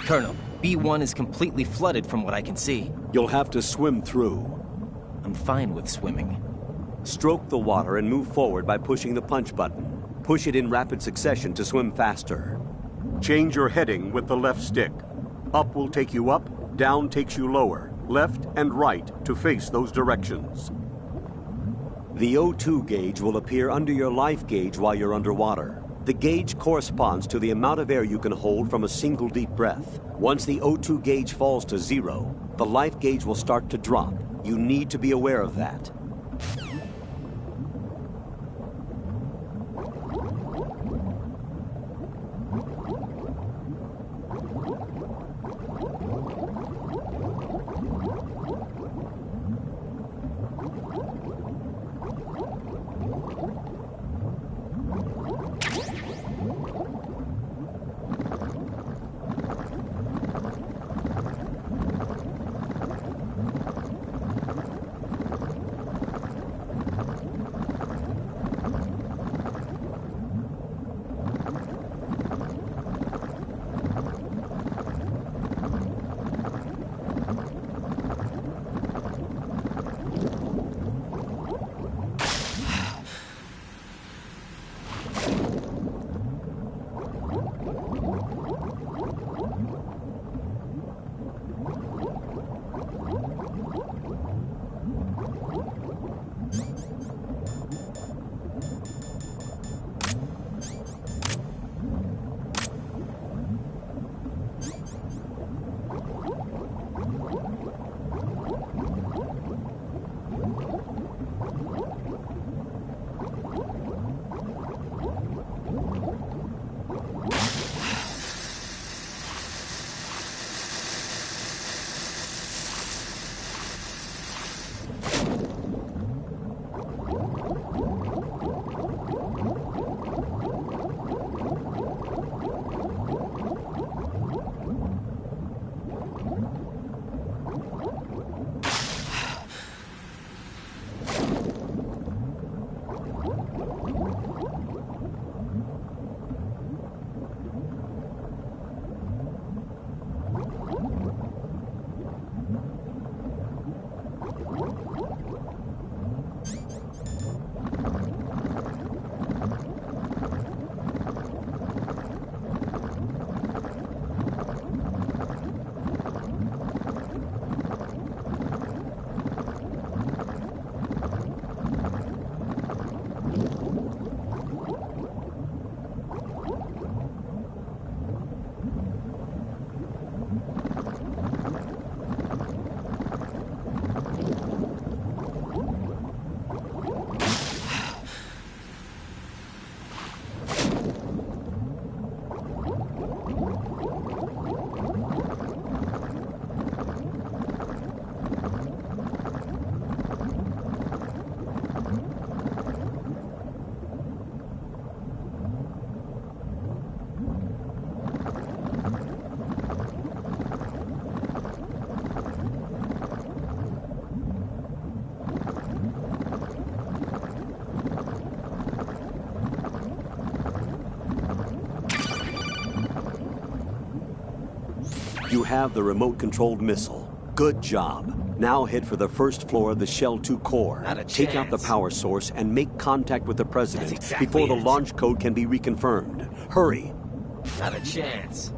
Colonel, B1 is completely flooded from what I can see. You'll have to swim through. I'm fine with swimming. Stroke the water and move forward by pushing the punch button. Push it in rapid succession to swim faster. Change your heading with the left stick. Up will take you up, down takes you lower, left and right to face those directions. The O2 gauge will appear under your life gauge while you're underwater. The gauge corresponds to the amount of air you can hold from a single deep breath. Once the O2 gauge falls to 0, the life gauge will start to drop. You need to be aware of that. You have the remote-controlled missile. Good job. Now head for the first floor of the Shell 2 core. Not a Take out the chance. power source and make contact with the President That's exactly before the it. launch code can be reconfirmed. Hurry. Not a chance.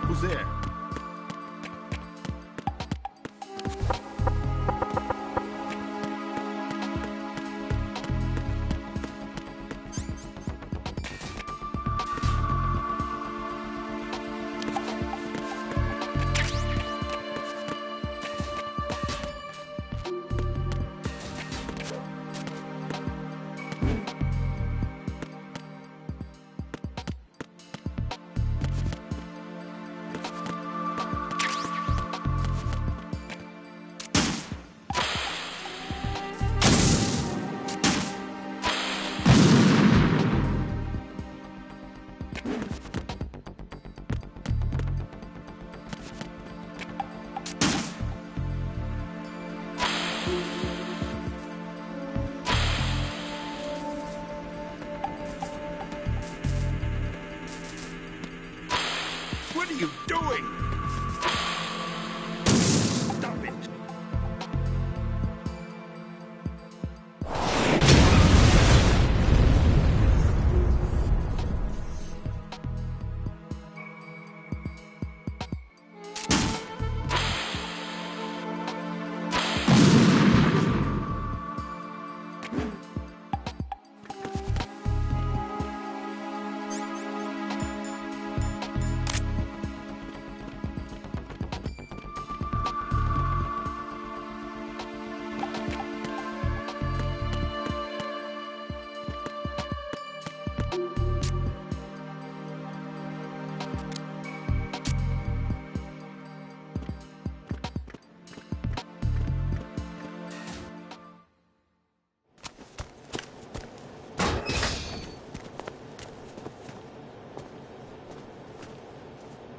Who's there?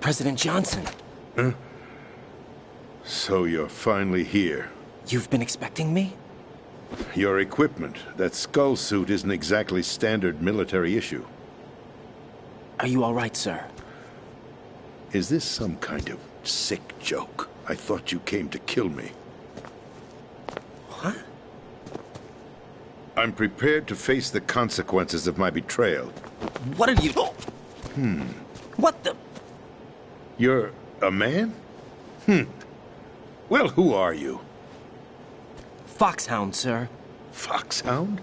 President Johnson. So you're finally here. You've been expecting me? Your equipment, that skull suit, isn't exactly standard military issue. Are you all right, sir? Is this some kind of sick joke? I thought you came to kill me. What? I'm prepared to face the consequences of my betrayal. What are you... What the... You're a man? Well, who are you? Foxhound, sir. Foxhound?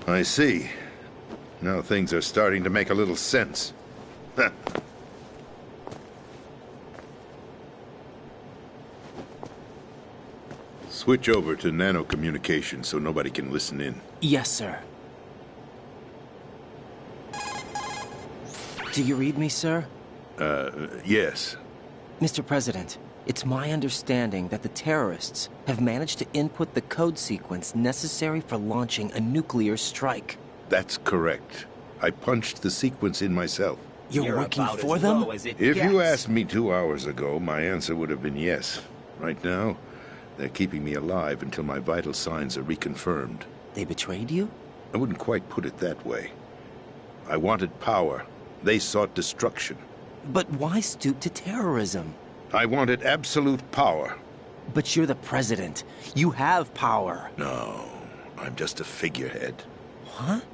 I see. Now things are starting to make a little sense. Switch over to nano-communication so nobody can listen in. Yes, sir. Do you read me, sir? Yes. Mr. President, it's my understanding that the terrorists have managed to input the code sequence necessary for launching a nuclear strike. That's correct. I punched the sequence in myself. You're working for them? If you asked me 2 hours ago, my answer would have been yes. Right now, they're keeping me alive until my vital signs are reconfirmed. They betrayed you? I wouldn't quite put it that way. I wanted power. They sought destruction. But why stoop to terrorism? I wanted absolute power. But you're the president. You have power. No, I'm just a figurehead. What?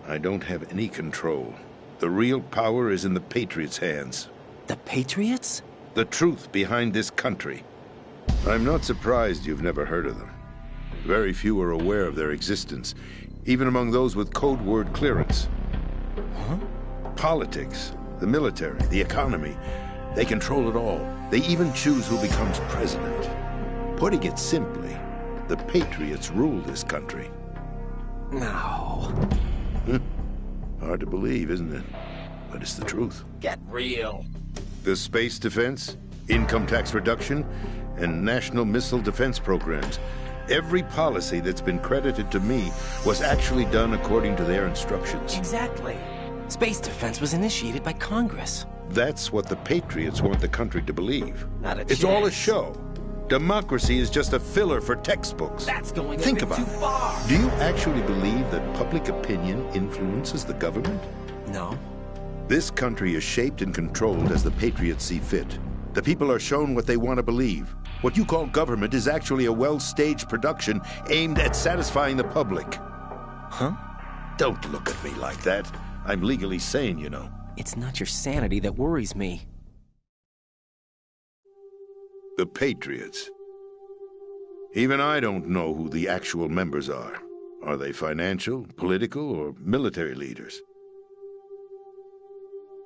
I don't have any control. The real power is in the Patriots' hands. The Patriots? The truth behind this country. I'm not surprised you've never heard of them. Very few are aware of their existence, even among those with code word clearance. Huh? Politics, the military, the economy, they control it all. They even choose who becomes president. Putting it simply, the Patriots rule this country. No. Hard to believe, isn't it? But it's the truth. Get real. The space defense, income tax reduction, and national missile defense programs. Every policy that's been credited to me was actually done according to their instructions. Exactly. Space defense was initiated by Congress. That's what the Patriots want the country to believe. Not a It's all a chance. show. Democracy is just a filler for textbooks. That's going Think a bit about too it. far. Do you actually believe that public opinion influences the government? No. This country is shaped and controlled as the Patriots see fit. The people are shown what they want to believe. What you call government is actually a well-staged production aimed at satisfying the public. Huh? Don't look at me like that. I'm legally sane, you know. It's not your sanity that worries me. The Patriots. Even I don't know who the actual members are. Are they financial, political, or military leaders?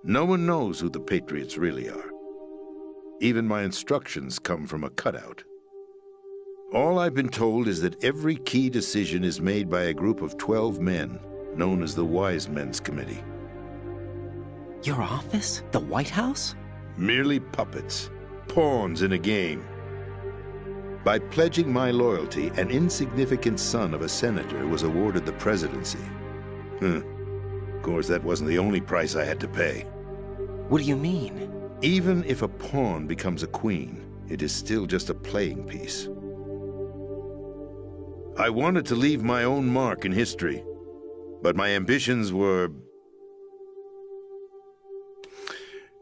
No one knows who the Patriots really are. Even my instructions come from a cutout. All I've been told is that every key decision is made by a group of 12 men, known as the Wise Men's Committee. Your office? The White House? Merely puppets, pawns in a game. By pledging my loyalty, an insignificant son of a senator was awarded the presidency. Of course, that wasn't the only price I had to pay. What do you mean? Even if a pawn becomes a queen, it is still just a playing piece. I wanted to leave my own mark in history, but my ambitions were...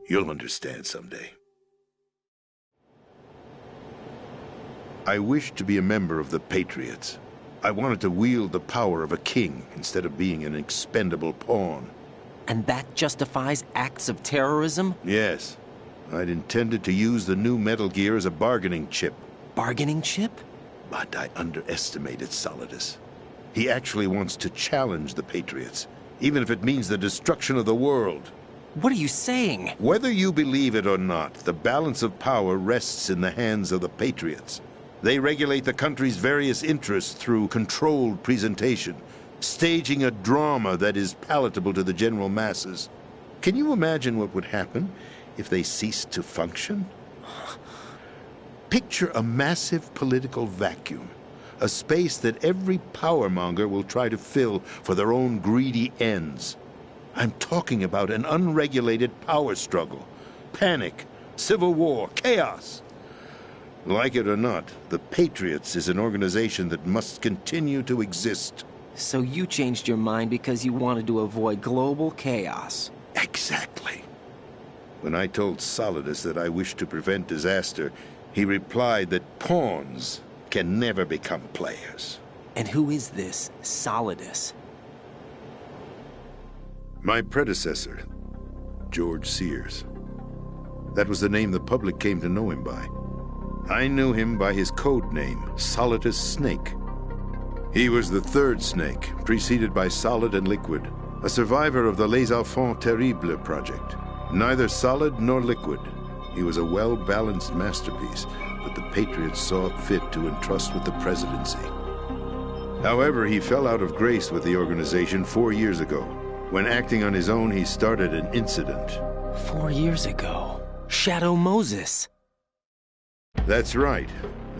You'll understand someday. I wished to be a member of the Patriots. I wanted to wield the power of a king instead of being an expendable pawn. And that justifies acts of terrorism? Yes. I'd intended to use the new Metal Gear as a bargaining chip. Bargaining chip? But I underestimated Solidus. He actually wants to challenge the Patriots, even if it means the destruction of the world. What are you saying? Whether you believe it or not, the balance of power rests in the hands of the Patriots. They regulate the country's various interests through controlled presentation, staging a drama that is palatable to the general masses. Can you imagine what would happen if they ceased to function? Picture a massive political vacuum, a space that every powermonger will try to fill for their own greedy ends. I'm talking about an unregulated power struggle, panic, civil war, chaos. Like it or not, the Patriots is an organization that must continue to exist. So you changed your mind because you wanted to avoid global chaos. Exactly. When I told Solidus that I wished to prevent disaster, he replied that pawns can never become players. And who is this Solidus? My predecessor, George Sears. That was the name the public came to know him by. I knew him by his code name, Solidus Snake. He was the third snake, preceded by Solid and Liquid, a survivor of the Les Enfants Terribles project. Neither solid nor liquid. He was a well-balanced masterpiece that the Patriots saw fit to entrust with the presidency. However, he fell out of grace with the organization 4 years ago. When acting on his own, he started an incident. 4 years ago. Shadow Moses. That's right.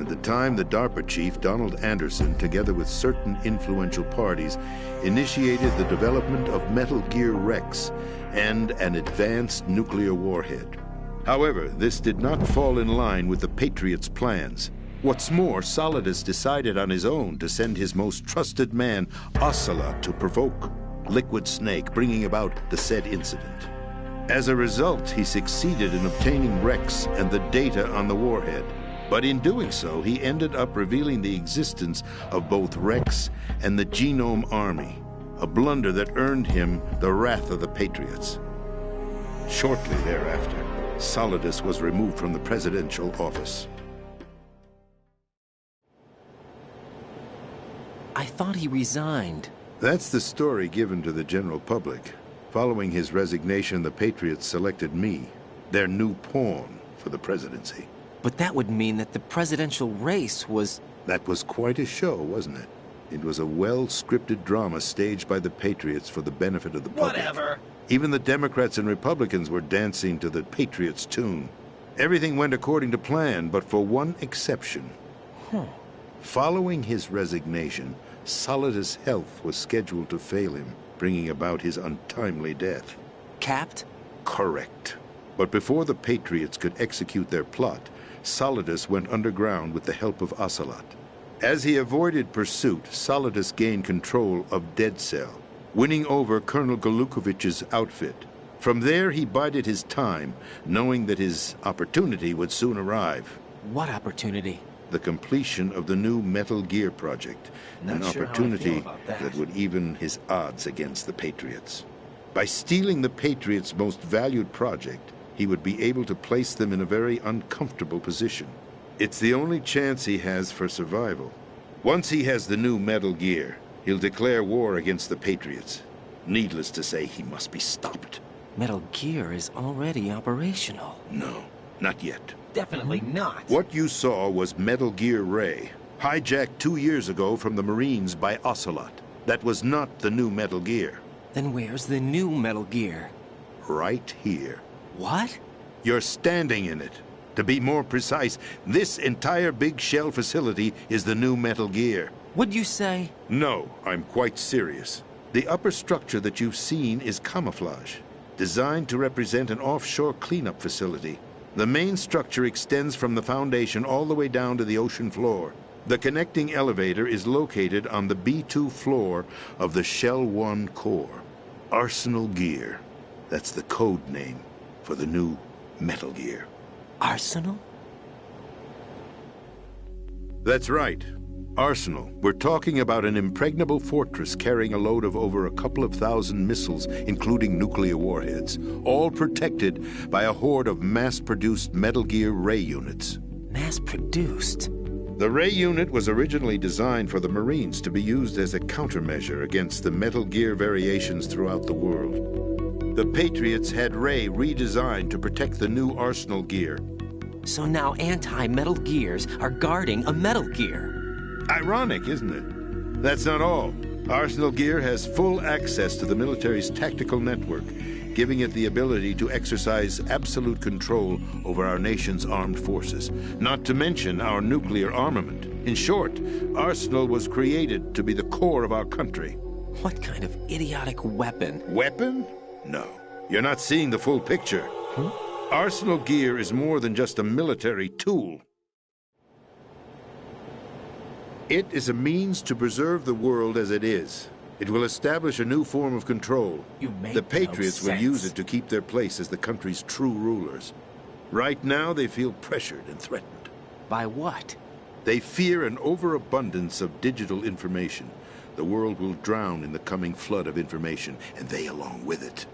At the time, the DARPA chief, Donald Anderson, together with certain influential parties, initiated the development of Metal Gear Rex and an advanced nuclear warhead. However, this did not fall in line with the Patriots' plans. What's more, Solidus decided on his own to send his most trusted man, Ocelot, to provoke Liquid Snake, bringing about the said incident. As a result, he succeeded in obtaining Rex and the data on the warhead. But in doing so, he ended up revealing the existence of both Rex and the Genome Army, a blunder that earned him the wrath of the Patriots. Shortly thereafter, Solidus was removed from the presidential office. I thought he resigned. That's the story given to the general public. Following his resignation, the Patriots selected me, their new pawn, for the presidency. But that would mean that the presidential race was... That was quite a show, wasn't it? It was a well-scripted drama staged by the Patriots for the benefit of the public. Whatever! Even the Democrats and Republicans were dancing to the Patriots' tune. Everything went according to plan, but for one exception. Following his resignation, Solidus' health was scheduled to fail him, bringing about his untimely death. Capped? Correct. But before the Patriots could execute their plot, Solidus went underground with the help of Ocelot. As he avoided pursuit, Solidus gained control of Dead Cell, winning over Colonel Golukovich's outfit. From there, he bided his time, knowing that his opportunity would soon arrive. What opportunity? The completion of the new Metal Gear project, an opportunity that would even his odds against the Patriots. By stealing the Patriots' most valued project, he would be able to place them in a very uncomfortable position. It's the only chance he has for survival. Once he has the new Metal Gear, he'll declare war against the Patriots. Needless to say, he must be stopped. Metal Gear is already operational. No, not yet. Definitely not. What you saw was Metal Gear Ray, hijacked 2 years ago from the Marines by Ocelot. That was not the new Metal Gear. Then where's the new Metal Gear? Right here. What? You're standing in it. To be more precise, this entire big shell facility is the new Metal Gear. What'd you say? No, I'm quite serious. The upper structure that you've seen is camouflage, designed to represent an offshore cleanup facility. The main structure extends from the foundation all the way down to the ocean floor. The connecting elevator is located on the B2 floor of the Shell 1 core. Arsenal Gear. That's the code name for the new Metal Gear. Arsenal? That's right. Arsenal. We're talking about an impregnable fortress carrying a load of over a couple of thousand missiles, including nuclear warheads, all protected by a horde of mass-produced Metal Gear Ray units. Mass-produced? The Ray unit was originally designed for the Marines to be used as a countermeasure against the Metal Gear variations throughout the world. The Patriots had Ray redesigned to protect the new Arsenal Gear. So now anti-Metal Gears are guarding a Metal Gear. Ironic, isn't it? That's not all. Arsenal Gear has full access to the military's tactical network, giving it the ability to exercise absolute control over our nation's armed forces, not to mention our nuclear armament. In short, Arsenal was created to be the core of our country. What kind of idiotic weapon? Weapon? No. You're not seeing the full picture. Arsenal gear is more than just a military tool. It is a means to preserve the world as it is. It will establish a new form of control. The Patriots will use it to keep their place as the country's true rulers. Right now, they feel pressured and threatened. By what? They fear an overabundance of digital information. The world will drown in the coming flood of information, and they along with it.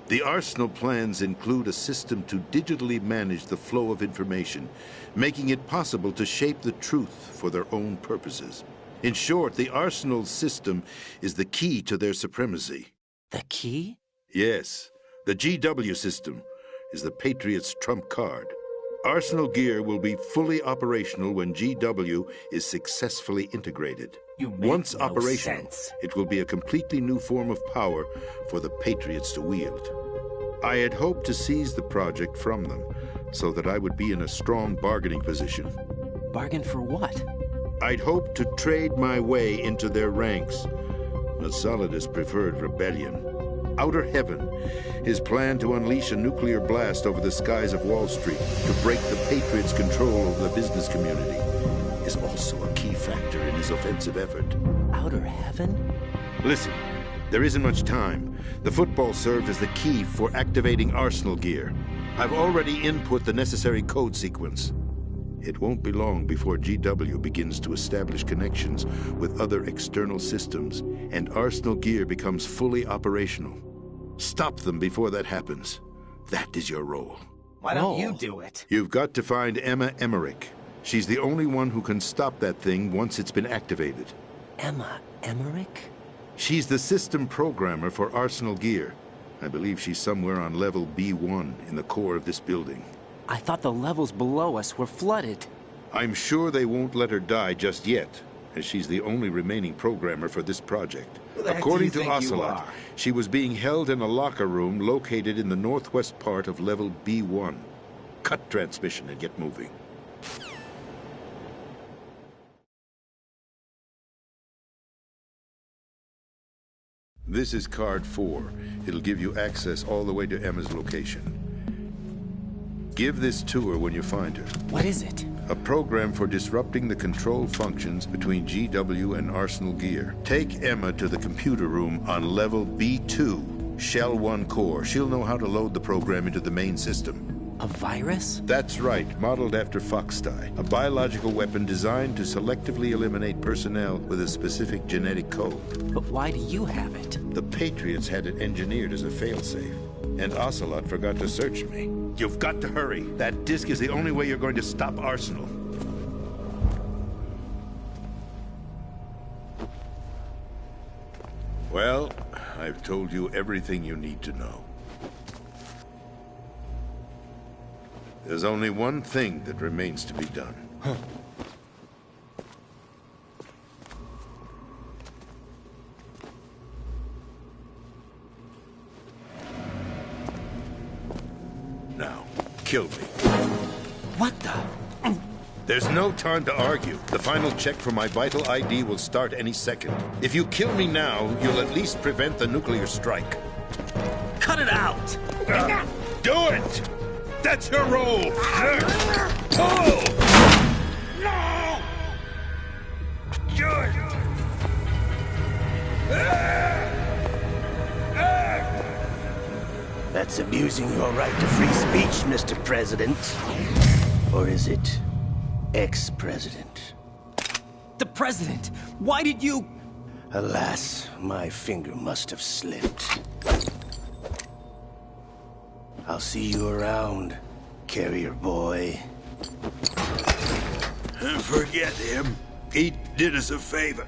The Arsenal plans include a system to digitally manage the flow of information, making it possible to shape the truth for their own purposes. In short, the Arsenal system is the key to their supremacy. The key? Yes, the GW system is the Patriots' trump card. Arsenal gear will be fully operational when GW is successfully integrated. Once operational, it will be a completely new form of power for the Patriots to wield. I had hoped to seize the project from them, so that I would be in a strong bargaining position. Bargain for what? I'd hoped to trade my way into their ranks, but Solidus preferred rebellion. Outer Heaven, his plan to unleash a nuclear blast over the skies of Wall Street to break the Patriots' control over the business community, is also a key factor in his offensive effort. Outer Heaven? Listen, there isn't much time. The football served as the key for activating Arsenal gear. I've already input the necessary code sequence. It won't be long before GW begins to establish connections with other external systems, and Arsenal gear becomes fully operational. Stop them before that happens. That is your role. Why don't you do it? You've got to find Emma Emmerich. She's the only one who can stop that thing once it's been activated. Emma Emmerich? She's the system programmer for Arsenal gear. I believe she's somewhere on level B1 in the core of this building. I thought the levels below us were flooded. I'm sure they won't let her die just yet, as she's the only remaining programmer for this project. According to Ocelot, she was being held in a locker room located in the northwest part of level B1. Cut transmission and get moving. This is card 4. It'll give you access all the way to Emma's location. Give this to her when you find her. What is it? A program for disrupting the control functions between GW and Arsenal gear. Take Emma to the computer room on level B2, Shell 1 core. She'll know how to load the program into the main system. A virus? That's right, modeled after Foxdie. A biological weapon designed to selectively eliminate personnel with a specific genetic code. But why do you have it? The Patriots had it engineered as a failsafe, and Ocelot forgot to search me. You've got to hurry. That disk is the only way you're going to stop Arsenal. Well, I've told you everything you need to know. There's only one thing that remains to be done. Now, kill me. What the? There's no time to argue. The final check for my vital ID will start any second. If you kill me now, you'll at least prevent the nuclear strike. Cut it out! Do it! That's your role! Pull! No! Do it! That's abusing your right to free speech, Mr. President. Or is it ex-president? The president! Why did you... Alas, my finger must have slipped. I'll see you around, carrier boy. Forget him. He did us a favor.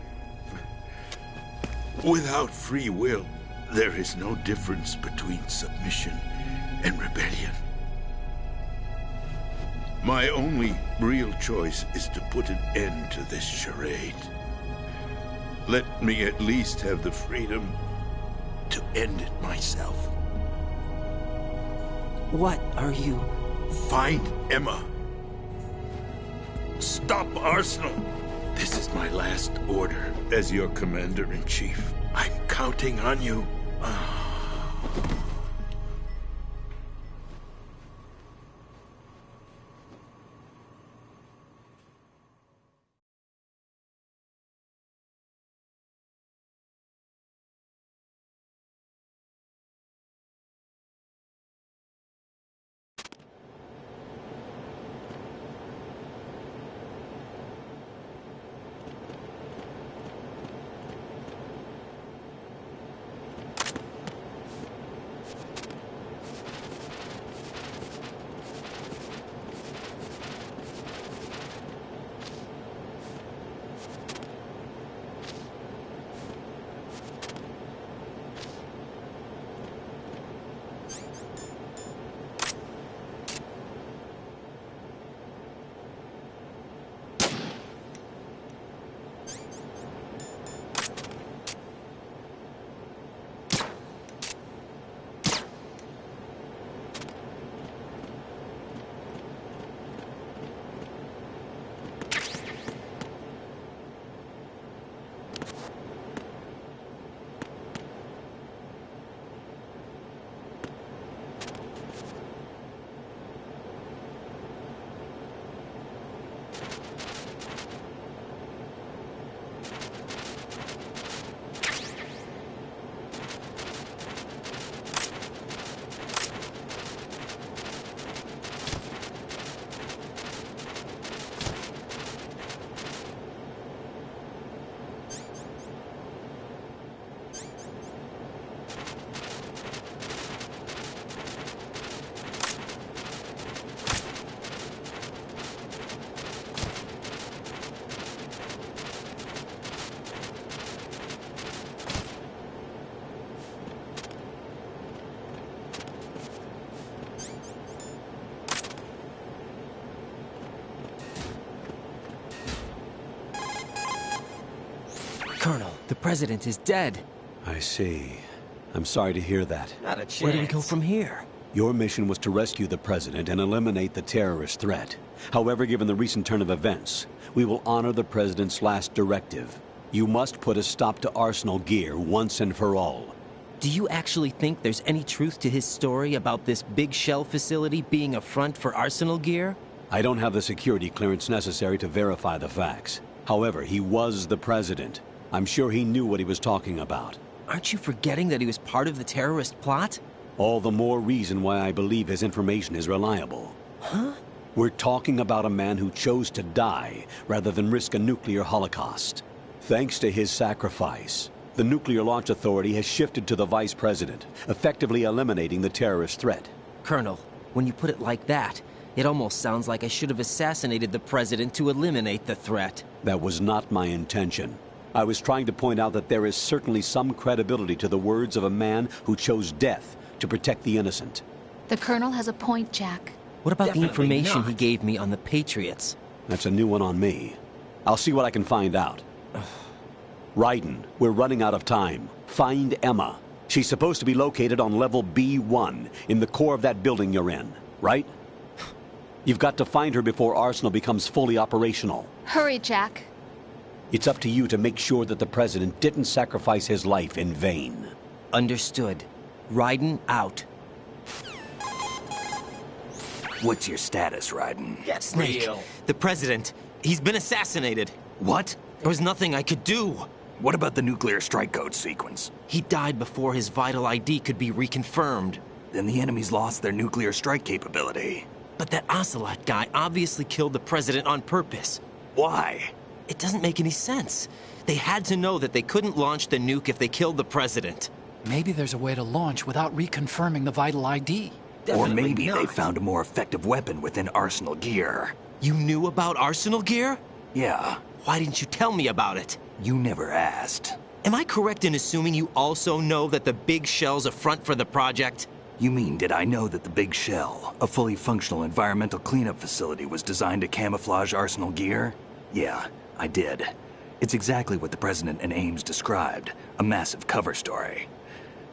Without free will, there is no difference between submission and rebellion. My only real choice is to put an end to this charade. Let me at least have the freedom to end it myself. What are you... Find Emma. Stop Arsenal. This is my last order as your commander-in-chief. I'm counting on you. Colonel, the president is dead. I see. I'm sorry to hear that. Not a chance. Where do we go from here? Your mission was to rescue the president and eliminate the terrorist threat. However, given the recent turn of events, we will honor the president's last directive. You must put a stop to Arsenal Gear once and for all. Do you actually think there's any truth to his story about this big shell facility being a front for Arsenal Gear? I don't have the security clearance necessary to verify the facts. However, he was the president. I'm sure he knew what he was talking about. Aren't you forgetting that he was part of the terrorist plot? All the more reason why I believe his information is reliable. Huh? We're talking about a man who chose to die rather than risk a nuclear holocaust. Thanks to his sacrifice, the Nuclear Launch Authority has shifted to the vice president, effectively eliminating the terrorist threat. Colonel, when you put it like that, it almost sounds like I should have assassinated the president to eliminate the threat. That was not my intention. I was trying to point out that there is certainly some credibility to the words of a man who chose death to protect the innocent. The Colonel has a point, Jack. What about Definitely the information not. he gave me on the Patriots? That's a new one on me. I'll see what I can find out. Raiden, we're running out of time. Find Emma. She's supposed to be located on level B1, in the core of that building you're in, right? You've got to find her before Arsenal becomes fully operational. Hurry, Jack. It's up to you to make sure that the president didn't sacrifice his life in vain. Understood. Raiden out. What's your status, Raiden? Get Snake, real. the president, he's been assassinated. What? There was nothing I could do. What about the nuclear strike code sequence? He died before his vital ID could be reconfirmed. Then the enemy's lost their nuclear strike capability. But that Ocelot guy obviously killed the president on purpose. Why? It doesn't make any sense. They had to know that they couldn't launch the nuke if they killed the president. Maybe there's a way to launch without reconfirming the vital ID. Or Definitely maybe they not. found a more effective weapon within Arsenal Gear. You knew about Arsenal Gear? Yeah, Why didn't you tell me about it? you never asked. Am I correct in assuming you also know that the big shell's a front for the project? You mean, did I know that the Big Shell, a fully functional environmental cleanup facility, was designed to camouflage Arsenal Gear? Yeah, I did. It's exactly what the President and Ames described, a massive cover story.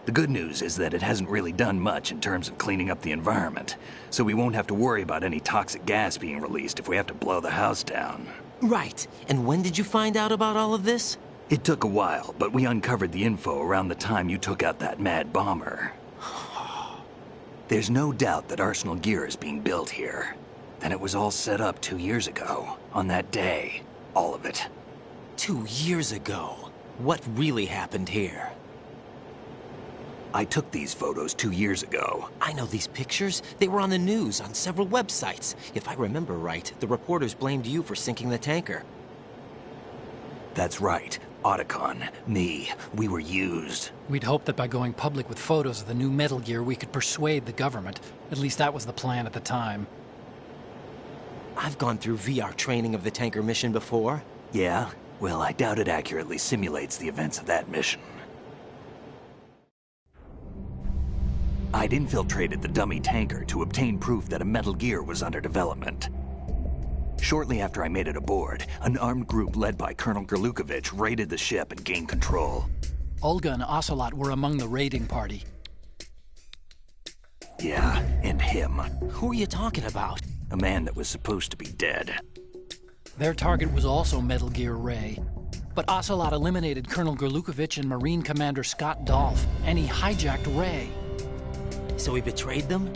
The good news is that it hasn't really done much in terms of cleaning up the environment, so we won't have to worry about any toxic gas being released if we have to blow the house down. Right. And when did you find out about all of this? It took a while, but we uncovered the info around the time you took out that mad bomber. There's no doubt that Arsenal Gear is being built here. Then it was all set up 2 years ago, on that day. All of it. 2 years ago. What really happened here? I took these photos 2 years ago. I know these pictures. They were on the news, on several websites. If I remember right, the reporters blamed you for sinking the tanker. That's right. Otacon, me, we were used. We'd hoped that by going public with photos of the new Metal Gear, we could persuade the government. At least that was the plan at the time. I've gone through VR training of the tanker mission before. Yeah? Well, I doubt it accurately simulates the events of that mission. I'd infiltrated the dummy tanker to obtain proof that a Metal Gear was under development. Shortly after I made it aboard, an armed group led by Colonel Gerlukovich raided the ship and gained control. Olga and Ocelot were among the raiding party. Yeah, and him. Who are you talking about? A man that was supposed to be dead. Their target was also Metal Gear Ray. But Ocelot eliminated Colonel Gerlukovich and Marine Commander Scott Dolph, and he hijacked Ray. So he betrayed them?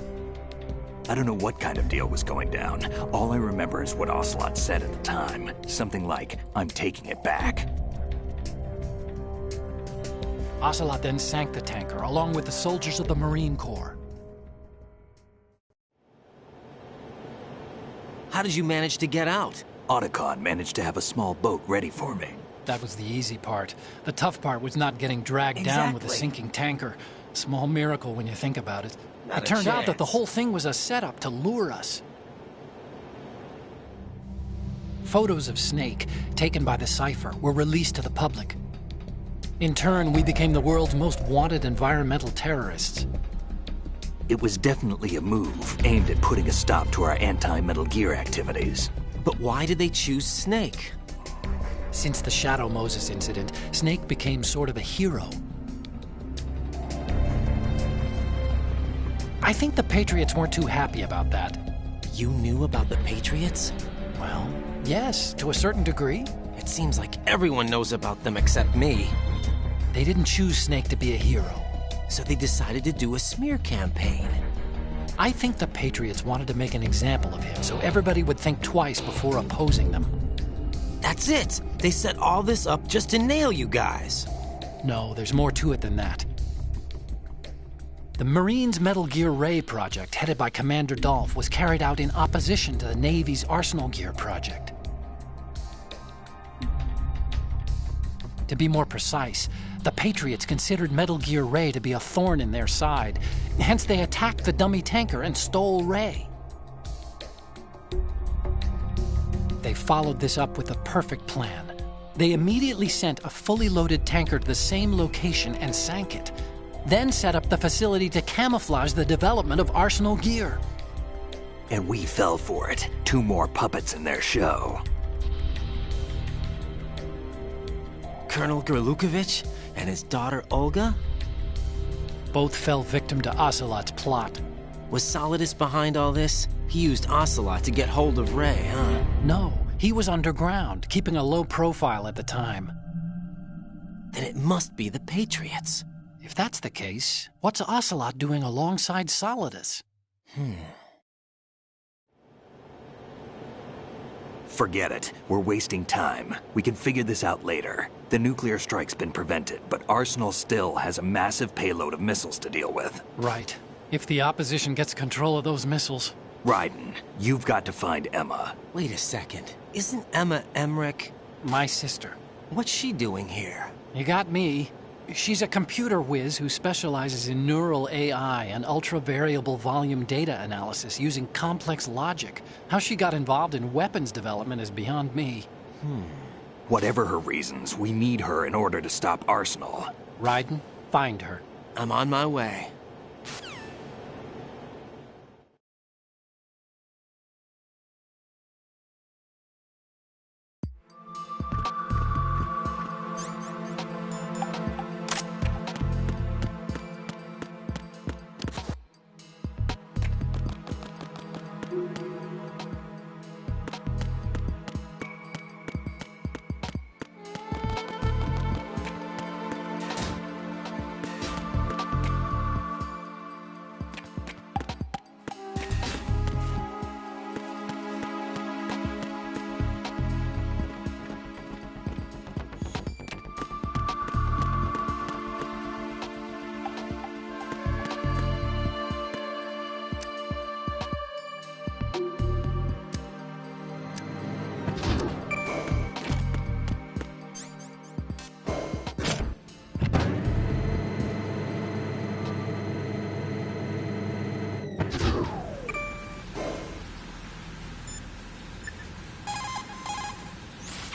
I don't know what kind of deal was going down. All I remember is what Ocelot said at the time. Something like, "I'm taking it back." Ocelot then sank the tanker, along with the soldiers of the Marine Corps. How did you manage to get out? Otacon managed to have a small boat ready for me. That was the easy part. The tough part was not getting dragged down with a Exactly. sinking tanker. Small miracle when you think about it. Not It a turned out that the chance. whole thing was a setup to lure us. Photos of Snake, taken by the Cypher, were released to the public. In turn, we became the world's most wanted environmental terrorists. It was definitely a move aimed at putting a stop to our anti-Metal Gear activities. But why did they choose Snake? Since the Shadow Moses incident, Snake became sort of a hero. I think the Patriots weren't too happy about that. You knew about the Patriots? Well, yes, to a certain degree. It seems like everyone knows about them except me. They didn't choose Snake to be a hero. So they decided to do a smear campaign. I think the Patriots wanted to make an example of him so everybody would think twice before opposing them. That's it! They set all this up just to nail you guys. No, there's more to it than that. The Marines' Metal Gear Ray project, headed by Commander Dolph, was carried out in opposition to the Navy's Arsenal Gear project. To be more precise, the Patriots considered Metal Gear Ray to be a thorn in their side. Hence, they attacked the dummy tanker and stole Ray. They followed this up with a perfect plan. They immediately sent a fully loaded tanker to the same location and sank it, then set up the facility to camouflage the development of Arsenal Gear. And we fell for it. 2 more puppets in their show. Colonel Gerlukovich and his daughter Olga? Both fell victim to Ocelot's plot. Was Solidus behind all this? He used Ocelot to get hold of Ray, huh? No, he was underground, keeping a low profile at the time. Then it must be the Patriots. If that's the case, what's Ocelot doing alongside Solidus? Forget it. We're wasting time. We can figure this out later. The nuclear strike's been prevented, but Arsenal still has a massive payload of missiles to deal with. Right. If the opposition gets control of those missiles... Raiden, you've got to find Emma. Wait a second. Isn't Emma Emmerich? My sister. What's she doing here? You got me. She's a computer whiz who specializes in neural AI and ultra-variable volume data analysis using complex logic. How she got involved in weapons development is beyond me. Whatever her reasons, we need her in order to stop Arsenal. Raiden, find her. I'm on my way.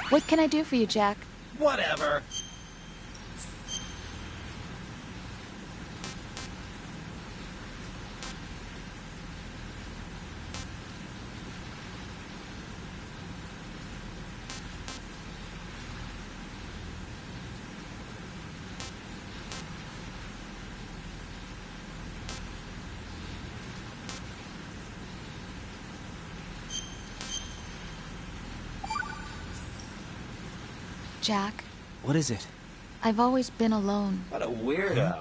What can I do for you, Jack? Whatever. Jack, What is it? I've always been alone. What a weirdo.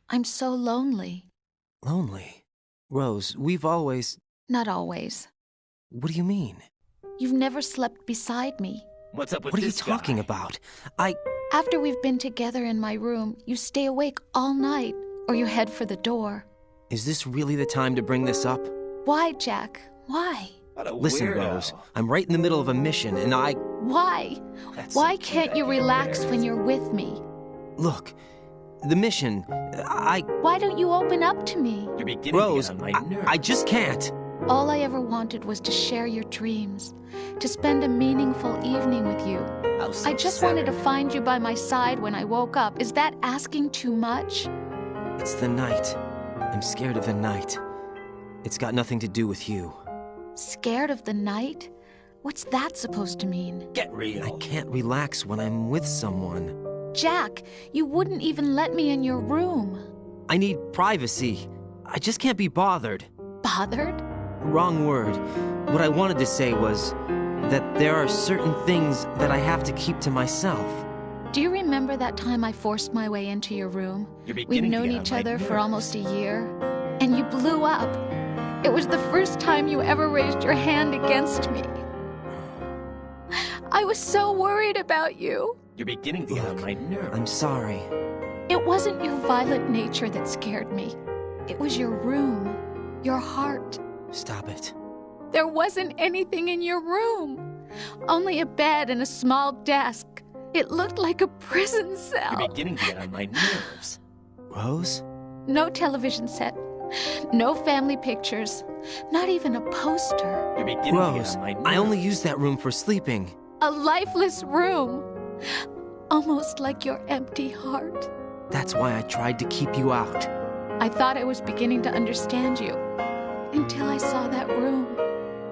I'm so lonely. Lonely. Rose, we've always... Not always. What do you mean? You've never slept beside me. What's up with What are you this guy? talking about? After we've been together in my room, you stay awake all night, or you head for the door. Is this really the time to bring this up? Why, Jack? Why? What a Listen, weirdo. Rose, I'm right in the middle of a mission, and Why? That's Why so can't cute, you I get relax when embarrassed. you're with me? Look, the mission, Why don't you open up to me? You're beginning Rose, to get on my nerves. I just can't. All I ever wanted was to share your dreams, to spend a meaningful evening with you. How so I just wanted to sad. find you by my side when I woke up. Is that asking too much? It's the night. I'm scared of the night. It's got nothing to do with you. Scared of the night? What's that supposed to mean? Get real. I can't relax when I'm with someone. Jack, you wouldn't even let me in your room. I need privacy. I just can't be bothered. Bothered? Wrong word. What I wanted to say was that there are certain things that I have to keep to myself. Do you remember that time I forced my way into your room? We've known each other for almost a year, and you blew up. It was the first time you ever raised your hand against me. I was so worried about you. You're beginning to get on my nerves. I'm sorry. It wasn't your violent nature that scared me. It was your room, your heart. Stop it. There wasn't anything in your room. Only a bed and a small desk. It looked like a prison cell. You're beginning to get on my nerves. Rose? No television set. No family pictures. Not even a poster. You're beginning to get Rose, on my nerves. I only use that room for sleeping. A lifeless room. Almost like your empty heart. That's why I tried to keep you out. I thought I was beginning to understand you. Until I saw that room.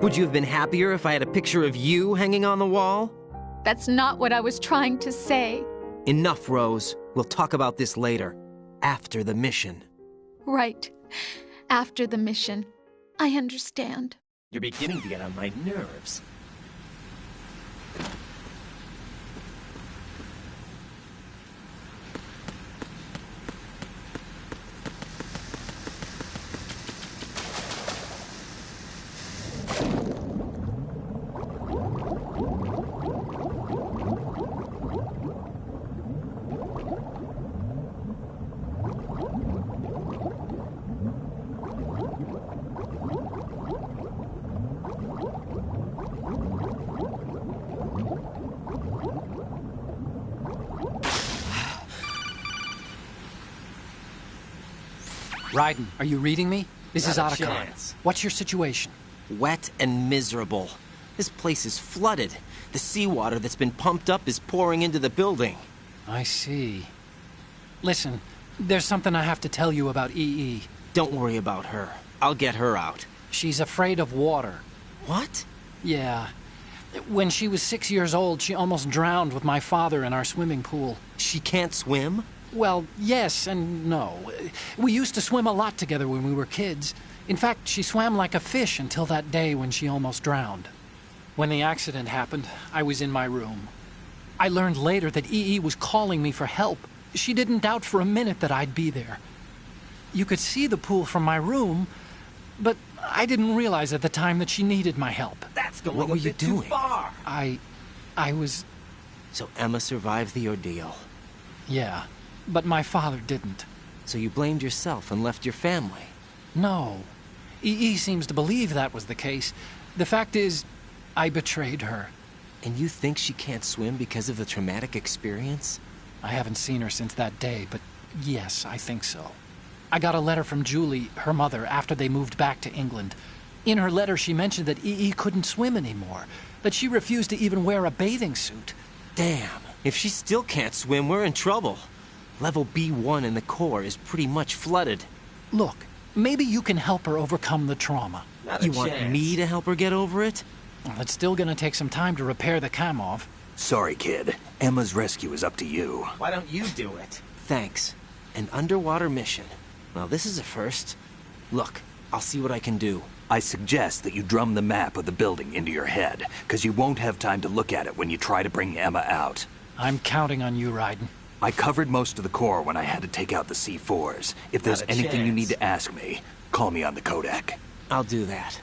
Would you have been happier if I had a picture of you hanging on the wall? That's not what I was trying to say. Enough, Rose. We'll talk about this later. After the mission. Right. After the mission. I understand. You're beginning to get on my nerves. Raiden, are you reading me? This is Not a Otacon. chance. What's your situation? Wet and miserable. This place is flooded. The seawater that's been pumped up is pouring into the building. I see. Listen, there's something I have to tell you about EE. Don't worry about her. I'll get her out. She's afraid of water. What? Yeah. When she was 6 years old, she almost drowned with my father in our swimming pool. She can't swim? Well, yes and no. We used to swim a lot together when we were kids. In fact, she swam like a fish until that day when she almost drowned. When the accident happened, I was in my room. I learned later that EE was calling me for help. She didn't doubt for a minute that I'd be there. You could see the pool from my room, but I didn't realize at the time that she needed my help. That's going What were a you bit too doing? far. I was... So Emma survived the ordeal. yeah, but my father didn't. So you blamed yourself and left your family. No. EE seems to believe that was the case. The fact is, I betrayed her. And you think she can't swim because of the traumatic experience? I haven't seen her since that day, but yes, I think so. I got a letter from Julie, her mother, after they moved back to England. In her letter, she mentioned that EE couldn't swim anymore, that she refused to even wear a bathing suit. Damn, if she still can't swim, we're in trouble. Level B1 in the core is pretty much flooded. Look, maybe you can help her overcome the trauma. Not a You want chance. me to help her get over it? Well, it's still gonna take some time to repair the Kamov. Sorry, kid. Emma's rescue is up to you. Why don't you do it? Thanks. An underwater mission. Well, this is a first. Look, I'll see what I can do. I suggest that you drum the map of the building into your head, because you won't have time to look at it when you try to bring Emma out. I'm counting on you, Raiden. I covered most of the core when I had to take out the C4s. If there's Not a anything you chance. need to ask me, call me on the codec. I'll do that.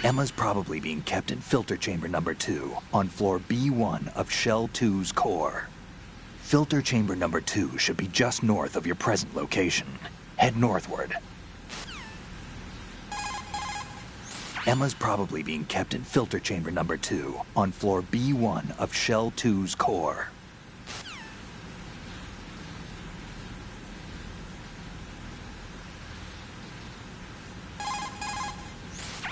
Emma's probably being kept in filter chamber number 2 on floor B1 of Shell 2's core. Filter chamber number 2 should be just north of your present location. Head northward. Emma's probably being kept in filter chamber number 2 on floor B1 of Shell 2's core.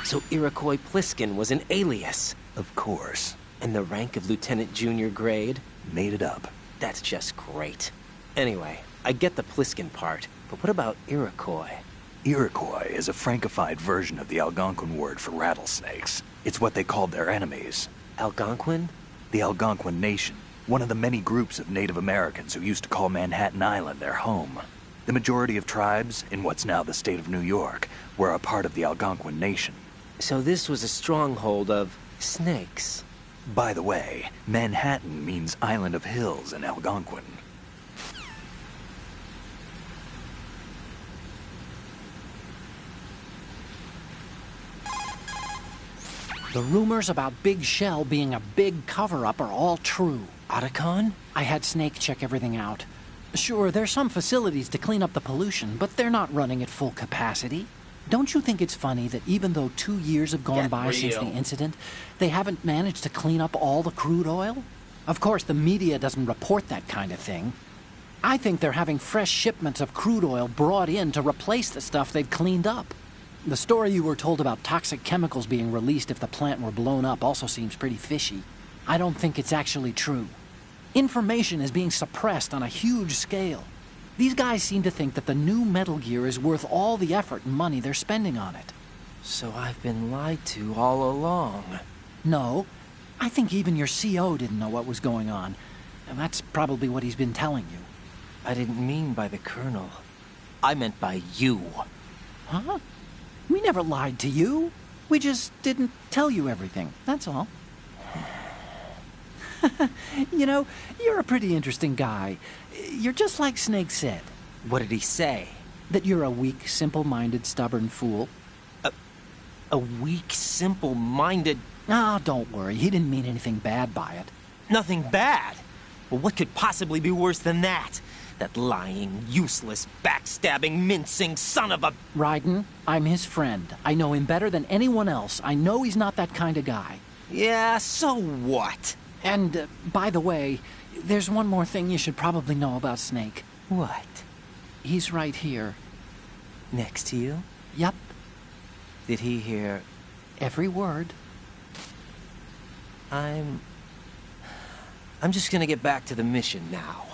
So Iroquois Pliskin was an alias. Of course. And the rank of Lieutenant Junior grade? Made it up. That's just great. Anyway, I get the Pliskin part, but what about Iroquois? Iroquois is a Frankified version of the Algonquin word for rattlesnakes. It's what they called their enemies. Algonquin? The Algonquin Nation, one of the many groups of Native Americans who used to call Manhattan Island their home. The majority of tribes, in what's now the state of New York, were a part of the Algonquin Nation. So this was a stronghold of snakes. By the way, Manhattan means Island of Hills in Algonquin. The rumors about Big Shell being a big cover-up are all true. Otacon? I had Snake check everything out. Sure, there's some facilities to clean up the pollution, but they're not running at full capacity. Don't you think it's funny that even though 2 years have gone by since the incident, they haven't managed to clean up all the crude oil? Of course, the media doesn't report that kind of thing. I think they're having fresh shipments of crude oil brought in to replace the stuff they've cleaned up. The story you were told about toxic chemicals being released if the plant were blown up also seems pretty fishy. I don't think it's actually true. Information is being suppressed on a huge scale. These guys seem to think that the new Metal Gear is worth all the effort and money they're spending on it. So I've been lied to all along. No, I think even your CO didn't know what was going on. And that's probably what he's been telling you. I didn't mean by the Colonel. I meant by you. Huh? We never lied to you. We just didn't tell you everything, that's all. You know, you're a pretty interesting guy. You're just like Snake said. What did he say? That you're a weak, simple-minded, stubborn fool. A weak, simple-minded... Ah, don't worry. He didn't mean anything bad by it. Nothing bad? Well, what could possibly be worse than that? That lying, useless, backstabbing, mincing son of a... Raiden, I'm his friend. I know him better than anyone else. I know he's not that kind of guy. Yeah, so what? And, by the way, there's one more thing you should probably know about Snake. What? He's right here. Next to you? Yup. Did he hear... every word? I'm just gonna get back to the mission now.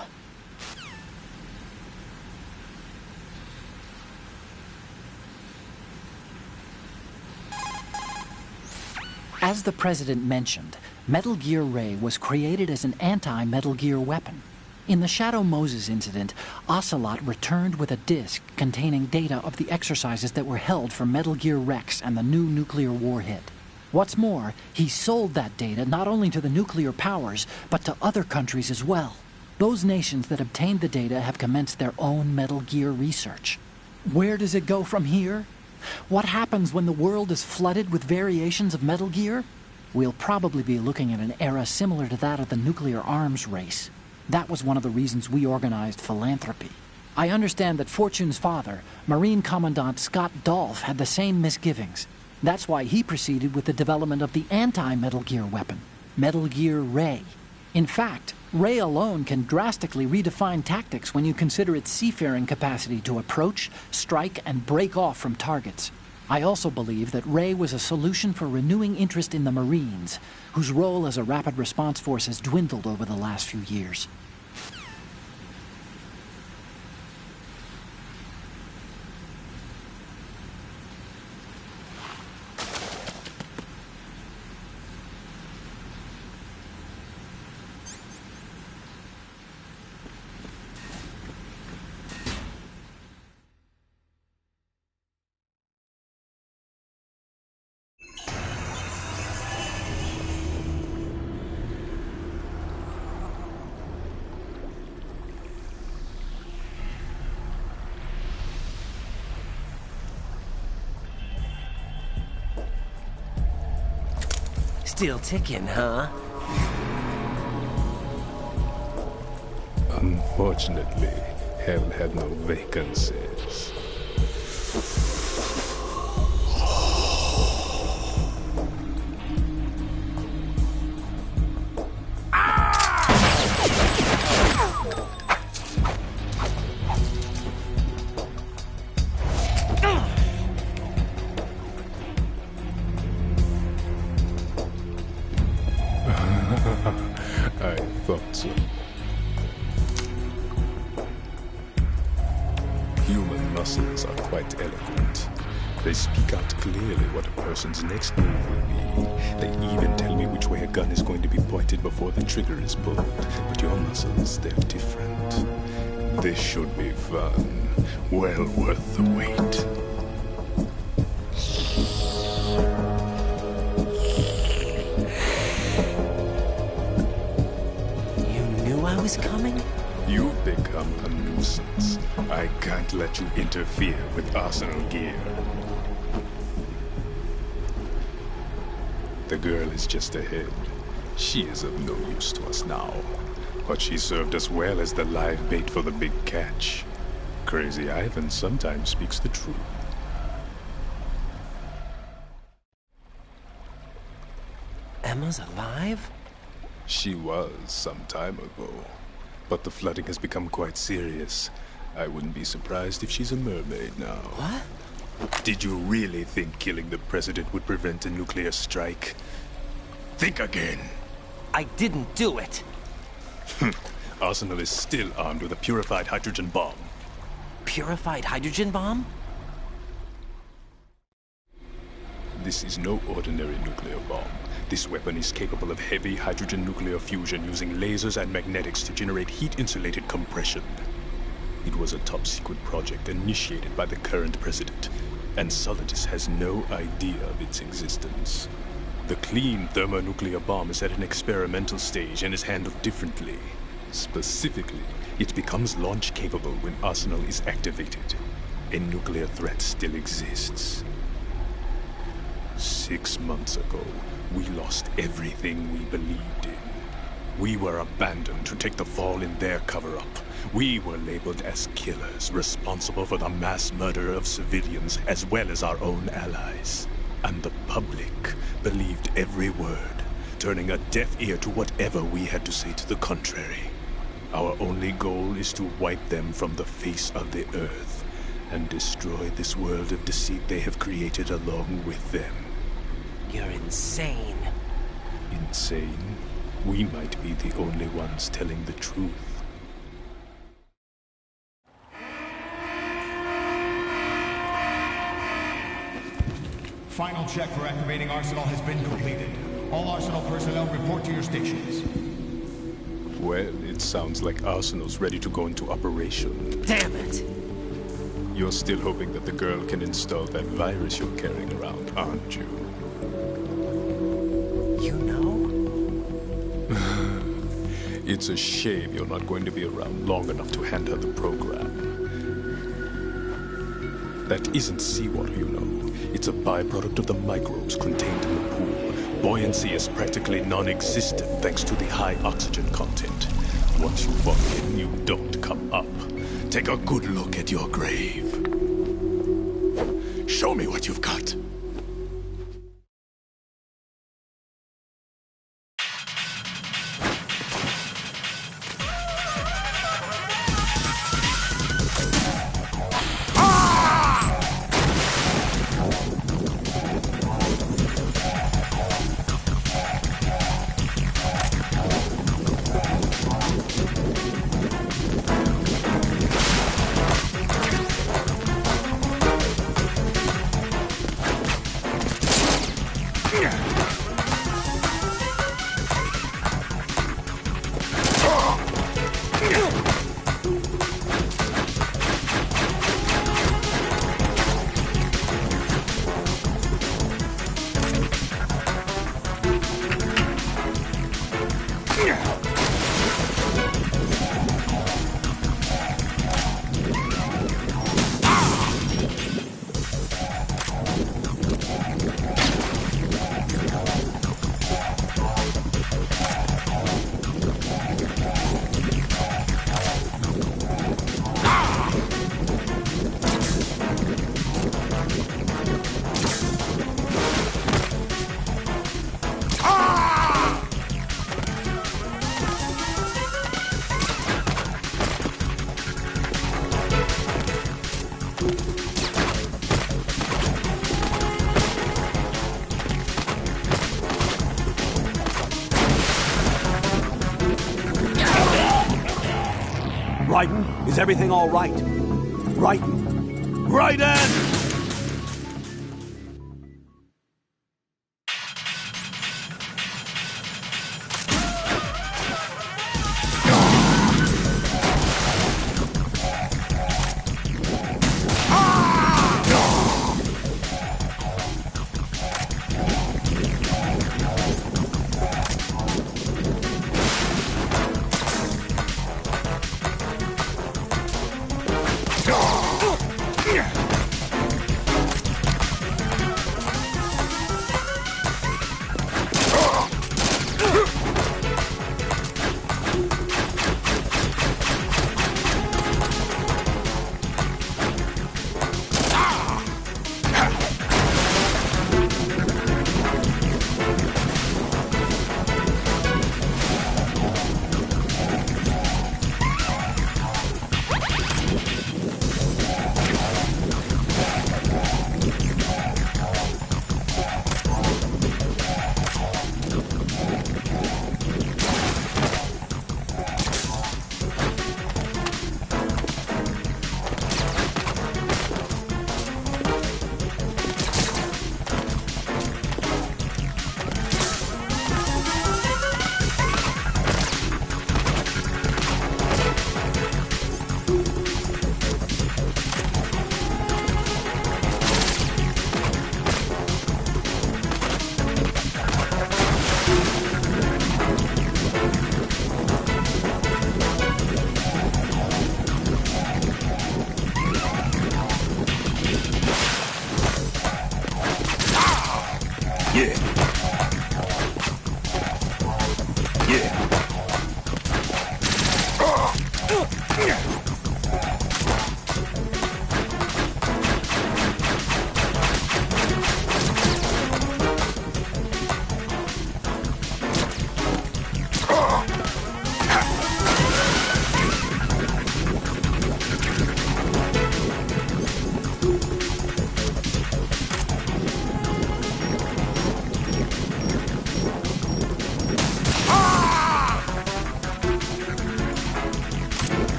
As the President mentioned, Metal Gear Ray was created as an anti-Metal Gear weapon. In the Shadow Moses incident, Ocelot returned with a disk containing data of the exercises that were held for Metal Gear Rex and the new nuclear warhead. What's more, he sold that data not only to the nuclear powers, but to other countries as well. Those nations that obtained the data have commenced their own Metal Gear research. Where does it go from here? What happens when the world is flooded with variations of Metal Gear? We'll probably be looking at an era similar to that of the nuclear arms race. That was one of the reasons we organized philanthropy. I understand that Fortune's father, Marine Commandant Scott Dolph, had the same misgivings. That's why he proceeded with the development of the anti-Metal Gear weapon, Metal Gear Ray. In fact, Ray alone can drastically redefine tactics when you consider its seafaring capacity to approach, strike, and break off from targets. I also believe that Ray was a solution for renewing interest in the Marines, whose role as a rapid response force has dwindled over the last few years. Still ticking, huh? Unfortunately, hell had no vacancies. I thought so. Human muscles are quite eloquent. They speak out clearly what a person's next move will be. They even tell me which way a gun is going to be pointed before the trigger is pulled. But your muscles, they're different. This should be fun. Well worth the wait. I was coming? You've become a nuisance. I can't let you interfere with Arsenal gear. The girl is just ahead. She is of no use to us now. But she served us well as the live bait for the big catch. Crazy Ivan sometimes speaks the truth. Emma's alive? She was some time ago, but the flooding has become quite serious. I wouldn't be surprised if she's a mermaid now. What? Did you really think killing the president would prevent a nuclear strike? Think again. I didn't do it. Arsenal is still armed with a purified hydrogen bomb. Purified hydrogen bomb? This is no ordinary nuclear bomb. This weapon is capable of heavy hydrogen nuclear fusion using lasers and magnetics to generate heat-insulated compression. It was a top-secret project initiated by the current president, and Solidus has no idea of its existence. The clean thermonuclear bomb is at an experimental stage and is handled differently. Specifically, it becomes launch-capable when Arsenal is activated. A nuclear threat still exists. 6 months ago, we lost everything we believed in. We were abandoned to take the fall in their cover-up. We were labeled as killers, responsible for the mass murder of civilians as well as our own allies. And the public believed every word, turning a deaf ear to whatever we had to say to the contrary. Our only goal is to wipe them from the face of the earth and destroy this world of deceit they have created along with them. You're insane. Insane? We might be the only ones telling the truth. Final check for activating Arsenal has been completed. All Arsenal personnel report to your stations. Well, it sounds like Arsenal's ready to go into operation. Damn it! You're still hoping that the girl can install that virus you're carrying around, aren't you? You know? It's a shame you're not going to be around long enough to hand her the program. That isn't seawater, you know. It's a byproduct of the microbes contained in the pool. Buoyancy is practically non-existent thanks to the high oxygen content. Once you fall in, you don't come up. Take a good look at your grave. Show me what you've got. Raiden, is everything all right? Raiden! Raiden!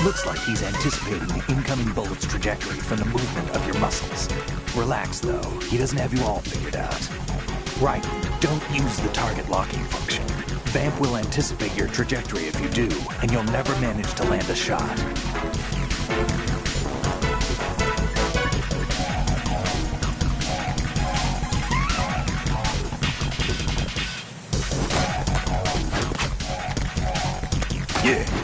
Looks like he's anticipating the incoming bullet's trajectory from the movement of your muscles. Relax, though. He doesn't have you all figured out. Right, don't use the target locking function. Vamp will anticipate your trajectory if you do, and you'll never manage to land a shot. Yeah.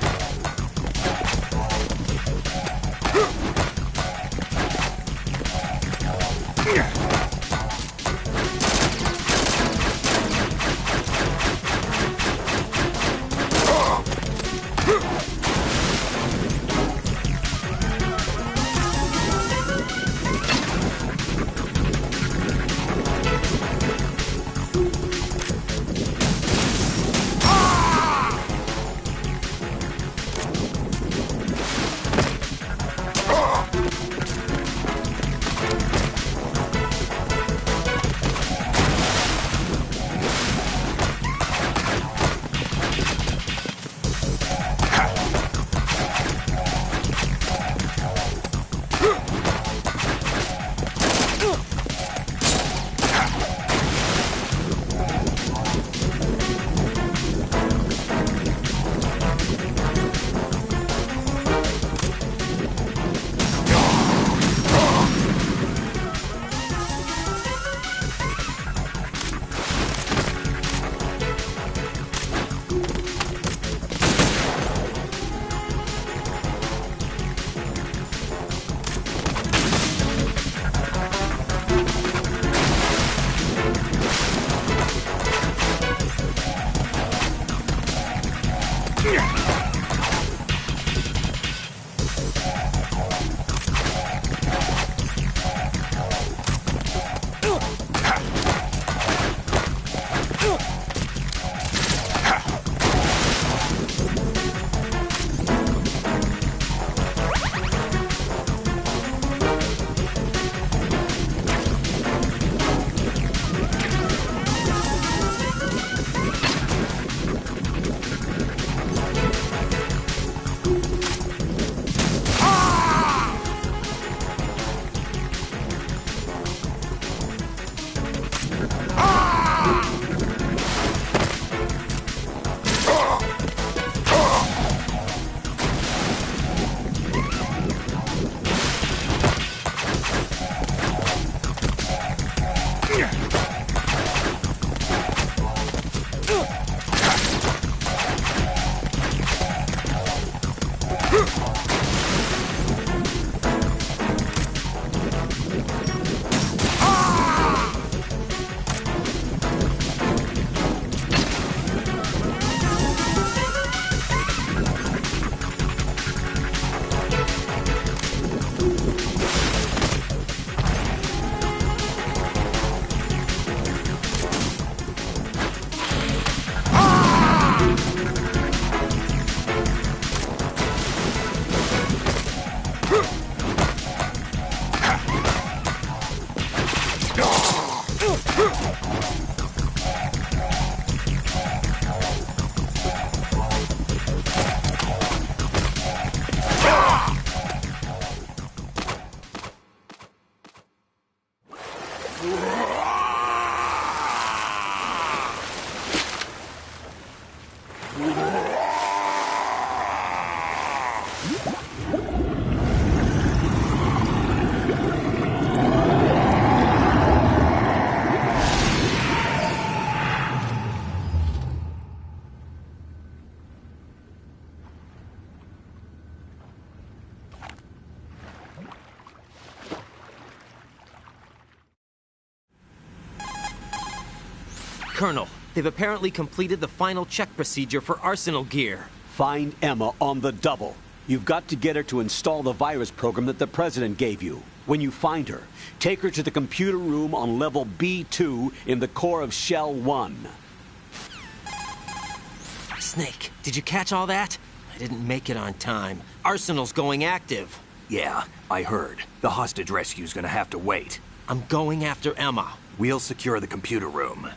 Colonel, they've apparently completed the final check procedure for arsenal gear. Find Emma on the double. You've got to get her to install the virus program that the President gave you. When you find her, take her to the computer room on level B2 in the core of Shell 1. Snake, did you catch all that? I didn't make it on time. Arsenal's going active. Yeah, I heard. The hostage rescue's gonna have to wait. I'm going after Emma. We'll secure the computer room.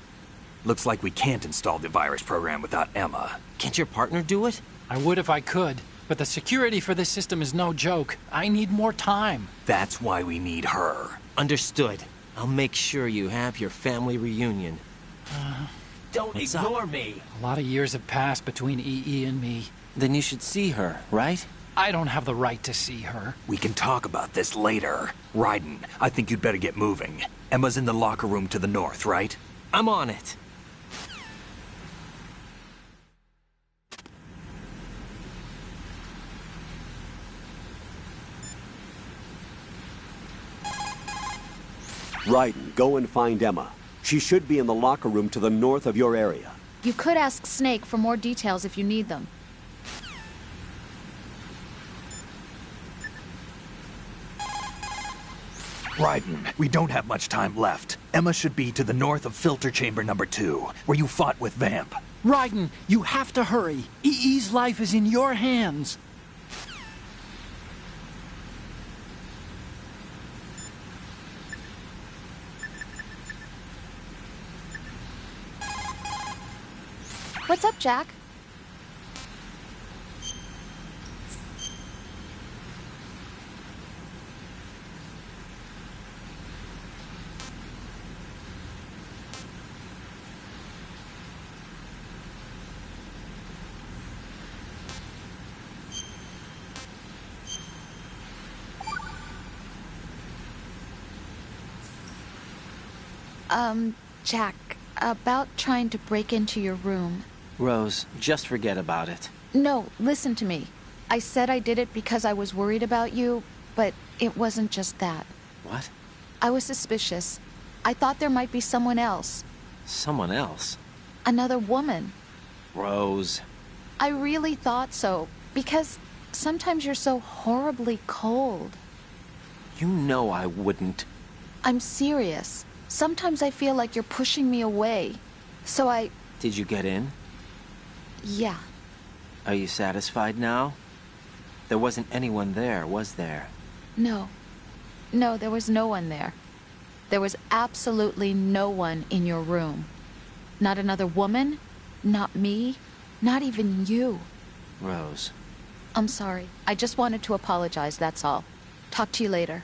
Looks like we can't install the virus program without Emma. Can't your partner do it? I would if I could, but the security for this system is no joke. I need more time. That's why we need her. Understood. I'll make sure you have your family reunion. Don't ignore me. A lot of years have passed between EE and me. Then you should see her, right? I don't have the right to see her. We can talk about this later. Raiden, I think you'd better get moving. Emma's in the locker room to the north, right? I'm on it. Raiden, go and find Emma. She should be in the locker room to the north of your area. You could ask Snake for more details if you need them. Raiden, we don't have much time left. Emma should be to the north of filter chamber number 2, where you fought with Vamp. Raiden, you have to hurry. EE's life is in your hands. What's up, Jack? Jack, about trying to break into your room. Rose, just forget about it. No, listen to me. I said I did it because I was worried about you, but it wasn't just that. What? I was suspicious. I thought there might be someone else. Someone else? Another woman. Rose. I really thought so, because sometimes you're so horribly cold. You know I wouldn't. I'm serious. Sometimes I feel like you're pushing me away. So I... Did you get in? Yeah. Are you satisfied now? There wasn't anyone there, was there? No. No, there was no one there. There was absolutely no one in your room. Not another woman, not me, not even you. Rose. I'm sorry. I just wanted to apologize, that's all. Talk to you later.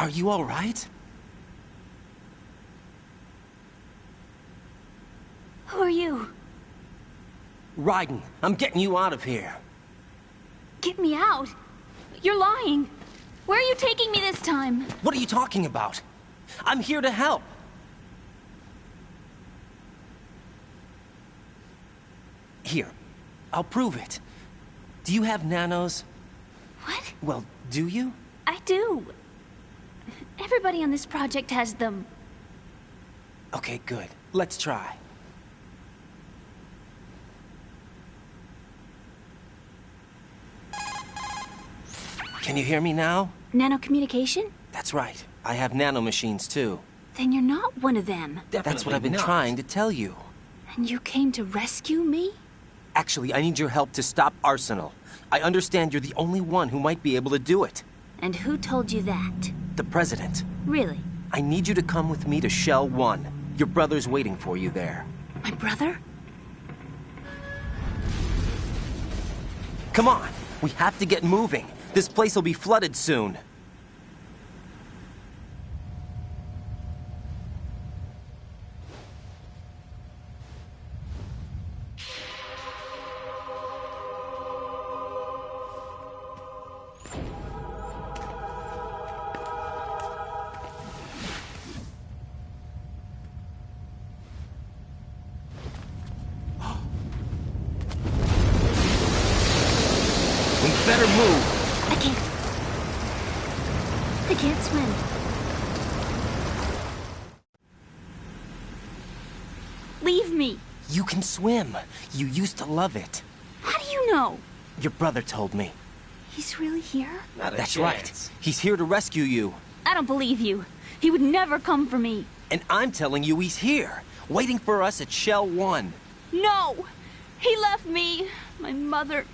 Are you all right? Who are you? Raiden, I'm getting you out of here. Get me out? You're lying. Where are you taking me this time? What are you talking about? I'm here to help. Here, I'll prove it. Do you have nanos? What? Well, do you? I do. Everybody on this project has them. Okay, good. Let's try. Can you hear me now? Nanocommunication? That's right. I have nanomachines too. Then you're not one of them. That's what I've been trying to tell you. And you came to rescue me? Actually, I need your help to stop Arsenal. I understand you're the only one who might be able to do it. And who told you that? The President. Really? I need you to come with me to Shell 1. Your brother's waiting for you there. My brother? Come on! We have to get moving. This place will be flooded soon. We better move. I can't swim. Leave me. You can swim. You used to love it. How do you know? Your brother told me. He's really here? That's right. He's here to rescue you. I don't believe you. He would never come for me. And I'm telling you he's here, waiting for us at Shell 1. No! He left me, my mother,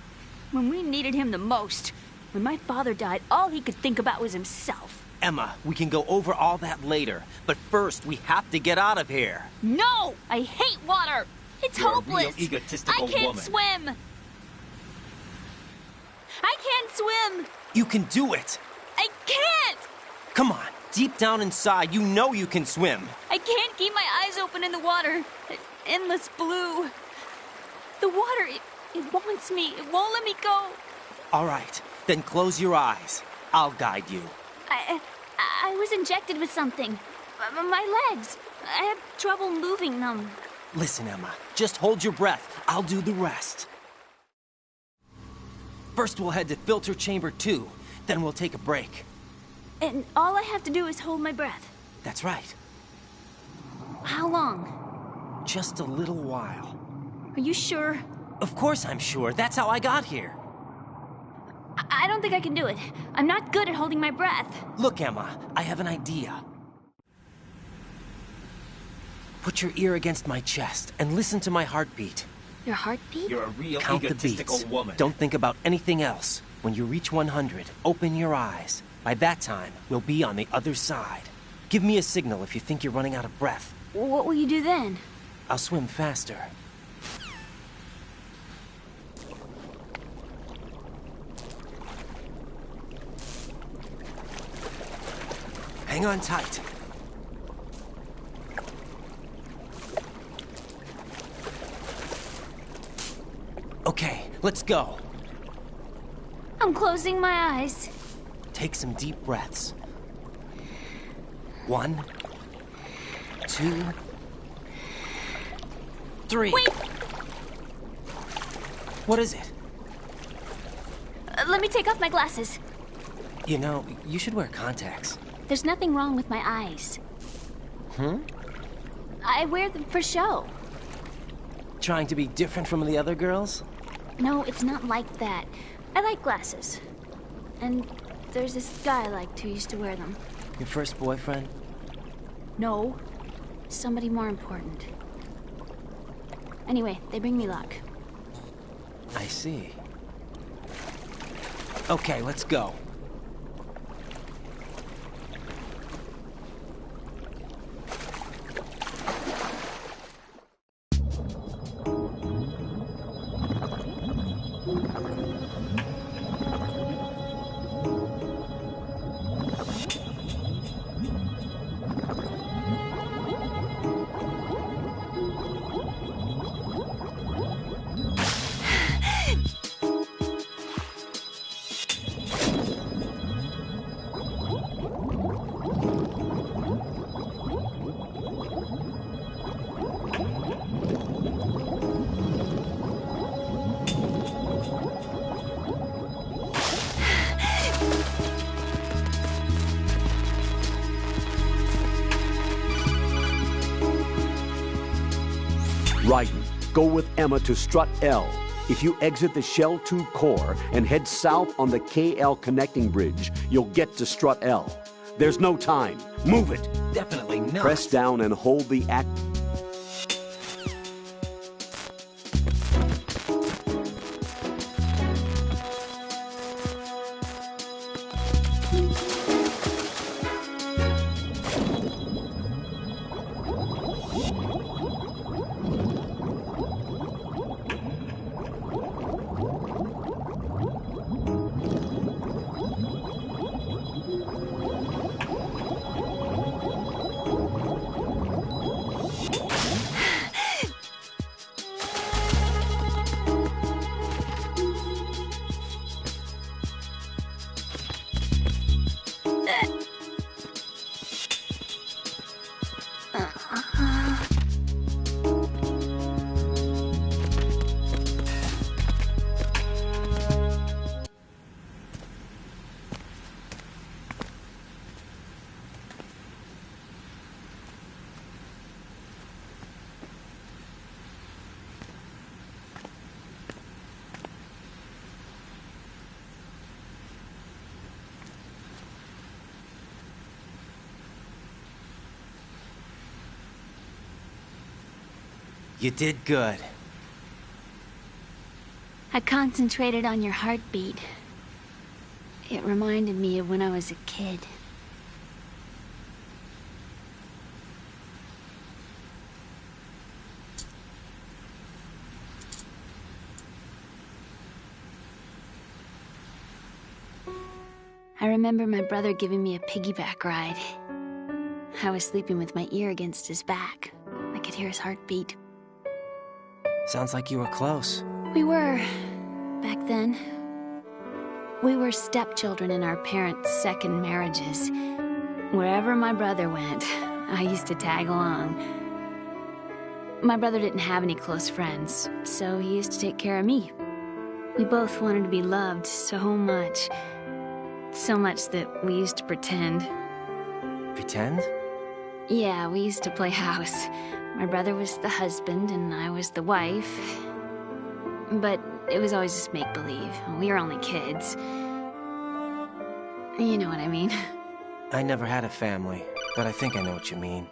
when we needed him the most. When my father died, all he could think about was himself. Emma, we can go over all that later, but first we have to get out of here. No! I hate water! It's You're hopeless! a real egotistical I can't woman. swim! I can't swim! You can do it. I can't! Come on, deep down inside, you know you can swim. I can't keep my eyes open in the water. Endless blue. The water, it wants me. It won't let me go. All right, then close your eyes. I'll guide you. I was injected with something. My legs. I have trouble moving them. Listen, Emma, just hold your breath. I'll do the rest. First, we'll head to filter chamber 2. Then we'll take a break. And all I have to do is hold my breath. That's right. How long? Just a little while. Are you sure? Of course I'm sure. That's how I got here. I don't think I can do it. I'm not good at holding my breath. Look, Emma, I have an idea. Put your ear against my chest and listen to my heartbeat. Your heartbeat? You're a real Count the egotistical beats. woman. Don't think about anything else. When you reach 100, open your eyes. By that time, we'll be on the other side. Give me a signal if you think you're running out of breath. What will you do then? I'll swim faster. Hang on tight. Okay, let's go. I'm closing my eyes. Take some deep breaths. 1, 2, 3. Wait! What is it? Let me take off my glasses. You know, you should wear contacts. There's nothing wrong with my eyes. I wear them for show. Trying to be different from the other girls? No, it's not like that. I like glasses. And there's this guy I liked who used to wear them. Your first boyfriend? No. Somebody more important. Anyway, they bring me luck. I see. Okay, let's go. Raiden, go with Emma to Strut L. If you exit the Shell 2 core and head south on the KL connecting bridge, you'll get to Strut L. There's no time. Move it. Definitely not. Press down and hold the act. You did good. I concentrated on your heartbeat. It reminded me of when I was a kid. I remember my brother giving me a piggyback ride. I was sleeping with my ear against his back. I could hear his heartbeat. Sounds like you were close. We were, back then. We were stepchildren in our parents' second marriages. Wherever my brother went, I used to tag along. My brother didn't have any close friends, so he used to take care of me. We both wanted to be loved so much. So much that we used to pretend. Pretend? Yeah, we used to play house. My brother was the husband and I was the wife. But it was always just make-believe. We were only kids. You know what I mean. I never had a family, but I think I know what you mean.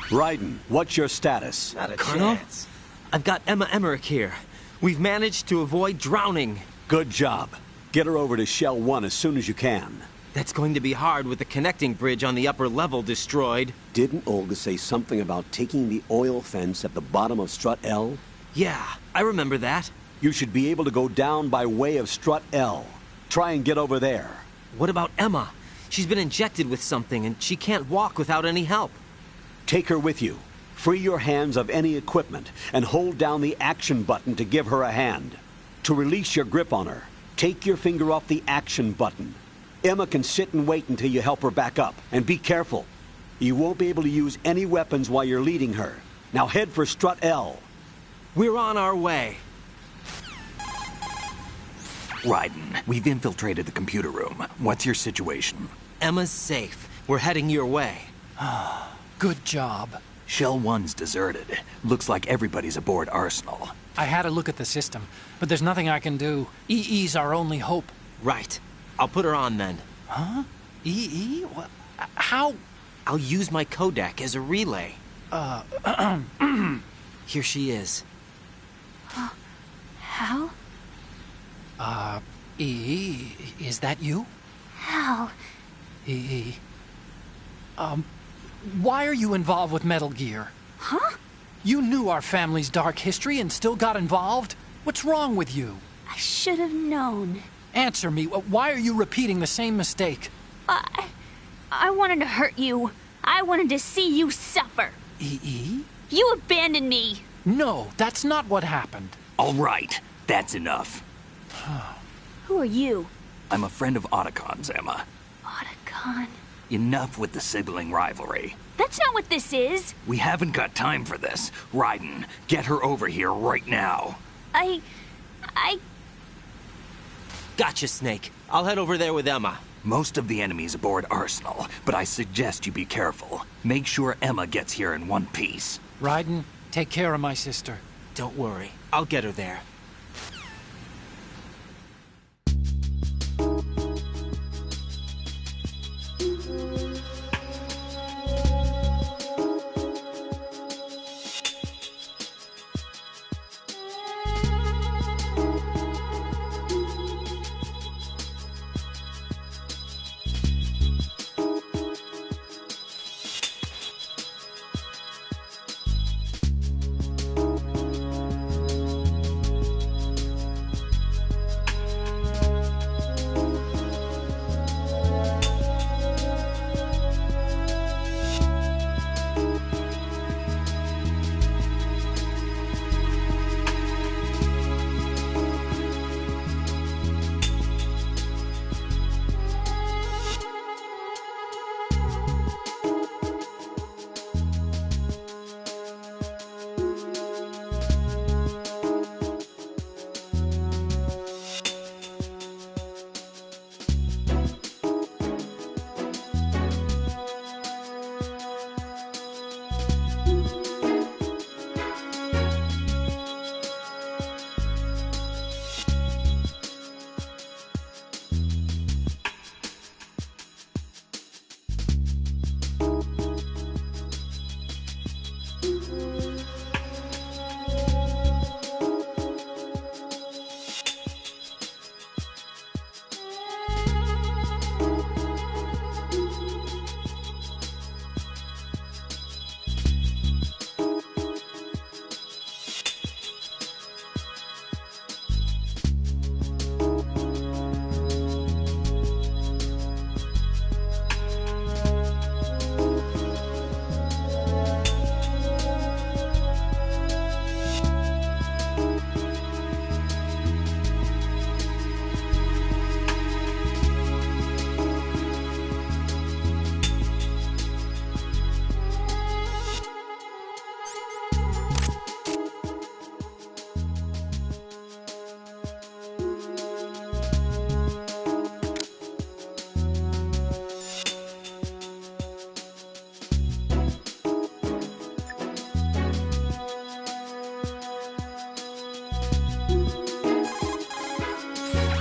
Raiden, what's your status? Not a Colonel? chance. I've got Emma Emmerich here. We've managed to avoid drowning. Good job. Get her over to Shell 1 as soon as you can. That's going to be hard with the connecting bridge on the upper level destroyed. Didn't Olga say something about taking the oil fence at the bottom of Strut L? Yeah, I remember that. You should be able to go down by way of Strut L. Try and get over there. What about Emma? She's been injected with something and she can't walk without any help. Take her with you. Free your hands of any equipment and hold down the action button to give her a hand. To release your grip on her, take your finger off the action button. Emma can sit and wait until you help her back up. And be careful. You won't be able to use any weapons while you're leading her. Now head for Strut L. We're on our way. Raiden, we've infiltrated the computer room. What's your situation? Emma's safe. We're heading your way. Good job. Shell 1's deserted. Looks like everybody's aboard Arsenal. I had a look at the system, but there's nothing I can do. EE's our only hope. Right. I'll put her on then. Huh? EE? What? How? I'll use my codec as a relay. Here she is. How? EE, is that you? How? EE. Why are you involved with Metal Gear? Huh? You knew our family's dark history and still got involved? What's wrong with you? I should have known. Answer me. Why are you repeating the same mistake? I wanted to hurt you. I wanted to see you suffer. EE? You abandoned me. No, that's not what happened. All right, that's enough. Who are you? I'm a friend of Otacon's, Emma. Otacon? Enough with the sibling rivalry. That's not what this is. We haven't got time for this. Raiden, get her over here right now. I... Gotcha, Snake. I'll head over there with Emma. Most of the enemies aboard Arsenal, but I suggest you be careful. Make sure Emma gets here in one piece. Raiden, take care of my sister. Don't worry, I'll get her there.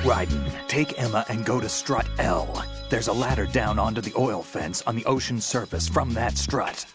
Raiden, take Emma and go to strut L. There's a ladder down onto the oil fence on the ocean surface from that strut.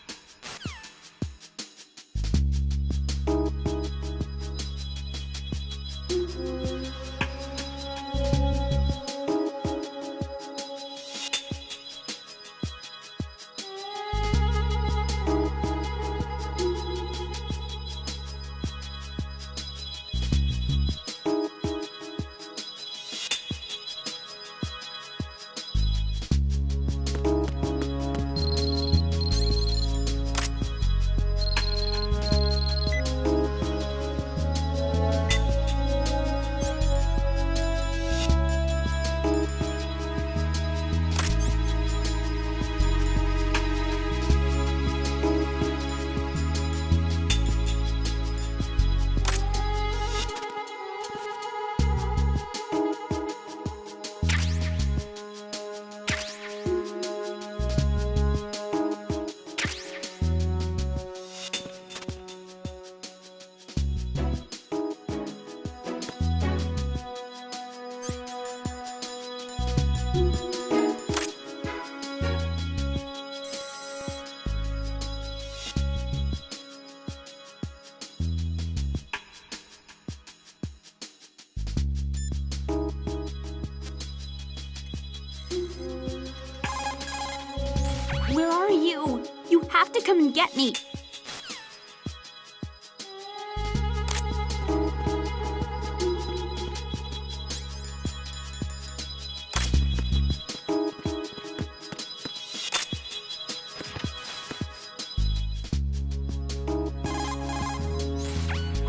Where are you? You have to come and get me.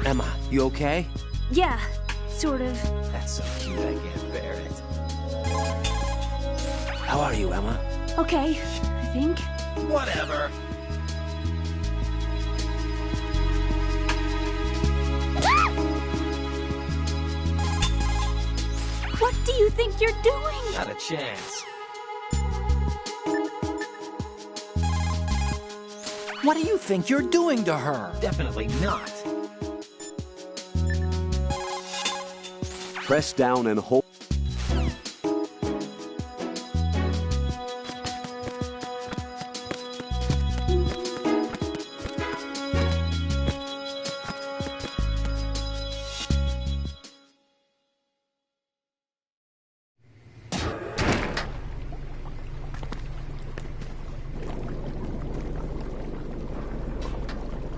Emma, you okay? Yeah, sort of. That's so cute, I can't bear it. How are you, Emma? Okay, I think. Whatever. What do you think you're doing? Not a chance. What do you think you're doing to her? Definitely not. Press down and hold.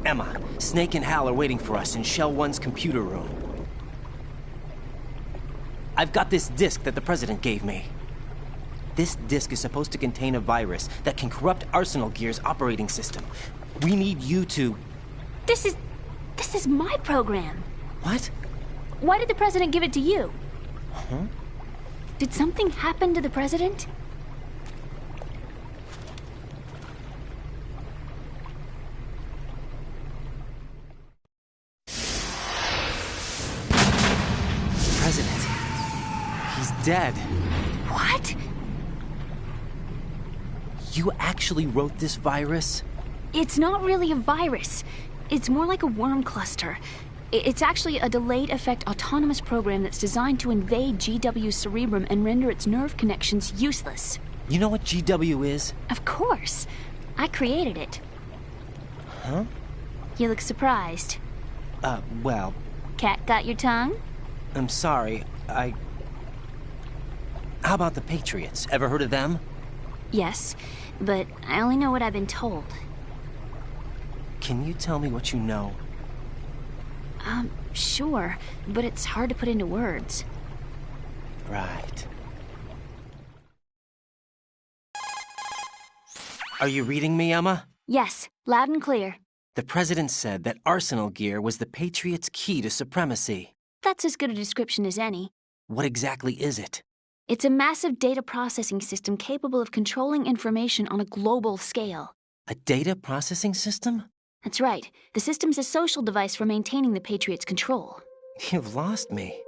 Emma, Snake and Hal are waiting for us in Shell 1's computer room. I've got this disk that the President gave me. This disk is supposed to contain a virus that can corrupt Arsenal Gear's operating system. We need you to... This is my program. What? Why did the President give it to you? Huh? Did something happen to the President? President. He's dead. What? You actually wrote this virus? It's not really a virus. It's more like a worm cluster. It's actually a delayed effect autonomous program that's designed to invade GW's cerebrum and render its nerve connections useless. You know what GW is? Of course. I created it. Huh? You look surprised. Well... Cat got your tongue? I'm sorry, How about the Patriots? Ever heard of them? Yes, but I only know what I've been told. Can you tell me what you know? Sure, but it's hard to put into words. Right. Are you reading me, Emma? Yes, loud and clear. The President said that Arsenal Gear was the Patriots' key to supremacy. That's as good a description as any. What exactly is it? It's a massive data processing system capable of controlling information on a global scale. A data processing system? That's right. The system's a social device for maintaining the Patriots' control. You've lost me.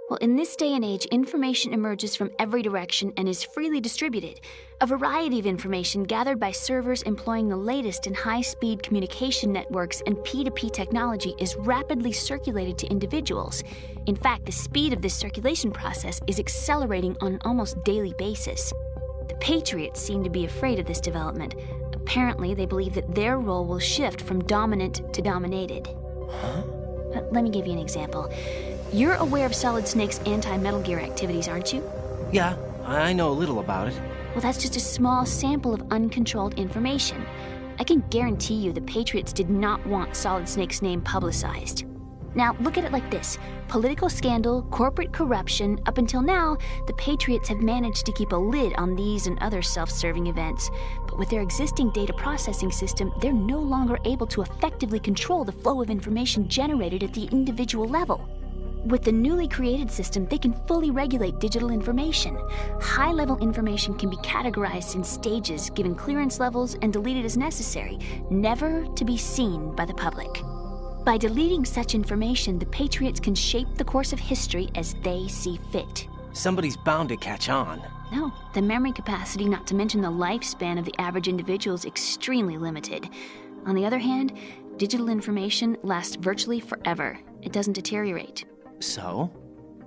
Well, in this day and age, information emerges from every direction and is freely distributed. A variety of information gathered by servers employing the latest in high-speed communication networks and P2P technology is rapidly circulated to individuals. In fact, the speed of this circulation process is accelerating on an almost daily basis. The Patriots seem to be afraid of this development. Apparently, they believe that their role will shift from dominant to dominated. Huh? Let me give you an example. You're aware of Solid Snake's anti-Metal Gear activities, aren't you? Yeah, I know a little about it. Well, that's just a small sample of uncontrolled information. I can guarantee you the Patriots did not want Solid Snake's name publicized. Now, look at it like this. Political scandal, corporate corruption, up until now, the Patriots have managed to keep a lid on these and other self-serving events. But with their existing data processing system, they're no longer able to effectively control the flow of information generated at the individual level. With the newly created system, they can fully regulate digital information. High-level information can be categorized in stages, given clearance levels, and deleted as necessary, never to be seen by the public. By deleting such information, the Patriots can shape the course of history as they see fit. Somebody's bound to catch on. No, the memory capacity, not to mention the lifespan of the average individual, is extremely limited. On the other hand, digital information lasts virtually forever. It doesn't deteriorate. So?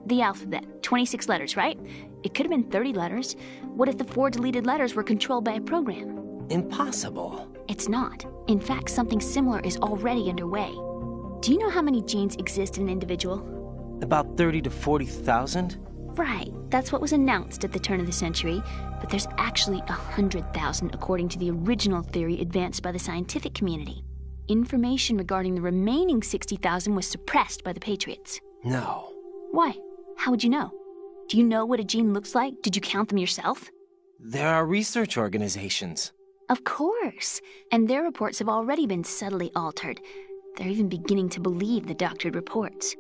The alphabet, 26 letters, right? It could have been 30 letters. What if the 4 deleted letters were controlled by a program? Impossible. It's not. In fact, something similar is already underway. Do you know how many genes exist in an individual? About 30 to 40,000? Right. That's what was announced at the turn of the century. But there's actually 100,000 according to the original theory advanced by the scientific community. Information regarding the remaining 60,000 was suppressed by the Patriots. No. Why? How would you know? Do you know what a gene looks like? Did you count them yourself? There are research organizations. Of course. And their reports have already been subtly altered. They're even beginning to believe the doctored reports.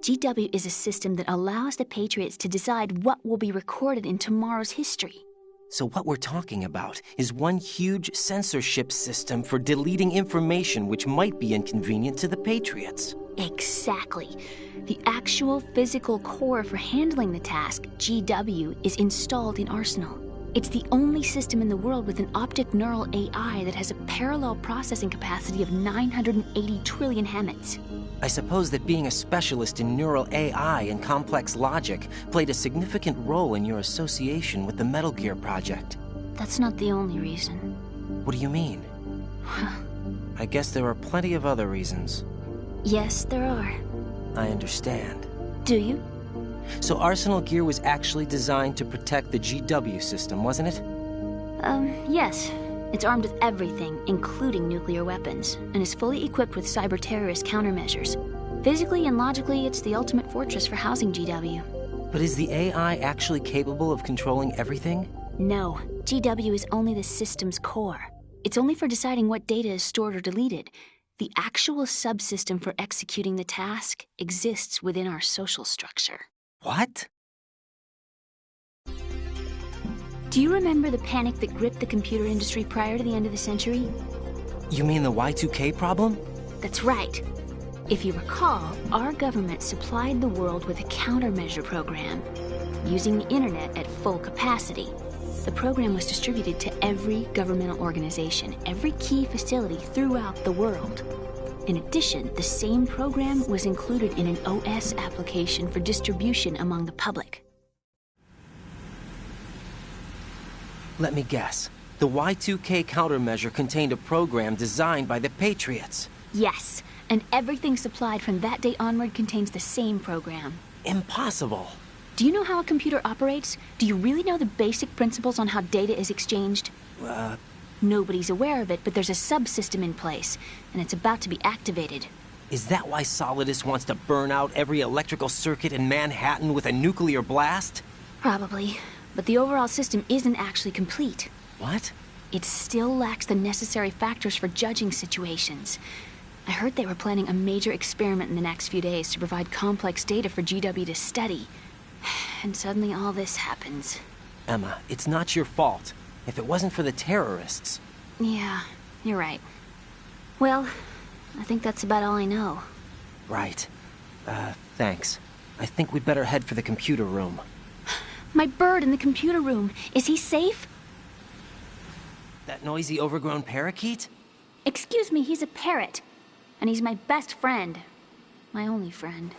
GW is a system that allows the Patriots to decide what will be recorded in tomorrow's history. So what we're talking about is one huge censorship system for deleting information which might be inconvenient to the Patriots. Exactly. The actual physical core for handling the task, GW, is installed in Arsenal. It's the only system in the world with an optic neural AI that has a parallel processing capacity of 980 trillion Hammets. I suppose that being a specialist in neural AI and complex logic played a significant role in your association with the Metal Gear project. That's not the only reason. What do you mean? I guess there are plenty of other reasons. Yes, there are. I understand. Do you? So Arsenal Gear was actually designed to protect the GW system, wasn't it? Yes. It's armed with everything, including nuclear weapons, and is fully equipped with cyber-terrorist countermeasures. Physically and logically, it's the ultimate fortress for housing GW. But is the AI actually capable of controlling everything? No. GW is only the system's core. It's only for deciding what data is stored or deleted. The actual subsystem for executing the task exists within our social structure. What? Do you remember the panic that gripped the computer industry prior to the end of the century? You mean the Y2K problem? That's right. If you recall, our government supplied the world with a countermeasure program, using the internet at full capacity. The program was distributed to every governmental organization, every key facility throughout the world. In addition, the same program was included in an OS application for distribution among the public. Let me guess. The Y2K countermeasure contained a program designed by the Patriots. Yes, and everything supplied from that day onward contains the same program. Impossible. Do you know how a computer operates? Do you really know the basic principles on how data is exchanged? Nobody's aware of it, but there's a subsystem in place, and it's about to be activated. Is that why Solidus wants to burn out every electrical circuit in Manhattan with a nuclear blast? Probably. But the overall system isn't actually complete. What? It still lacks the necessary factors for judging situations. I heard they were planning a major experiment in the next few days to provide complex data for GW to study. And suddenly all this happens. Emma, it's not your fault. If it wasn't for the terrorists... Yeah, you're right. Well, I think that's about all I know. Right. Thanks. I think we'd better head for the computer room. My bird in the computer room. Is he safe? That noisy, overgrown parakeet? Excuse me, he's a parrot. And he's my best friend. My only friend.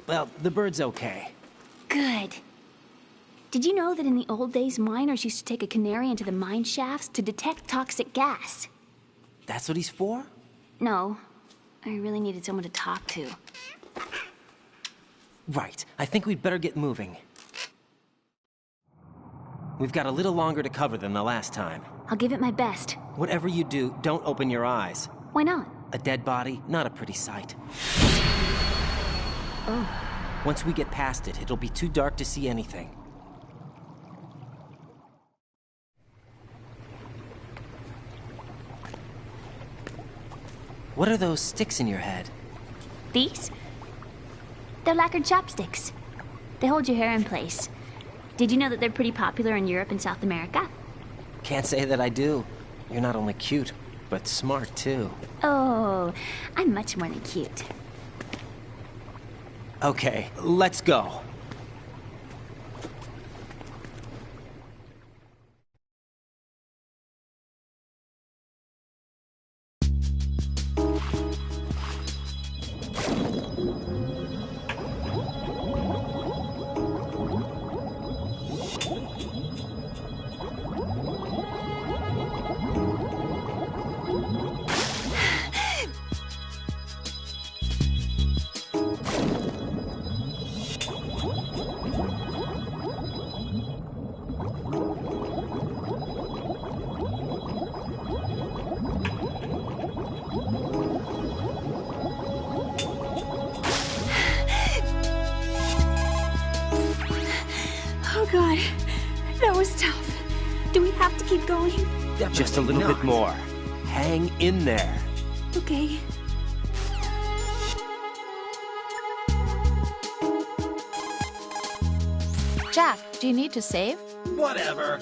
Well, the bird's okay. Good. Did you know that in the old days, miners used to take a canary into the mine shafts to detect toxic gas? That's what he's for? No. I really needed someone to talk to. Right. I think we'd better get moving. We've got a little longer to cover than the last time. I'll give it my best. Whatever you do, don't open your eyes. Why not? A dead body, not a pretty sight. Oh. Once we get past it, it'll be too dark to see anything. What are those sticks in your head? These? They're lacquered chopsticks. They hold your hair in place. Did you know that they're pretty popular in Europe and South America? Can't say that I do. You're not only cute, but smart too. Oh, I'm much more than cute. Okay, let's go. Oh God, that was tough. Do we have to keep going? Just a little bit more. Hang in there. Okay. Jack, do you need to save? Whatever.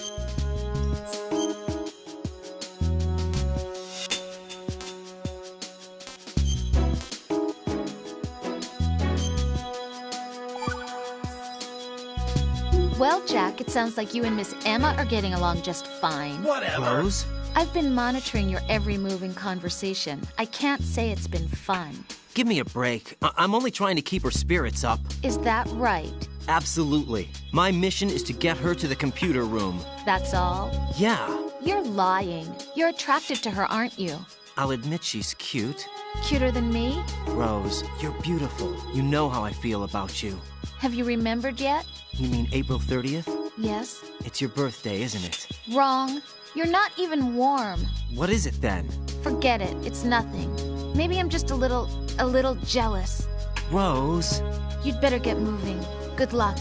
Well, Jack, it sounds like you and Miss Emma are getting along just fine. Whatever. Rose? I've been monitoring your every move in conversation. I can't say it's been fun. Give me a break. I'm only trying to keep her spirits up. Is that right? Absolutely. My mission is to get her to the computer room. That's all? Yeah. You're lying. You're attracted to her, aren't you? I'll admit she's cute. Cuter than me? Rose, you're beautiful. You know how I feel about you. Have you remembered yet? You mean April 30th? Yes. It's your birthday, isn't it? Wrong. You're not even warm. What is it then? Forget it. It's nothing. Maybe I'm just a little jealous. Rose. You'd better get moving. Good luck.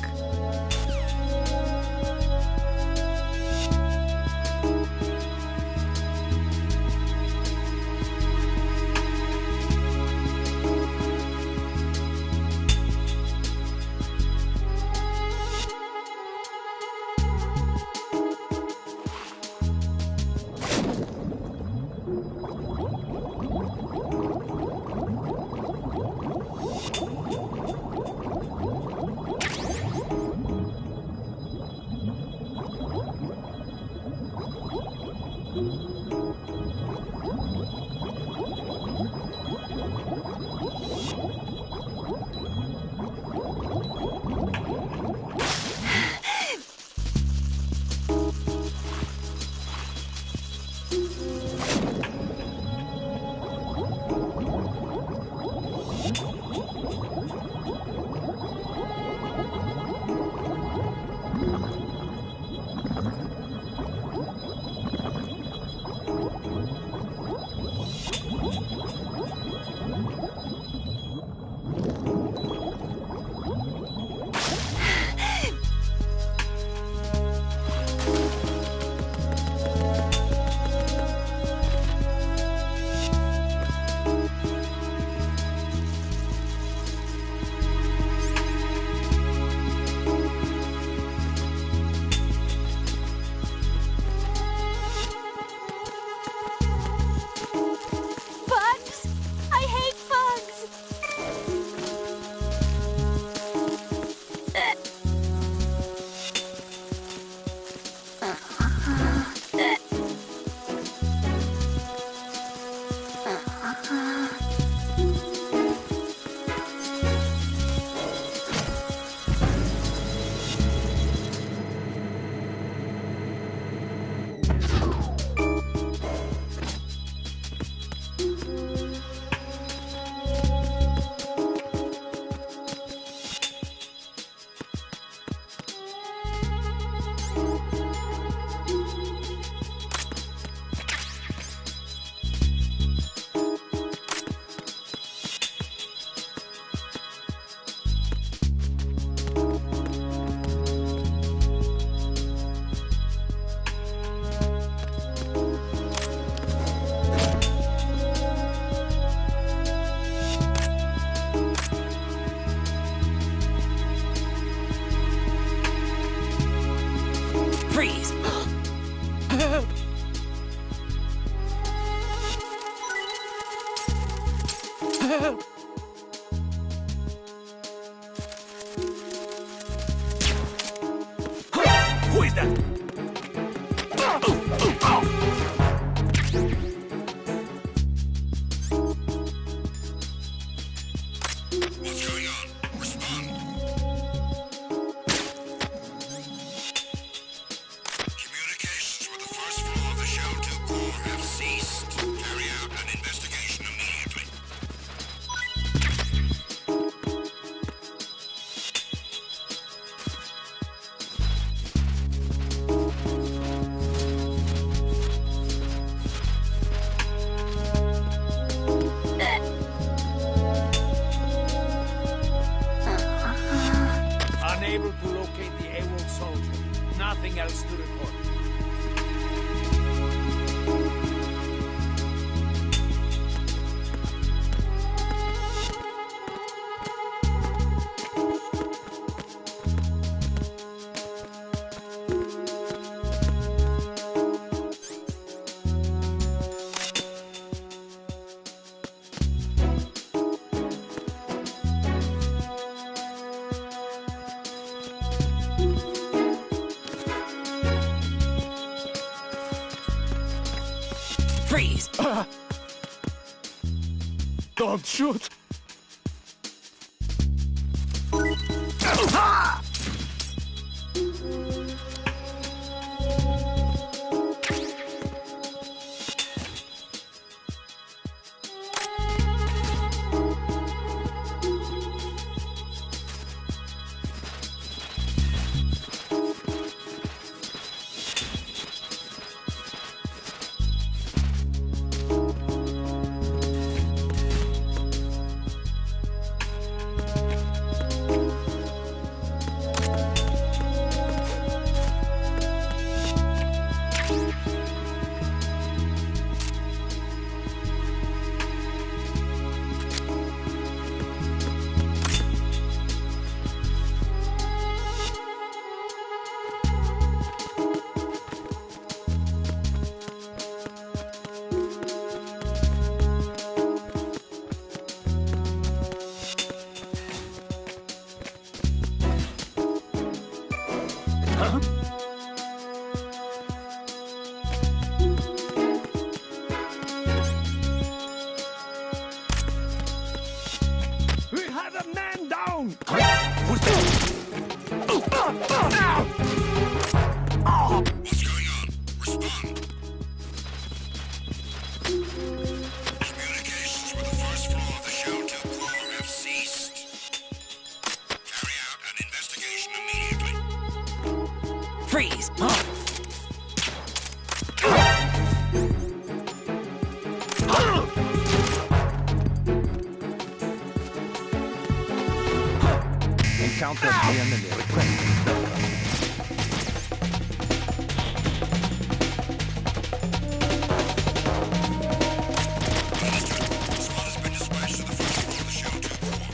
Freeze! Who is that? What's going on? Respond. Communications with the first floor of the Shell 2 core have ceased. Carry out an investigation immediately. Unable to locate the AWOL soldier. Nothing else to report. Freeze! Don't shoot! We have a man down! Who's What's going on? Respond. Communications with the first floor of the Shell 2 core have ceased. Carry out an investigation immediately. Freeze! Encounter the enemy requesting. SWAT has been dispatched to the first floor of the Shell 2 core.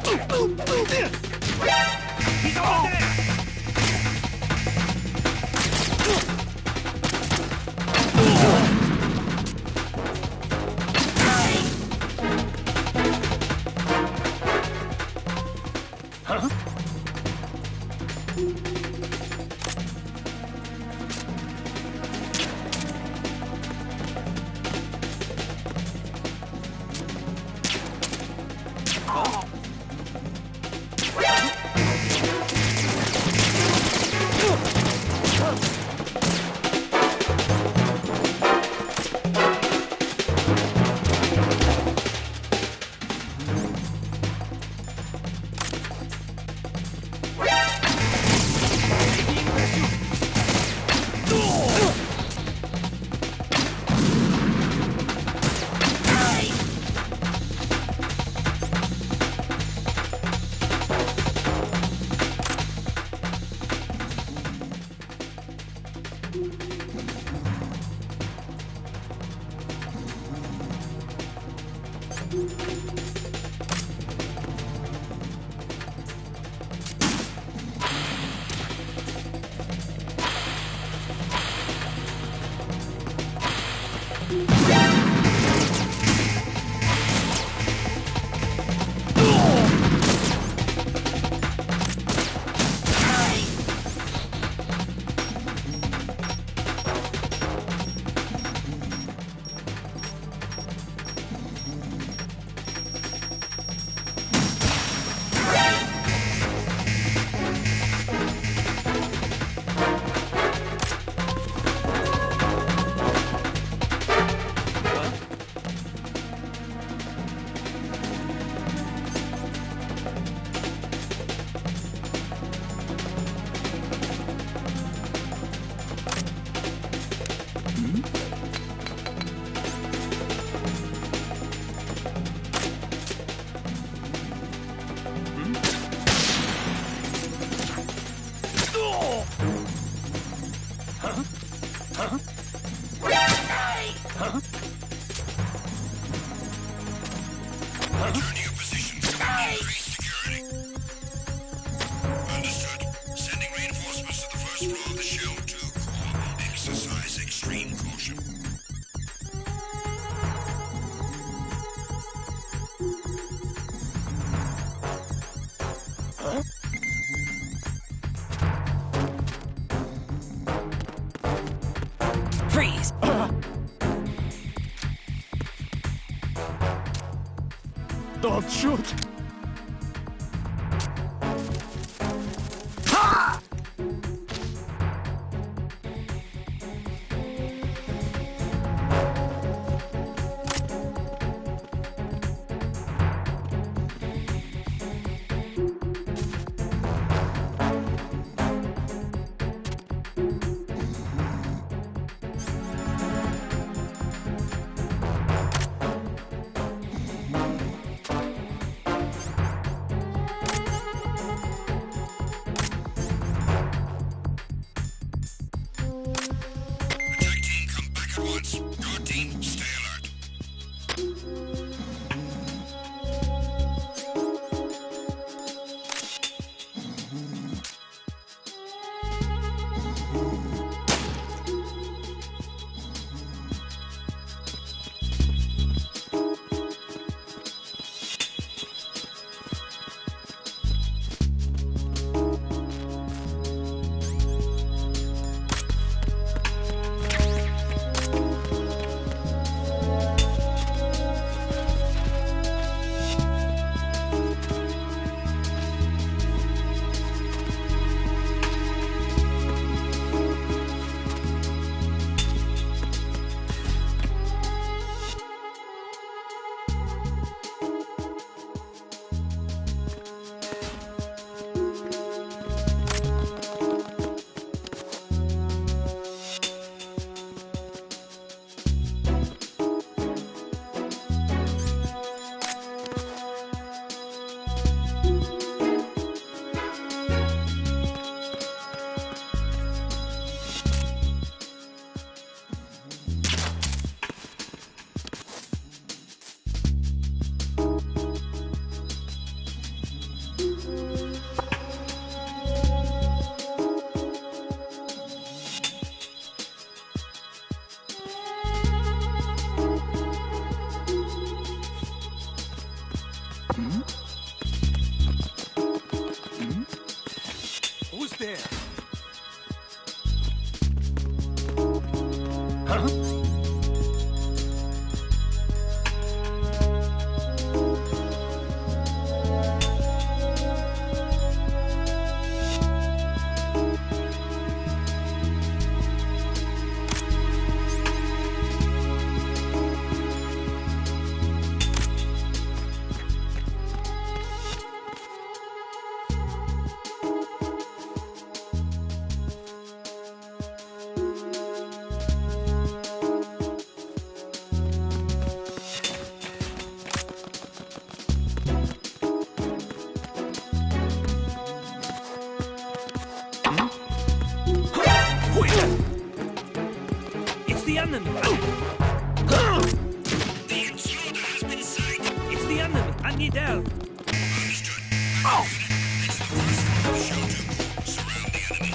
He's over there! Huh? Freeze! Don't shoot! Who's there? It's the enemy! The intruder has been sighted! It's the enemy! I need help! Understood. Oh! It's the first one of shelter. Surround the enemy.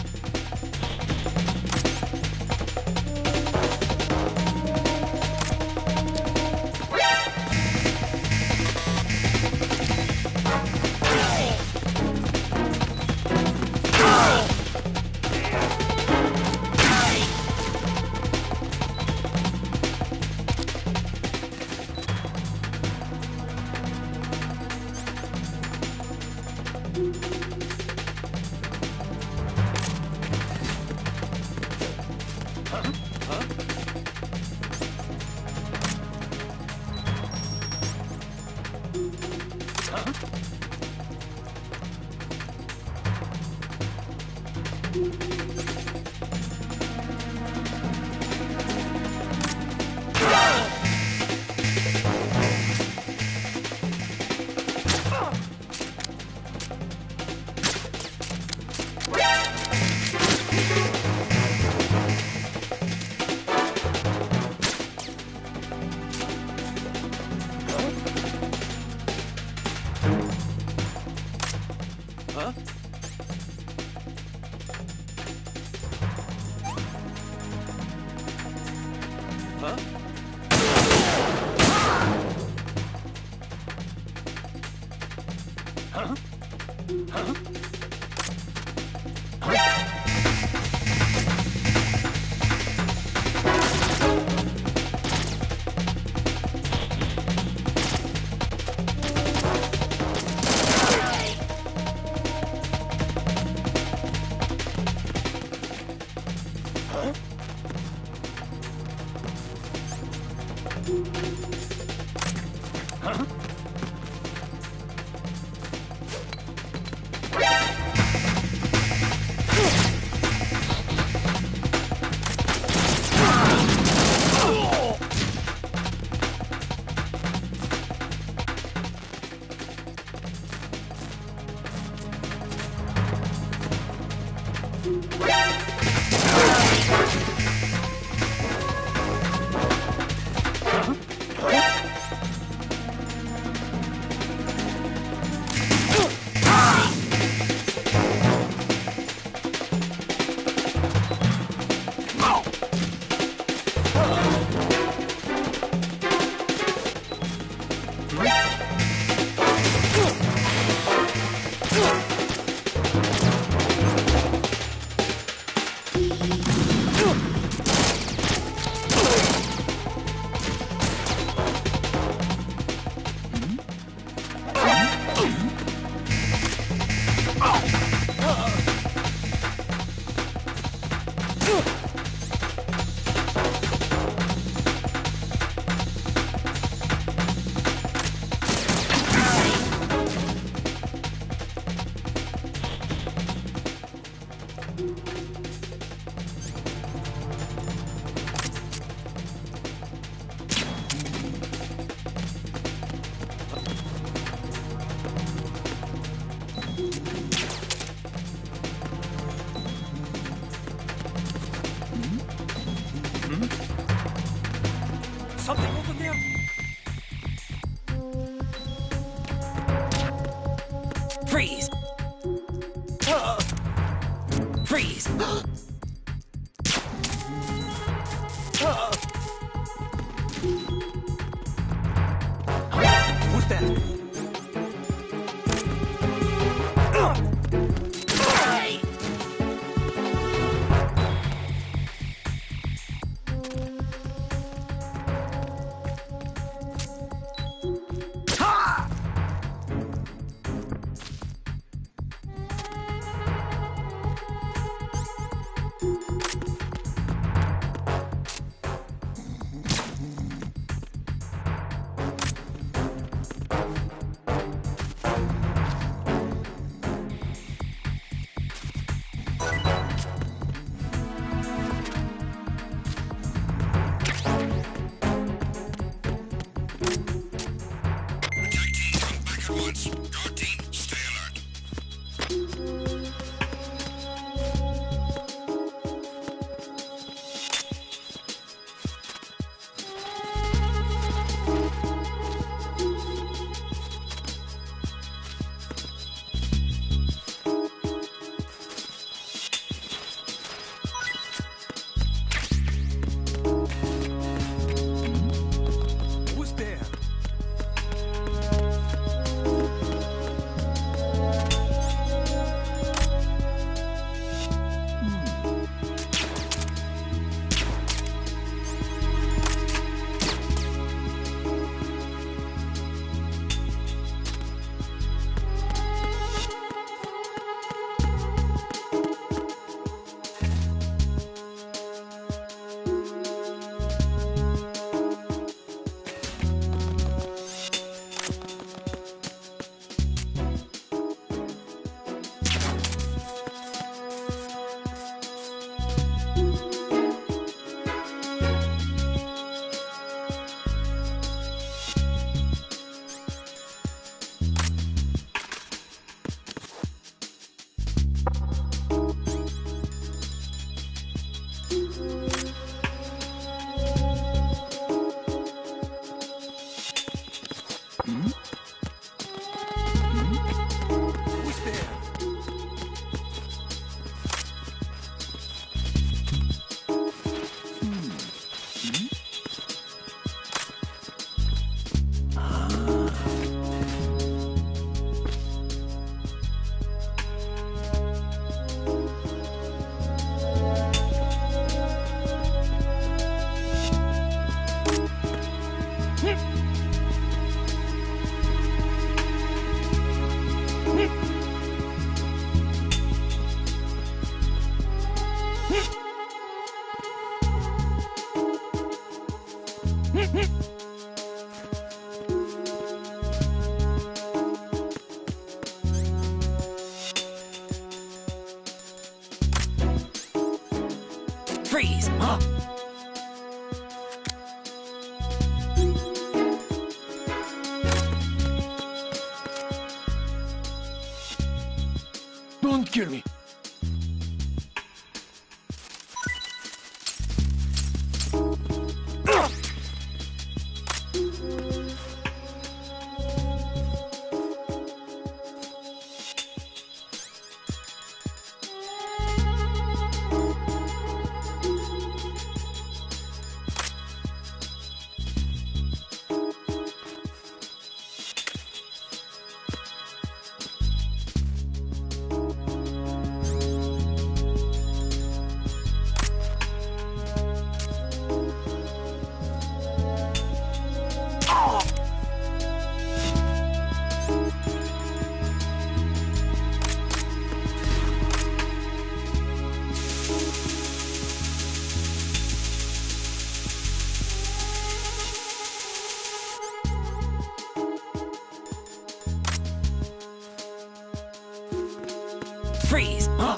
Something over there? Freeze! Freeze! Who's that? Freeze! Huh? Don't kill me. Freeze! Huh?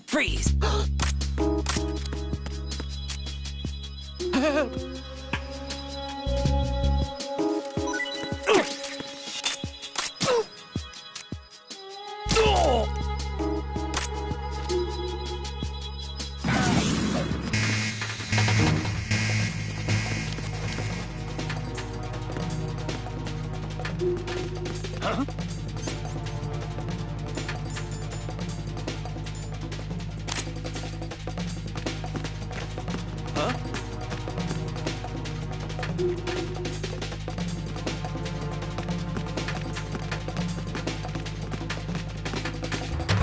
Freeze! Huh? Huh?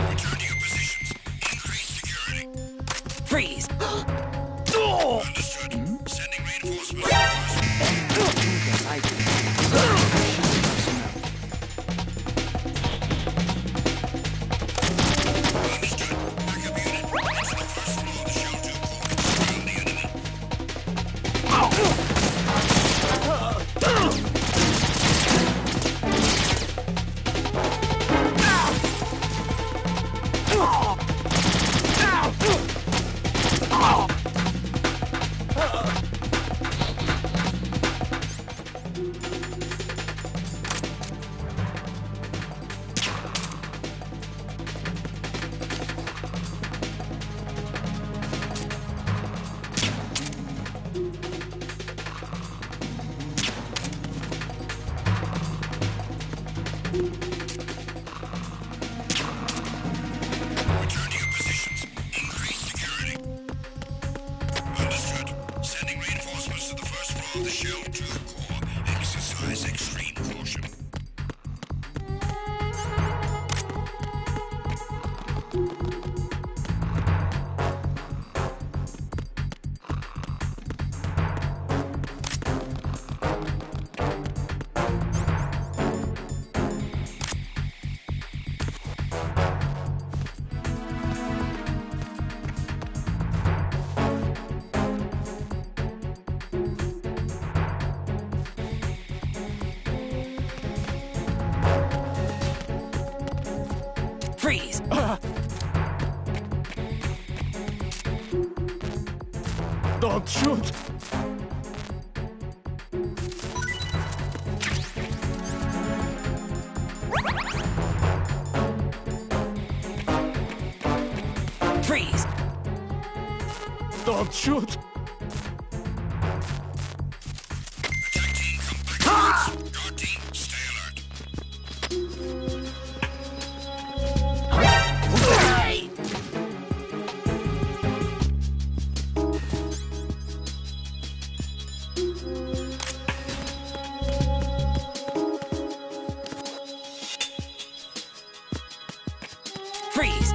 Return to your positions. Increase security. Freeze! Understood. Sending reinforcements. Yes, I do. Understood. Backup unit. Head to the first floor of the shell tube core. Surround the enemy. Return to your positions. Increase security. Understood. Sending reinforcements to the first floor of the shell tube core. Exercise extreme caution. Freeze! Don't shoot. Freeze! Don't shoot. Attack team, come back to units. Guard team, stay alert. Freeze!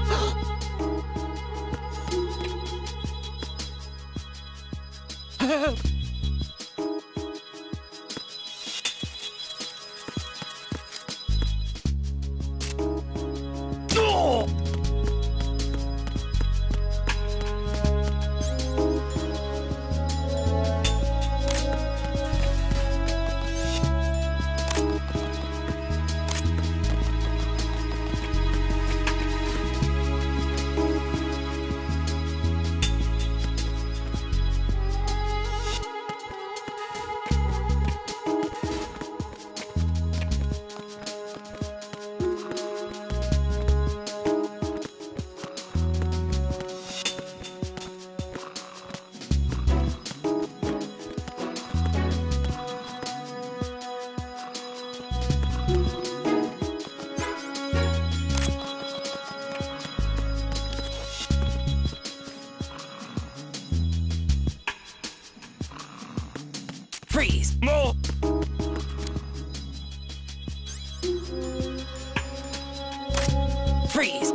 Freeze! More! Freeze!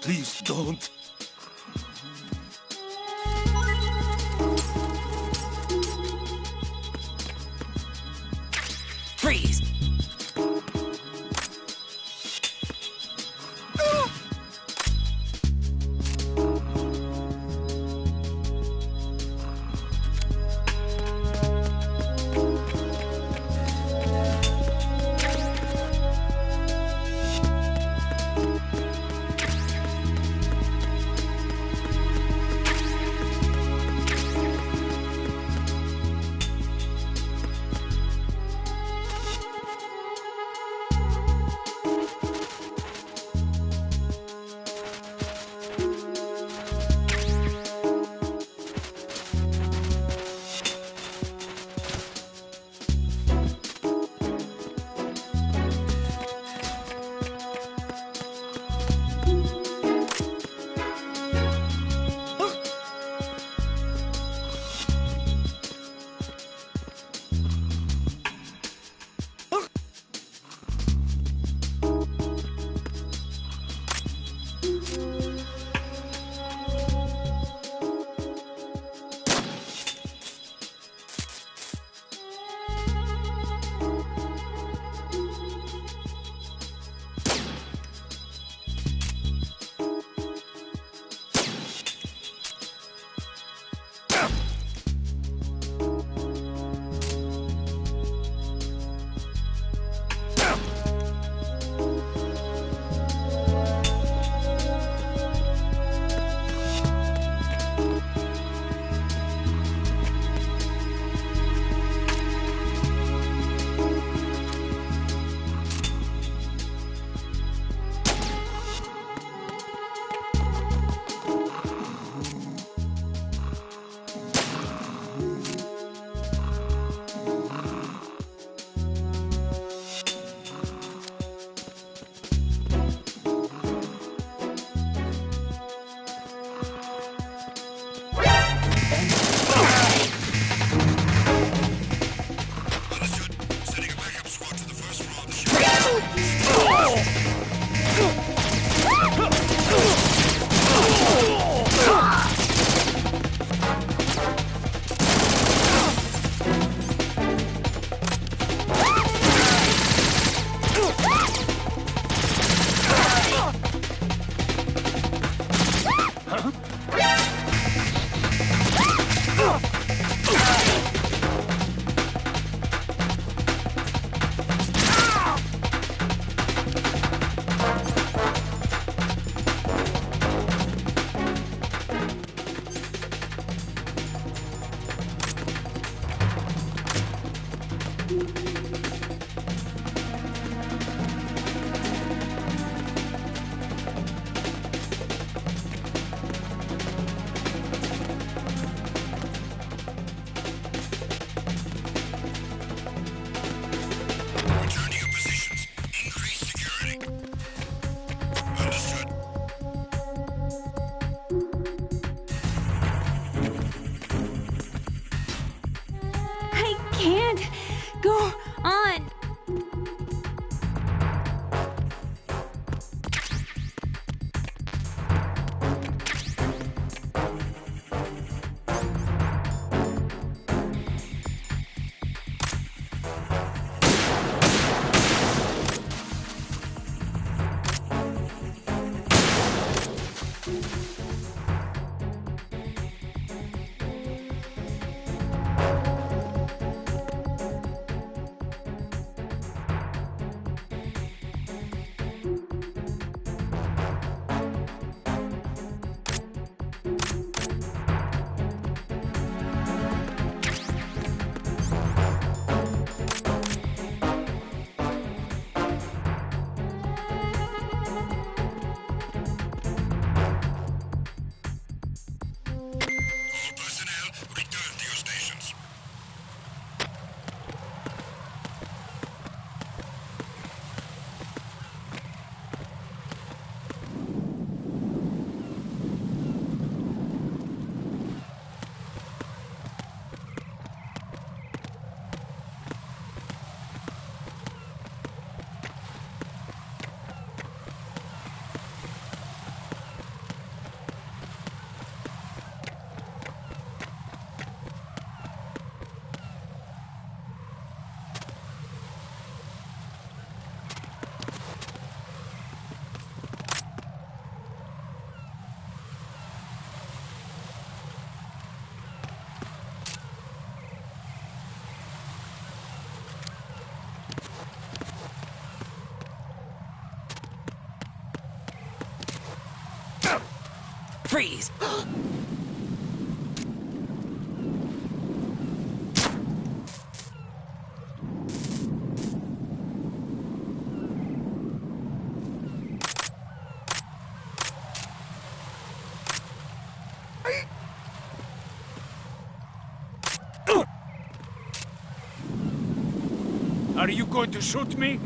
Please don't. Freeze! Freeze! Are you going to shoot me?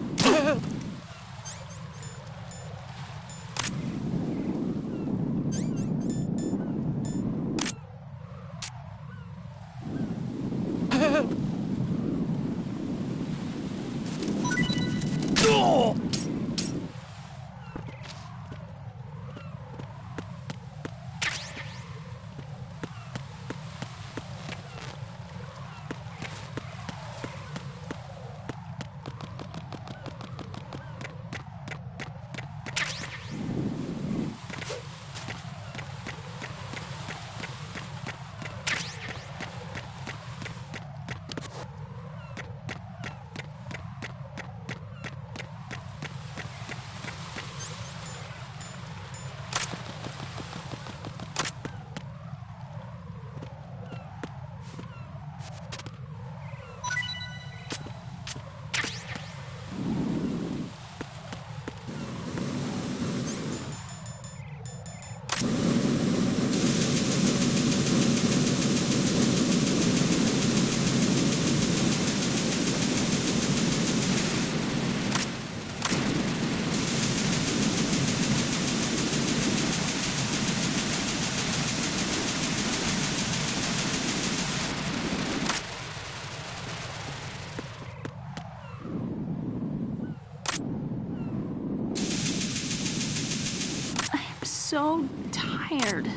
So tired.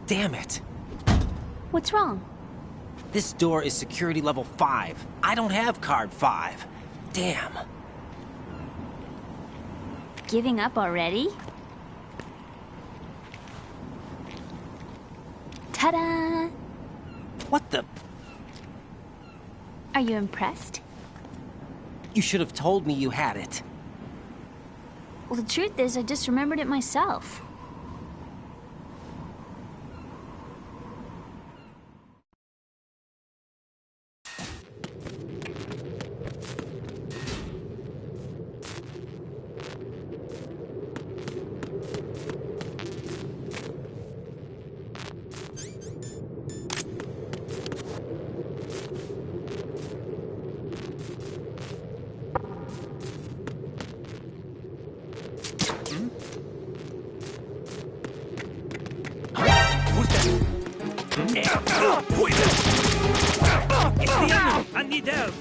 Damn it. What's wrong? This door is security level 5. I don't have card 5. Damn. Giving up already? Ta-da! What the? Are you impressed? You should have told me you had it. Well, the truth is, I just remembered it myself. It's the enemy! I need help!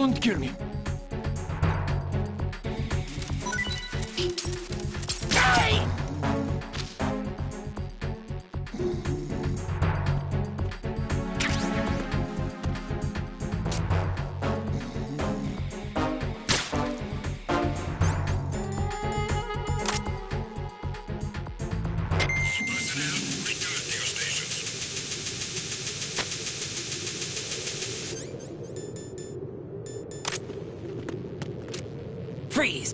Don't kill me. Freeze!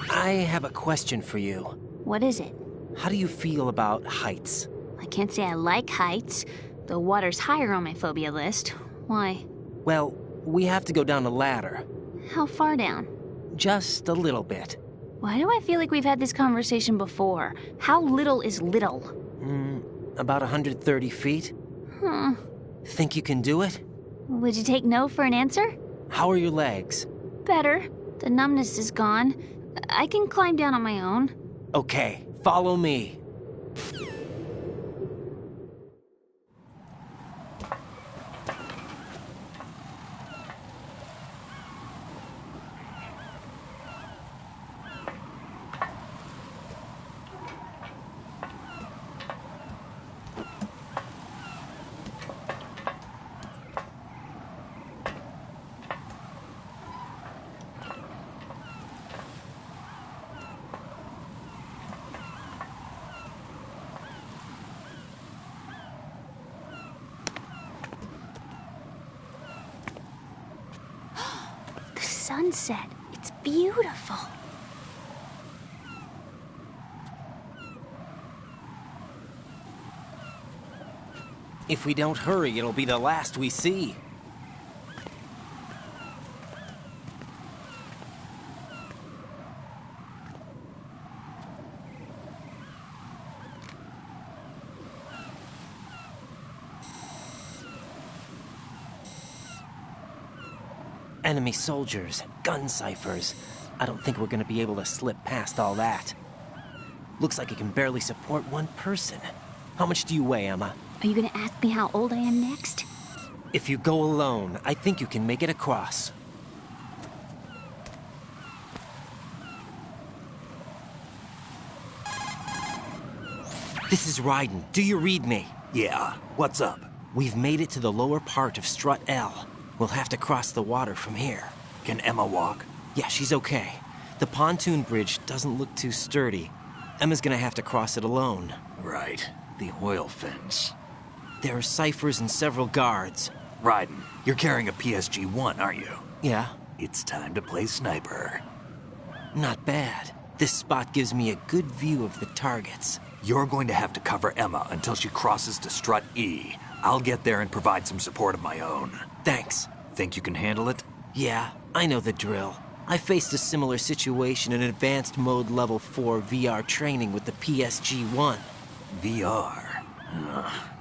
I have a question for you. What is it? How do you feel about heights? I can't say I like heights. The water's higher on my phobia list. Why? Well, we have to go down a ladder. How far down? Just a little bit. Why do I feel like we've had this conversation before? How little is little? About 130 feet. Think you can do it? Would you take no for an answer? How are your legs? Better. The numbness is gone. I can climb down on my own. Okay, follow me. Sunset. It's beautiful. If we don't hurry, it'll be the last we see. Enemy soldiers, gun ciphers. I don't think we're gonna be able to slip past all that. Looks like it can barely support one person. How much do you weigh, Emma? Are you gonna ask me how old I am next? If you go alone, I think you can make it across. This is Raiden. Do you read me? Yeah, what's up? We've made it to the lower part of Strut L. We'll have to cross the water from here. Can Emma walk? Yeah, she's okay. The pontoon bridge doesn't look too sturdy. Emma's gonna have to cross it alone. Right. The oil fence. There are ciphers and several guards. Raiden, you're carrying a PSG-1, aren't you? Yeah. It's time to play sniper. Not bad. This spot gives me a good view of the targets. You're going to have to cover Emma until she crosses to Strut E. I'll get there and provide some support of my own. Thanks. Think you can handle it? Yeah, I know the drill. I faced a similar situation in Advanced Mode Level 4 VR training with the PSG-1. VR?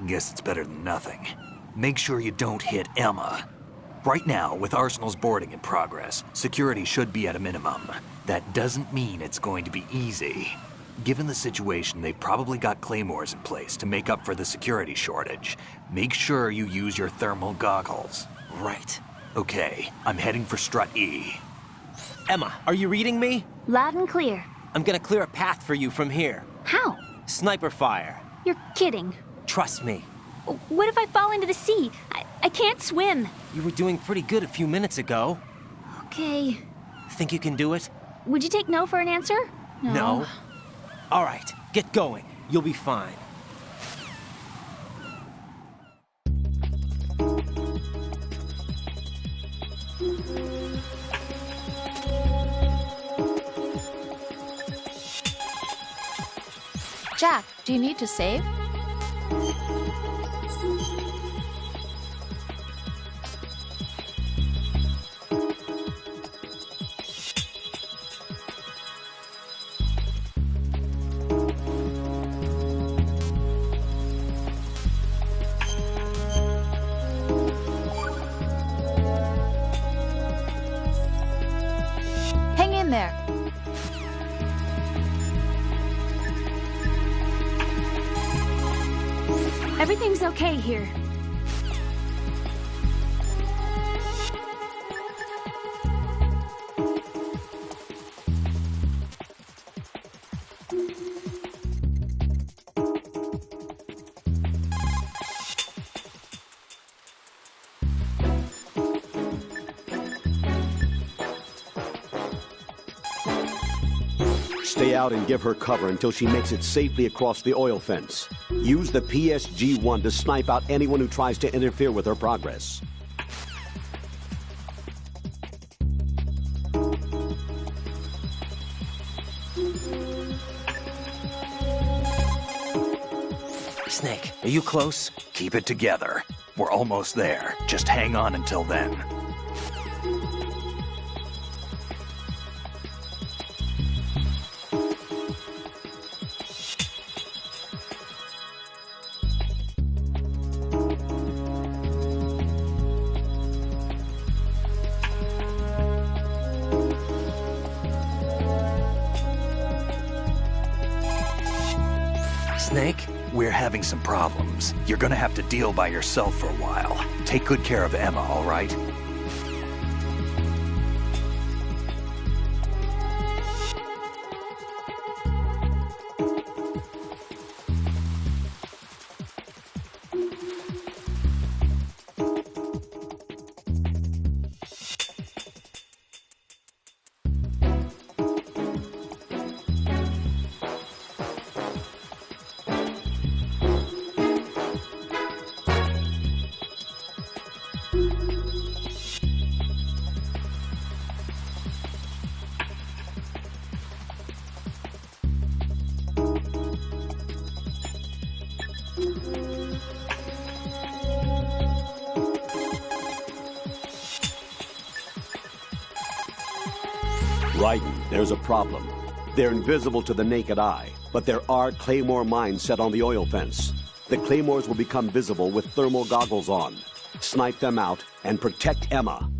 Guess it's better than nothing. Make sure you don't hit Emma. Right now, with Arsenal's boarding in progress, security should be at a minimum. That doesn't mean it's going to be easy. Given the situation, they've probably got claymores in place to make up for the security shortage. Make sure you use your thermal goggles. Right. Okay, I'm heading for Strut E. Emma, are you reading me? Loud and clear. I'm gonna clear a path for you from here. How? Sniper fire. You're kidding. Trust me. What if I fall into the sea? I can't swim. You were doing pretty good a few minutes ago. Okay. Think you can do it? Would you take no for an answer? No. All right, get going. You'll be fine. Jack, do you need to save? Hang in there. Everything's okay here. Stay out and give her cover until she makes it safely across the oil fence. Use the PSG-1 to snipe out anyone who tries to interfere with her progress. Snake, are you close? Keep it together. We're almost there. Just hang on until then. Snake? We're having some problems. You're gonna have to deal by yourself for a while. Take good care of Emma, all right? Raiden, there's a problem. They're invisible to the naked eye, but there are claymore mines set on the oil fence. The claymores will become visible with thermal goggles on. Snipe them out and protect Emma.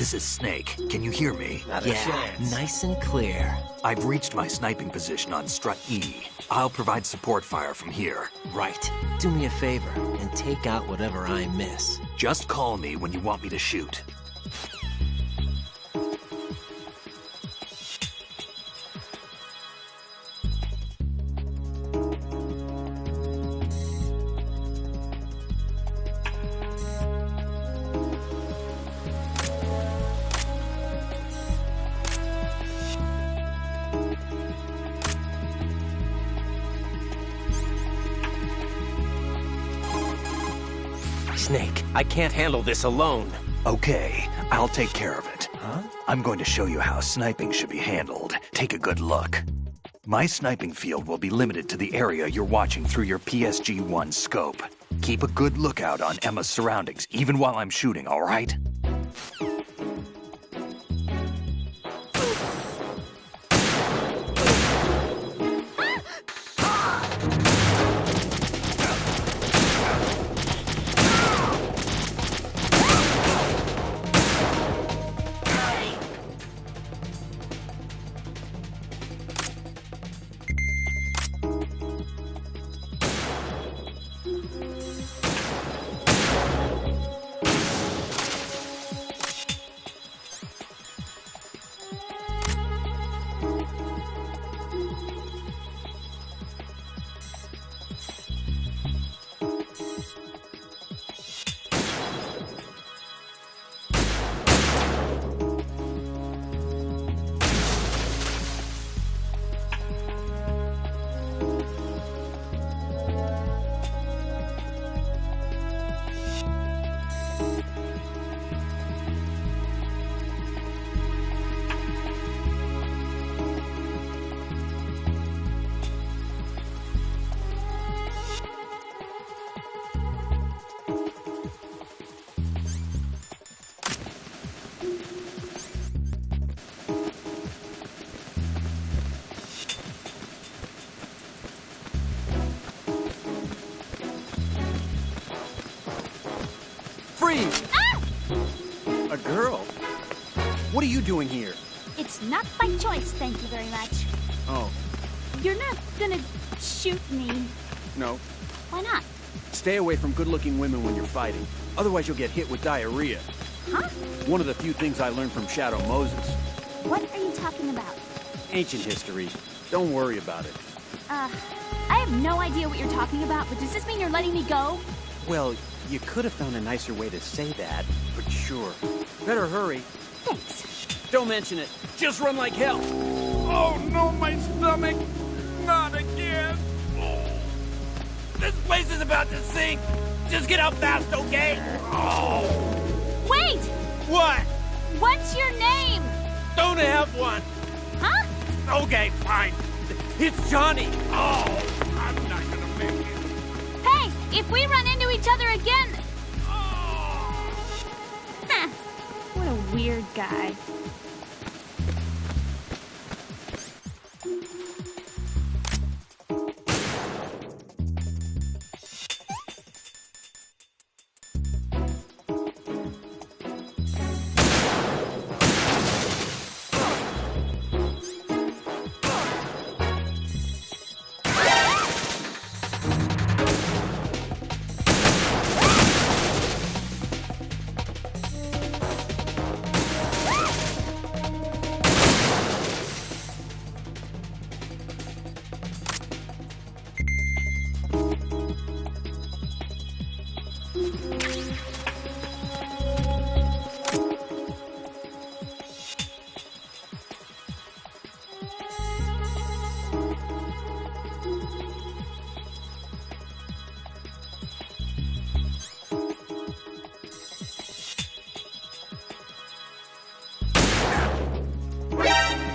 This is Snake. Can you hear me? Yeah, nice and clear. I've reached my sniping position on Strut E. I'll provide support fire from here. Right. Do me a favor and take out whatever I miss. Just call me when you want me to shoot. Snake, I can't handle this alone. Okay, I'll take care of it. Huh? I'm going to show you how sniping should be handled. Take a good look. My sniping field will be limited to the area you're watching through your PSG-1 scope. Keep a good lookout on Emma's surroundings, even while I'm shooting, all right? Freeze! Ah! A girl? What are you doing here? It's not by choice, thank you very much. Oh, You're not gonna shoot me. no. Why not? Stay away from good-looking women when you're fighting. Otherwise you'll get hit with diarrhea. Huh? One of the few things I learned from Shadow Moses. What are you talking about? Ancient history. Don't worry about it. I have no idea what you're talking about, but does this mean you're letting me go? Well, you could have found a nicer way to say that, but sure. Better hurry. Thanks. Don't mention it. Just run like hell. Oh no, my stomach! Not again! This place is about to sink! Just get out fast, okay? Oh! Wait! What? What's your name? Don't have one! Huh? Okay, fine. It's Johnny! Oh! I'm not gonna make it. Hey, if we run into each other again... Huh. What a weird guy.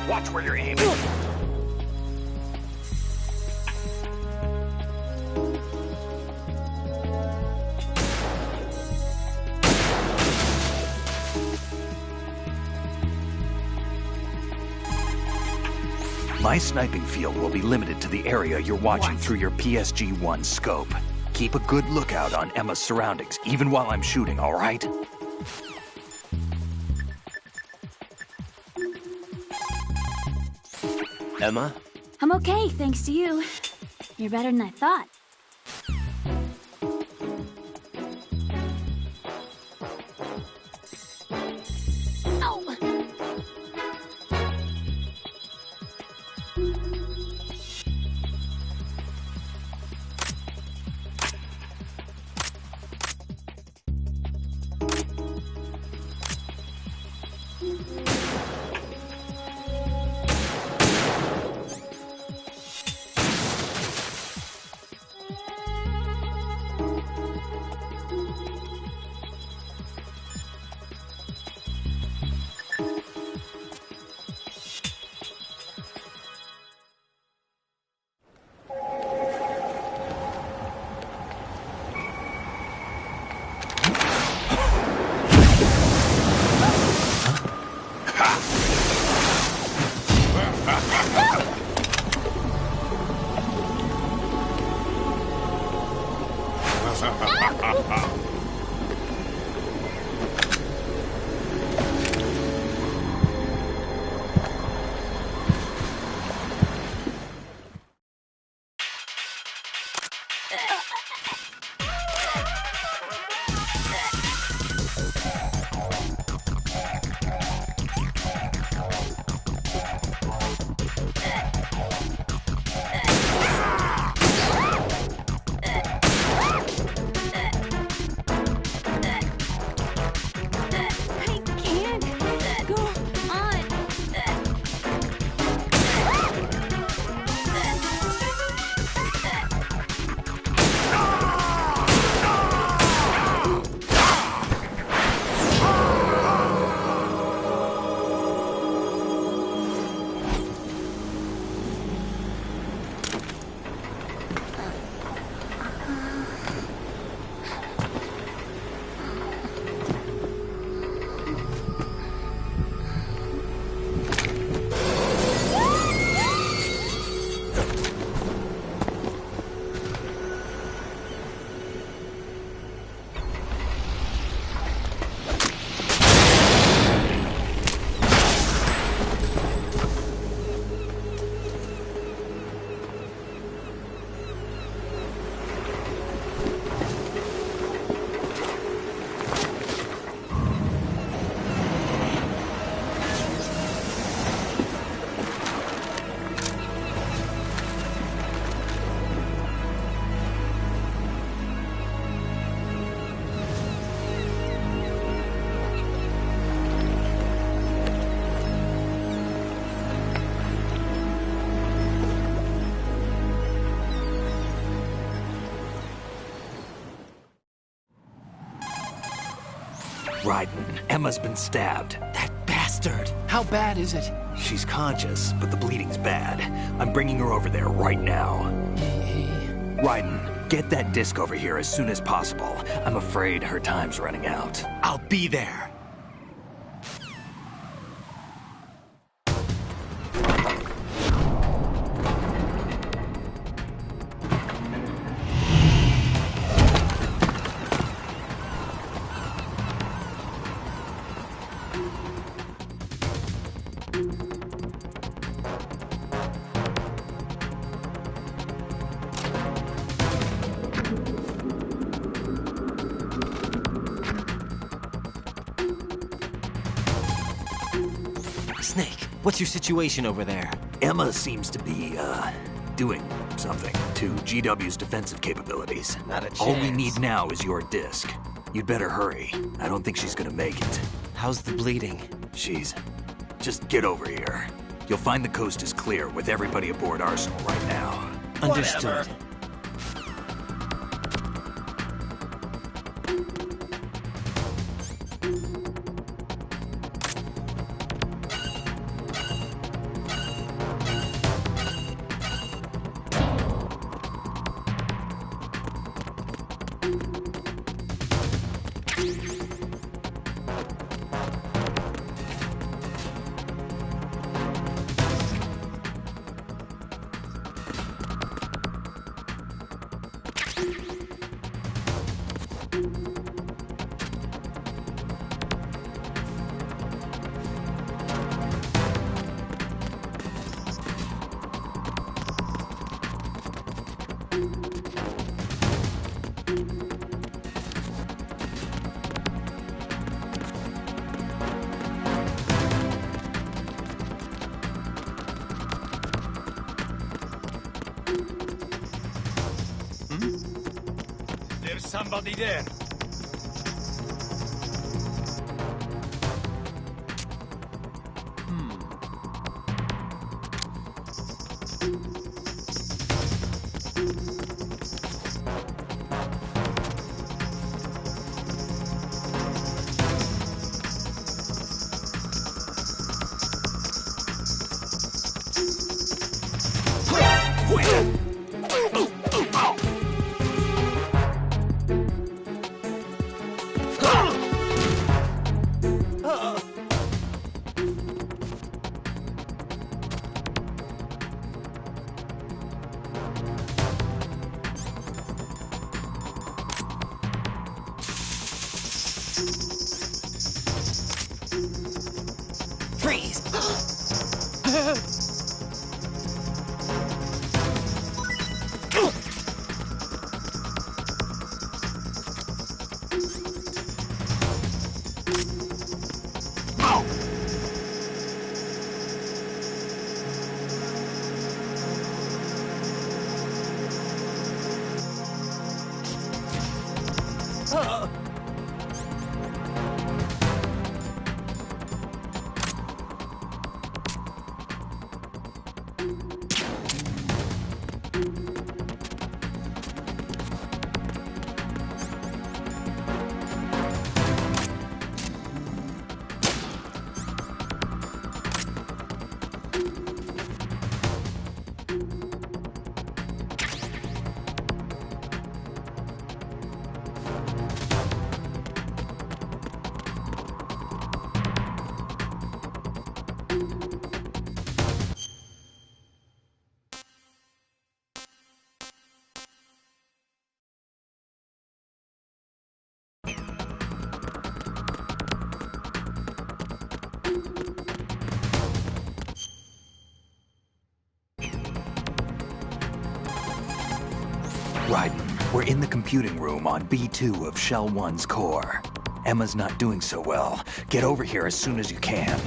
Watch where you're aiming. My sniping field will be limited to the area you're watching through your PSG-1 scope. Keep a good lookout on Emma's surroundings, even while I'm shooting, all right? Emma? I'm okay, thanks to you. You're better than I thought. Raiden, Emma's been stabbed. That bastard! How bad is it? She's conscious, but the bleeding's bad. I'm bringing her over there right now. Raiden, get that disc over here as soon as possible. I'm afraid her time's running out. I'll be there! Snake, what's your situation over there? Emma seems to be, doing something to GW's defensive capabilities. Not a chance. All we need now is your disc. You'd better hurry. I don't think she's gonna make it. How's the bleeding? Just get over here. You'll find the coast is clear with everybody aboard Arsenal right now. Understood. somebody there. Freeze! Raiden, we're in the computing room on B2 of Shell 1's core. Emma's not doing so well. Get over here as soon as you can.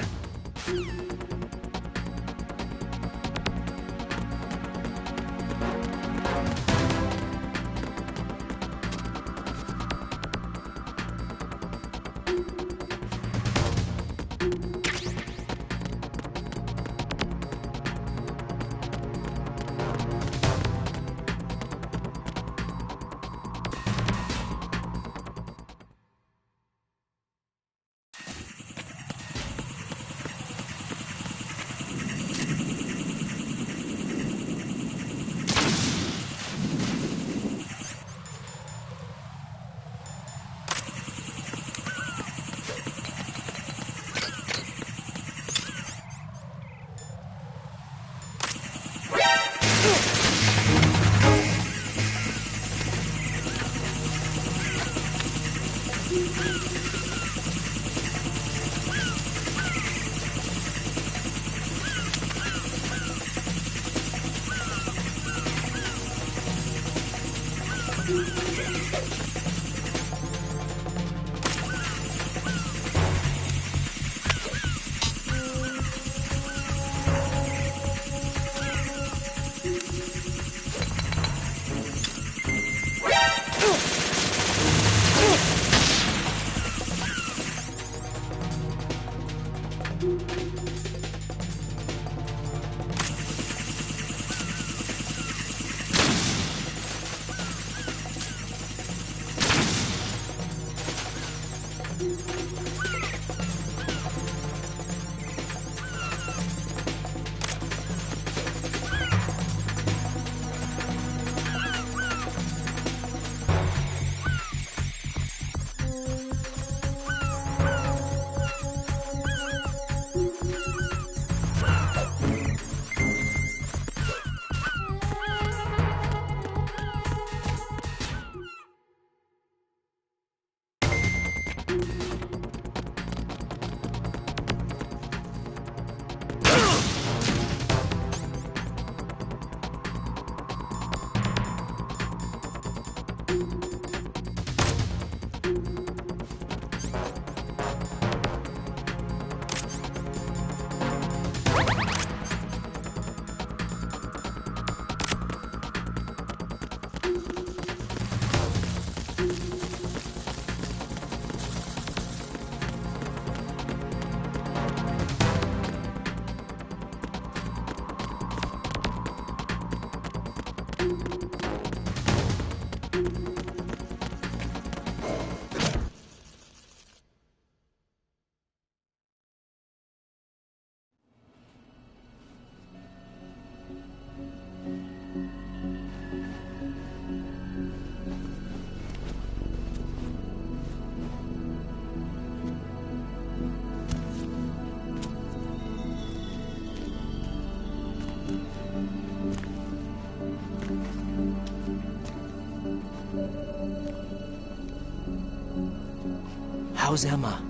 How's Emma?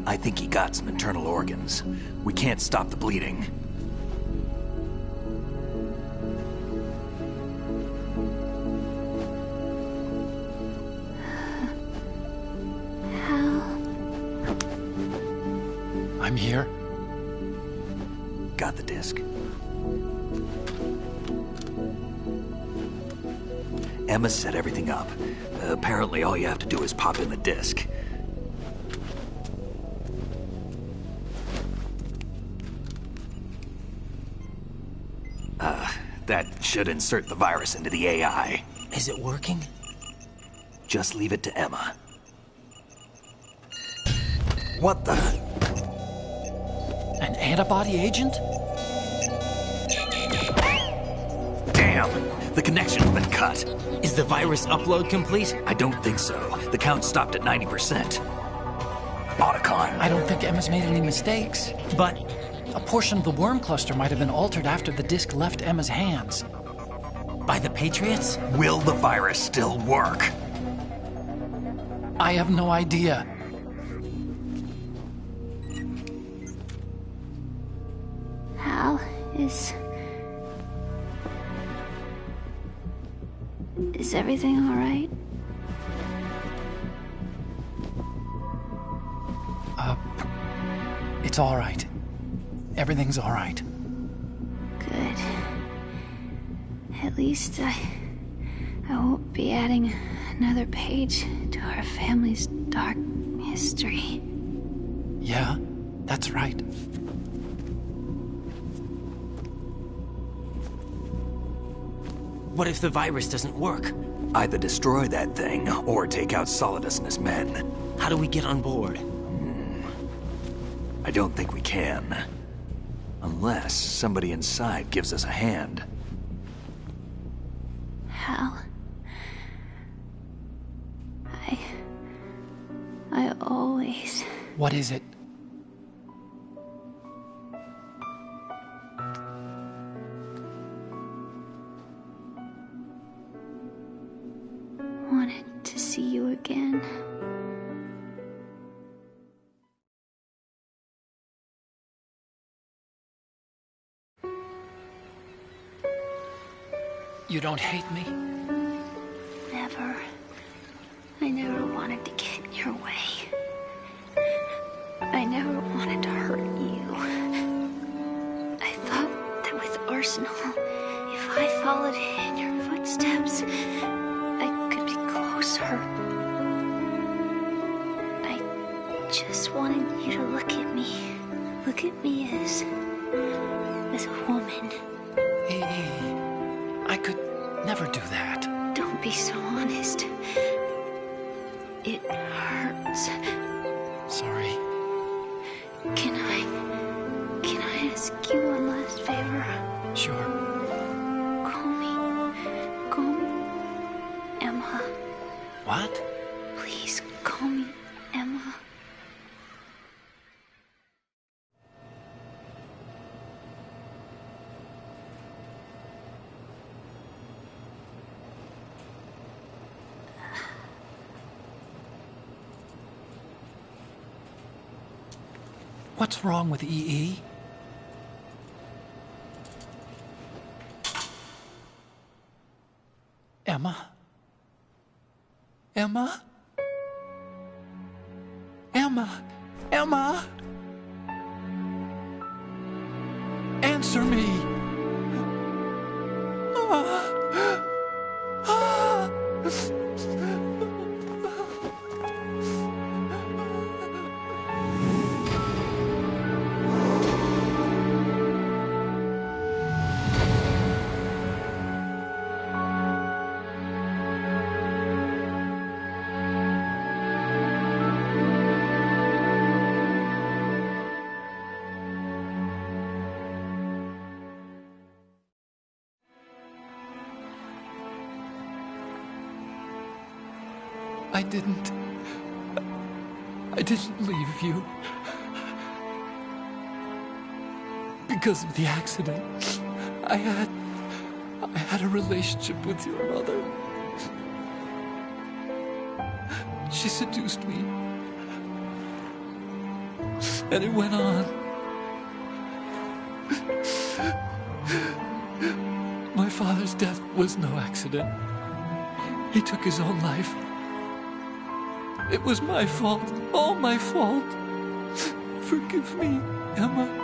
I think he got some internal organs. We can't stop the bleeding. I'm here. Got the disc. Emma set everything up. Apparently all you have to do is pop in the disc. That should insert the virus into the AI. Is it working? Just leave it to Emma. What the? An antibody agent? Damn! The connection's been cut. Is the virus upload complete? I don't think so. The count stopped at 90%. Otacon. I don't think Emma's made any mistakes. But a portion of the worm cluster might have been altered after the disc left Emma's hands. By the Patriots? Will the virus still work? I have no idea. Hal, is everything all right? It's all right. Everything's all right. Good. At least I won't be adding another page to our family's dark history. Yeah, that's right. What if the virus doesn't work? Either destroy that thing, or take out Solidus and his men. How do we get on board? I don't think we can. Unless somebody inside gives us a hand. Hal, I always... What is it? wanted to see you again. You don't hate me? Never. I never wanted to get in your way. I never wanted to hurt you. I thought that with Arsenal, if I followed in your footsteps, I could be closer. I just wanted you to look at me. Look at me as a woman. I could never do that. Don't be so honest. It hurts. Sorry. Can I ask you one last favor? Sure. Call me Emma. What? Please call me Emma. What's wrong with EE? Emma? Emma? Emma? Emma? Answer me! I didn't leave you. Because of the accident, I had a relationship with your mother. She seduced me, And it went on. My father's death was no accident. He took his own life. It was my fault, all my fault. Forgive me, Emma.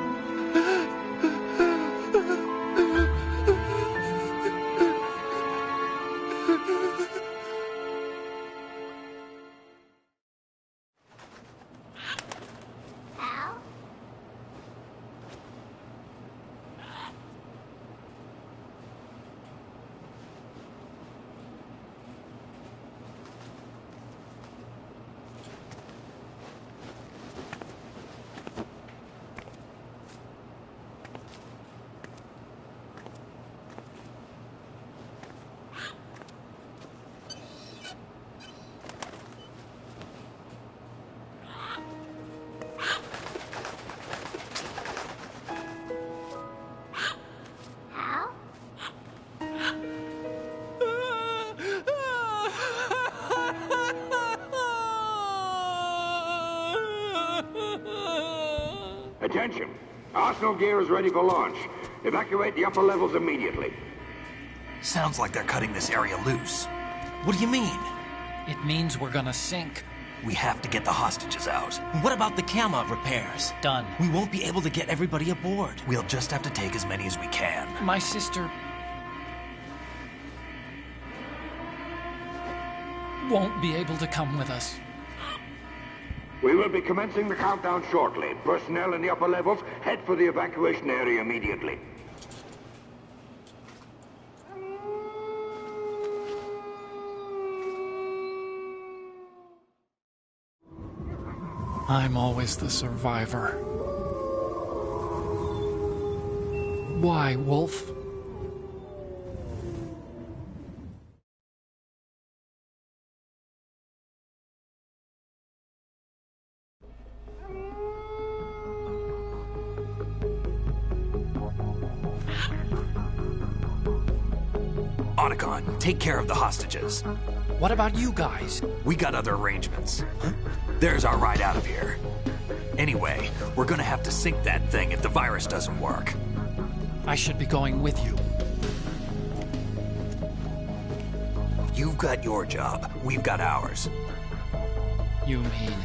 Attention! Arsenal gear is ready for launch. Evacuate the upper levels immediately. Sounds like they're cutting this area loose. What do you mean? It means we're gonna sink. We have to get the hostages out. What about the camo repairs? Done. We won't be able to get everybody aboard. We'll just have to take as many as we can. My sister won't be able to come with us. We will be commencing the countdown shortly. Personnel in the upper levels, head for the evacuation area immediately. I'm always the survivor. Why, Wolf? Otacon, take care of the hostages. What about you guys? We got other arrangements. There's our ride out of here. Anyway, we're gonna have to sink that thing if the virus doesn't work. I should be going with you. You've got your job. We've got ours. You mean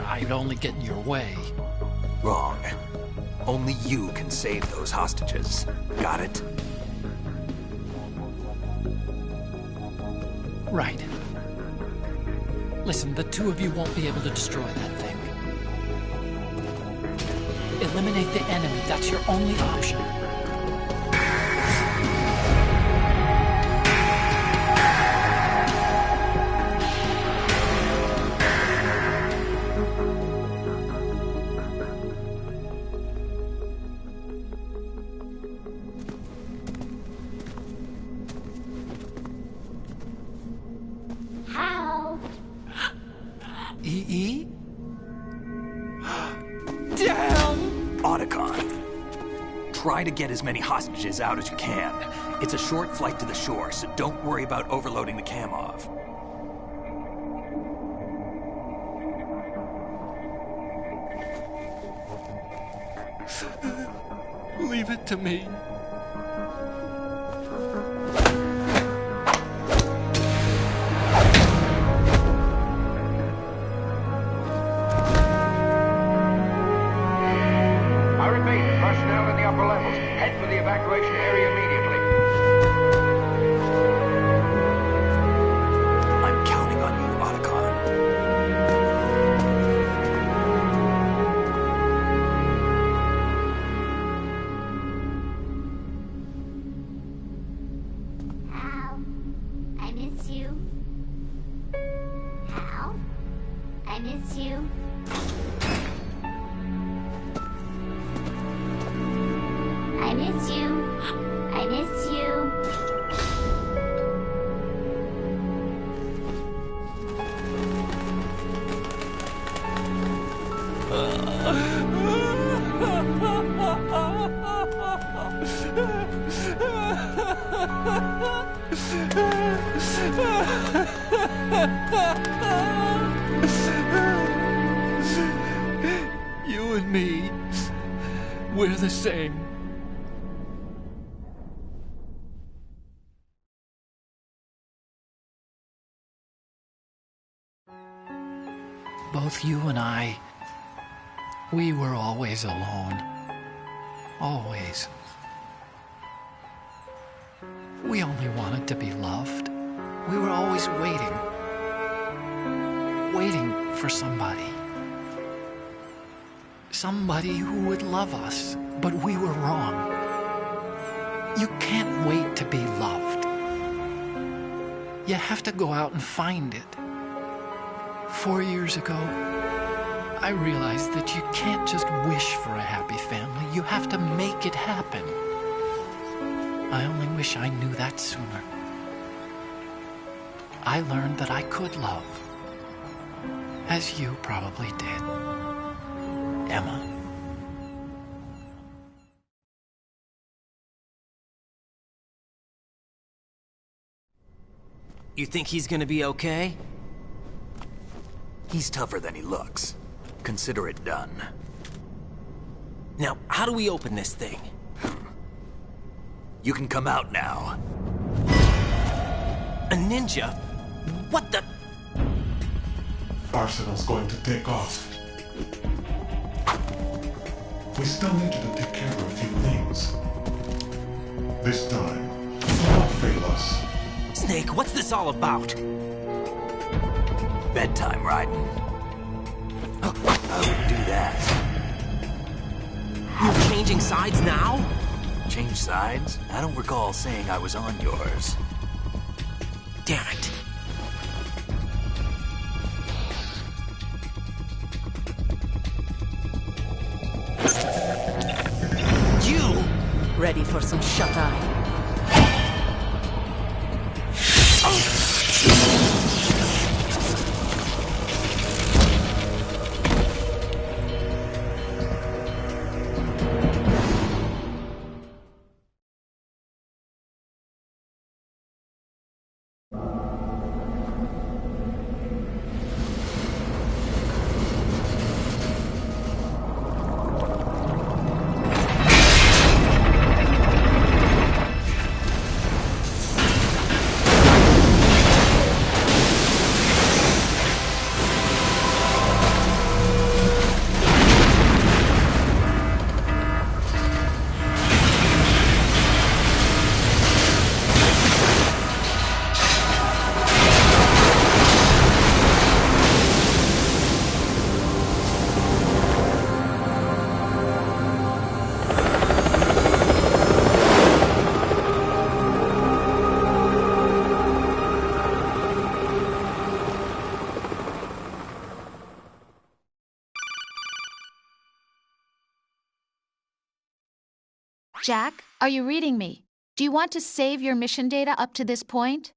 I'd only get in your way? Wrong. Only you can save those hostages. Got it? Right. Listen, the two of you won't be able to destroy that thing. Eliminate the enemy. That's your only option. EE? Damn! Otacon, try to get as many hostages out as you can. It's a short flight to the shore, so don't worry about overloading the Kamov. Leave it to me. Evacuation area immediately. I'm counting on you, Otacon. Hal, I miss you. Hal, I miss you. I miss you. I miss you. You we're the same. Both you and I, we were always alone. Always. We only wanted to be loved. We were always waiting. Waiting for somebody. Somebody who would love us, but we were wrong. You can't wait to be loved. You have to go out and find it. 4 years ago, I realized that you can't just wish for a happy family. You have to make it happen. I only wish I knew that sooner. I learned that I could love, as you probably did, Emma. You think he's gonna be okay? He's tougher than he looks. Consider it done. Now, how do we open this thing? You can come out now. A ninja? What the? Arsenal's going to take off. We still need you to take care of a few things. This time, don't fail us. Snake, what's this all about? Bedtime, Raiden. I would do that. You're changing sides now? Change sides? I don't recall saying I was on yours. Damn it. You! Ready for some shut-eye? Jack, are you reading me? Do you want to save your mission data up to this point?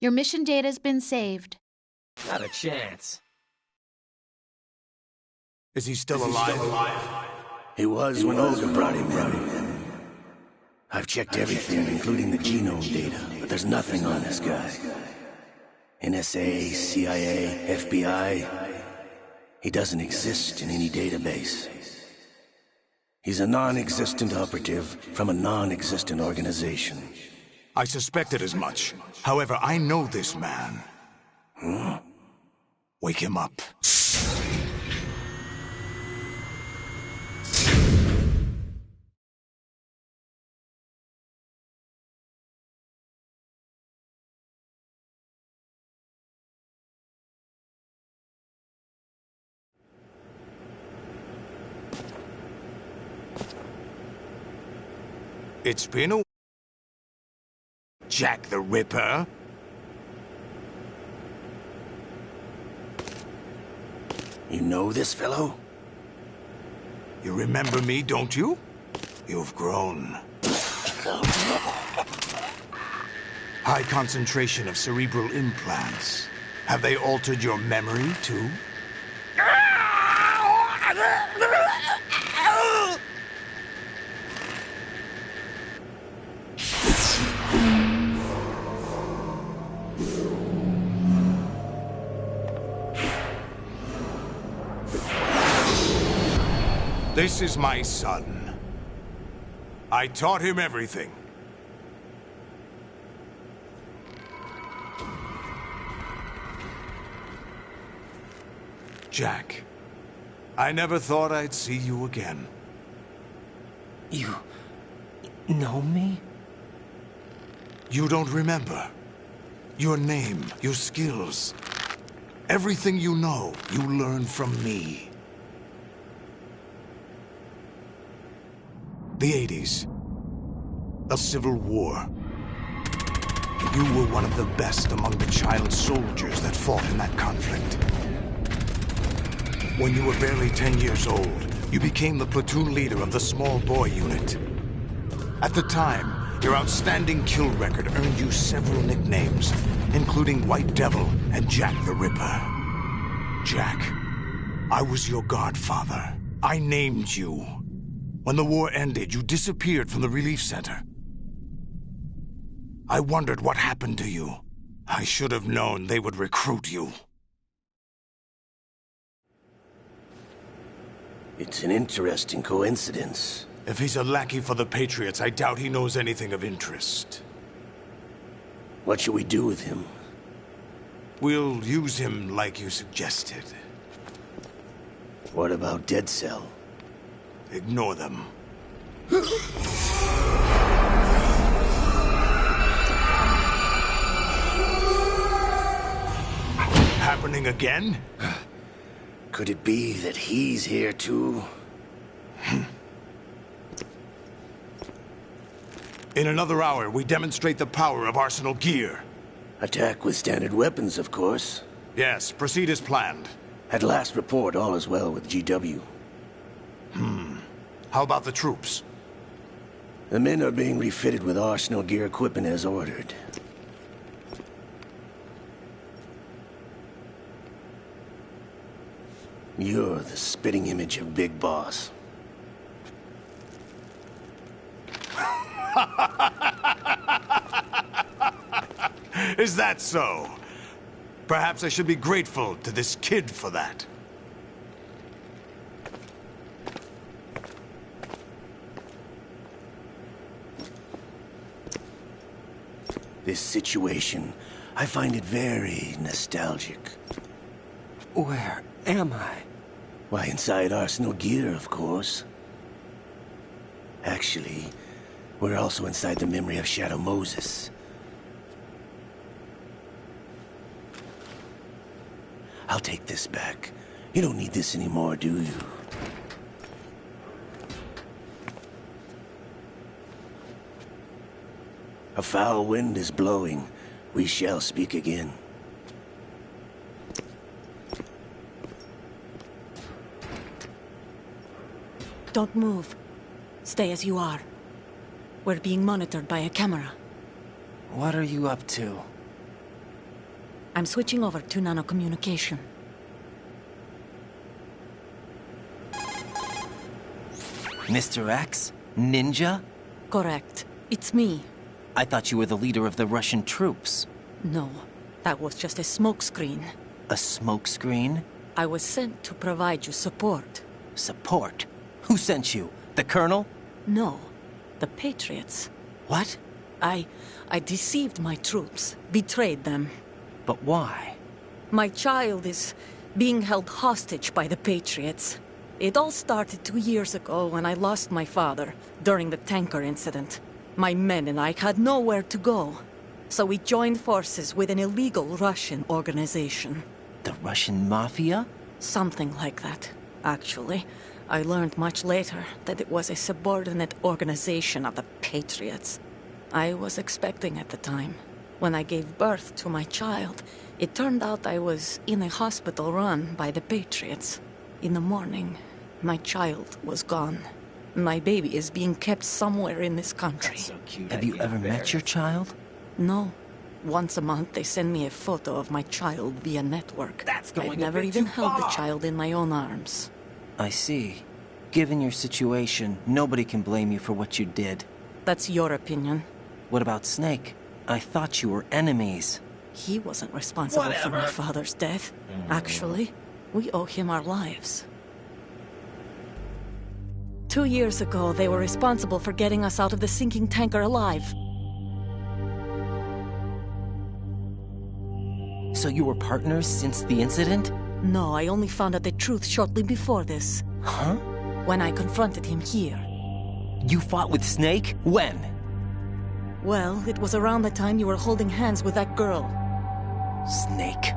Your mission data's been saved. Not a chance. Is he still alive? He was when Olga brought him in. I've checked everything, including the genome data, but there's nothing on this guy. NSA, CIA, FBI. He doesn't exist in any database. He's a non-existent operative from a non-existent organization. I suspected as much. However, I know this man. Huh? Wake him up. It's been a... Jack the Ripper? You know this fellow? You remember me, don't you? You've grown. High concentration of cerebral implants. Have they altered your memory, too? This is my son. I taught him everything. Jack, I never thought I'd see you again. You... know me? You don't remember. Your name, your skills. Everything you know, you learned from me. The 80s. The Civil War. You were one of the best among the child soldiers that fought in that conflict. When you were barely 10 years old, you became the platoon leader of the small boy unit. At the time, your outstanding kill record earned you several nicknames, including White Devil and Jack the Ripper. Jack, I was your godfather. I named you. When the war ended, you disappeared from the relief center. I wondered what happened to you. I should have known they would recruit you. It's an interesting coincidence. If he's a lackey for the Patriots, I doubt he knows anything of interest. What should we do with him? We'll use him like you suggested. What about Dead Cell? Ignore them. Happening again? Could it be that he's here too? In another hour, we demonstrate the power of Arsenal gear. Attack with standard weapons, of course. Yes, proceed as planned. At last report, all is well with GW. How about the troops? The men are being refitted with Arsenal gear equipment as ordered. You're the spitting image of Big Boss. Is that so? Perhaps I should be grateful to this kid for that. This situation, I find it very nostalgic. Where am I? Why, inside Arsenal gear, of course. Actually, we're also inside the memory of Shadow Moses. I'll take this back. You don't need this anymore, do you? A foul wind is blowing. We shall speak again. Don't move. Stay as you are. We're being monitored by a camera. What are you up to? I'm switching over to nanocommunication. Mr. X? Ninja? Correct. It's me. I thought you were the leader of the Russian troops. No, that was just a smokescreen. A smokescreen? I was sent to provide you support. Support? Who sent you? The Colonel? No, the Patriots. What? I deceived my troops, betrayed them. But why? My child is being held hostage by the Patriots. It all started 2 years ago when I lost my father during the tanker incident. My men and I had nowhere to go, so we joined forces with an illegal Russian organization. The Russian Mafia? Something like that, actually. I learned much later that it was a subordinate organization of the Patriots. I was expecting at the time. When I gave birth to my child, it turned out I was in a hospital run by the Patriots. In the morning, my child was gone. My baby is being kept somewhere in this country. That's so cute. Have you ever met your child? No. Once a month, they send me a photo of my child via network. I've never even held the child in my own arms. I see. Given your situation, nobody can blame you for what you did. That's your opinion. What about Snake? I thought you were enemies. He wasn't responsible for my father's death. Actually, we owe him our lives. 2 years ago, they were responsible for getting us out of the sinking tanker alive. So you were partners since the incident? No, I only found out the truth shortly before this. Huh? When I confronted him here. You fought with Snake? When? Well, it was around the time you were holding hands with that girl. Snake.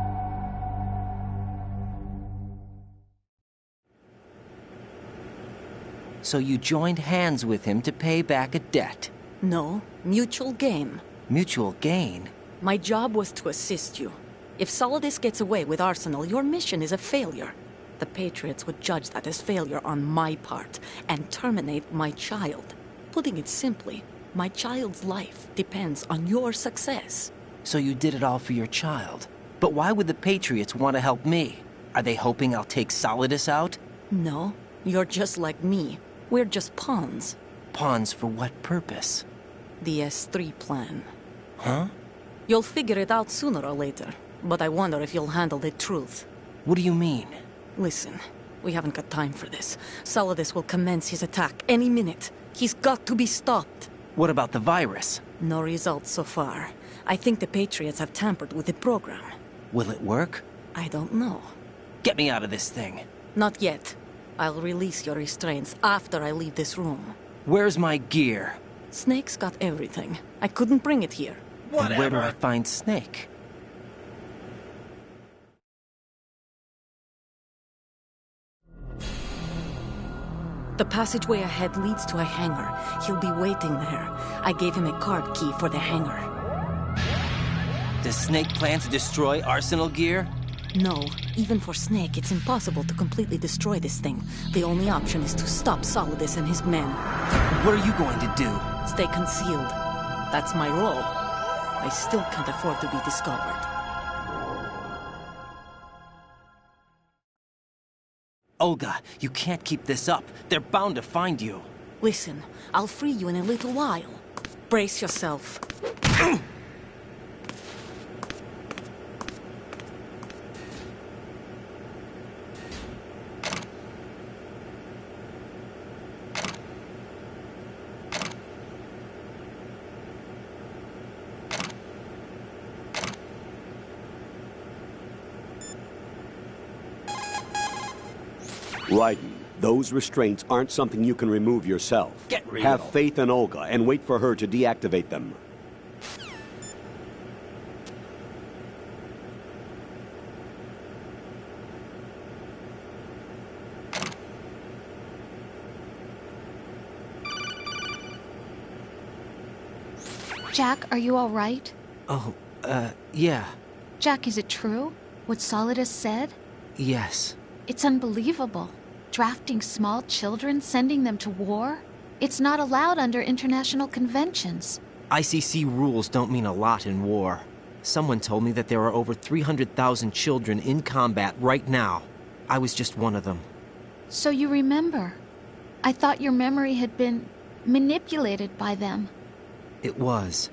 So you joined hands with him to pay back a debt? No, mutual gain. Mutual gain? My job was to assist you. If Solidus gets away with Arsenal, your mission is a failure. The Patriots would judge that as failure on my part and terminate my child. Putting it simply, my child's life depends on your success. So you did it all for your child. But why would the Patriots want to help me? Are they hoping I'll take Solidus out? No, you're just like me. We're just pawns. Pawns for what purpose? The S3 plan. Huh? You'll figure it out sooner or later, but I wonder if you'll handle the truth. What do you mean? Listen, we haven't got time for this. Solidus will commence his attack any minute. He's got to be stopped. What about the virus? No results so far. I think the Patriots have tampered with the program. Will it work? I don't know. Get me out of this thing. Not yet. I'll release your restraints after I leave this room. Where's my gear? Snake's got everything. I couldn't bring it here. Then where do I find Snake? The passageway ahead leads to a hangar. He'll be waiting there. I gave him a card key for the hangar. Does Snake plan to destroy Arsenal gear? No. Even for Snake, it's impossible to completely destroy this thing. The only option is to stop Solidus and his men. What are you going to do? Stay concealed. That's my role. I still can't afford to be discovered. Olga, you can't keep this up. They're bound to find you. Listen, I'll free you in a little while. Brace yourself. Raiden, those restraints aren't something you can remove yourself. Get real. Have faith in Olga and wait for her to deactivate them. Jack, are you all right? Oh, yeah. Jack, is it true? What Solidus said? Yes. It's unbelievable. Drafting small children, sending them to war? It's not allowed under international conventions. ICC rules don't mean a lot in war. Someone told me that there are over 300,000 children in combat right now. I was just one of them. So you remember. I thought your memory had been manipulated by them. It was,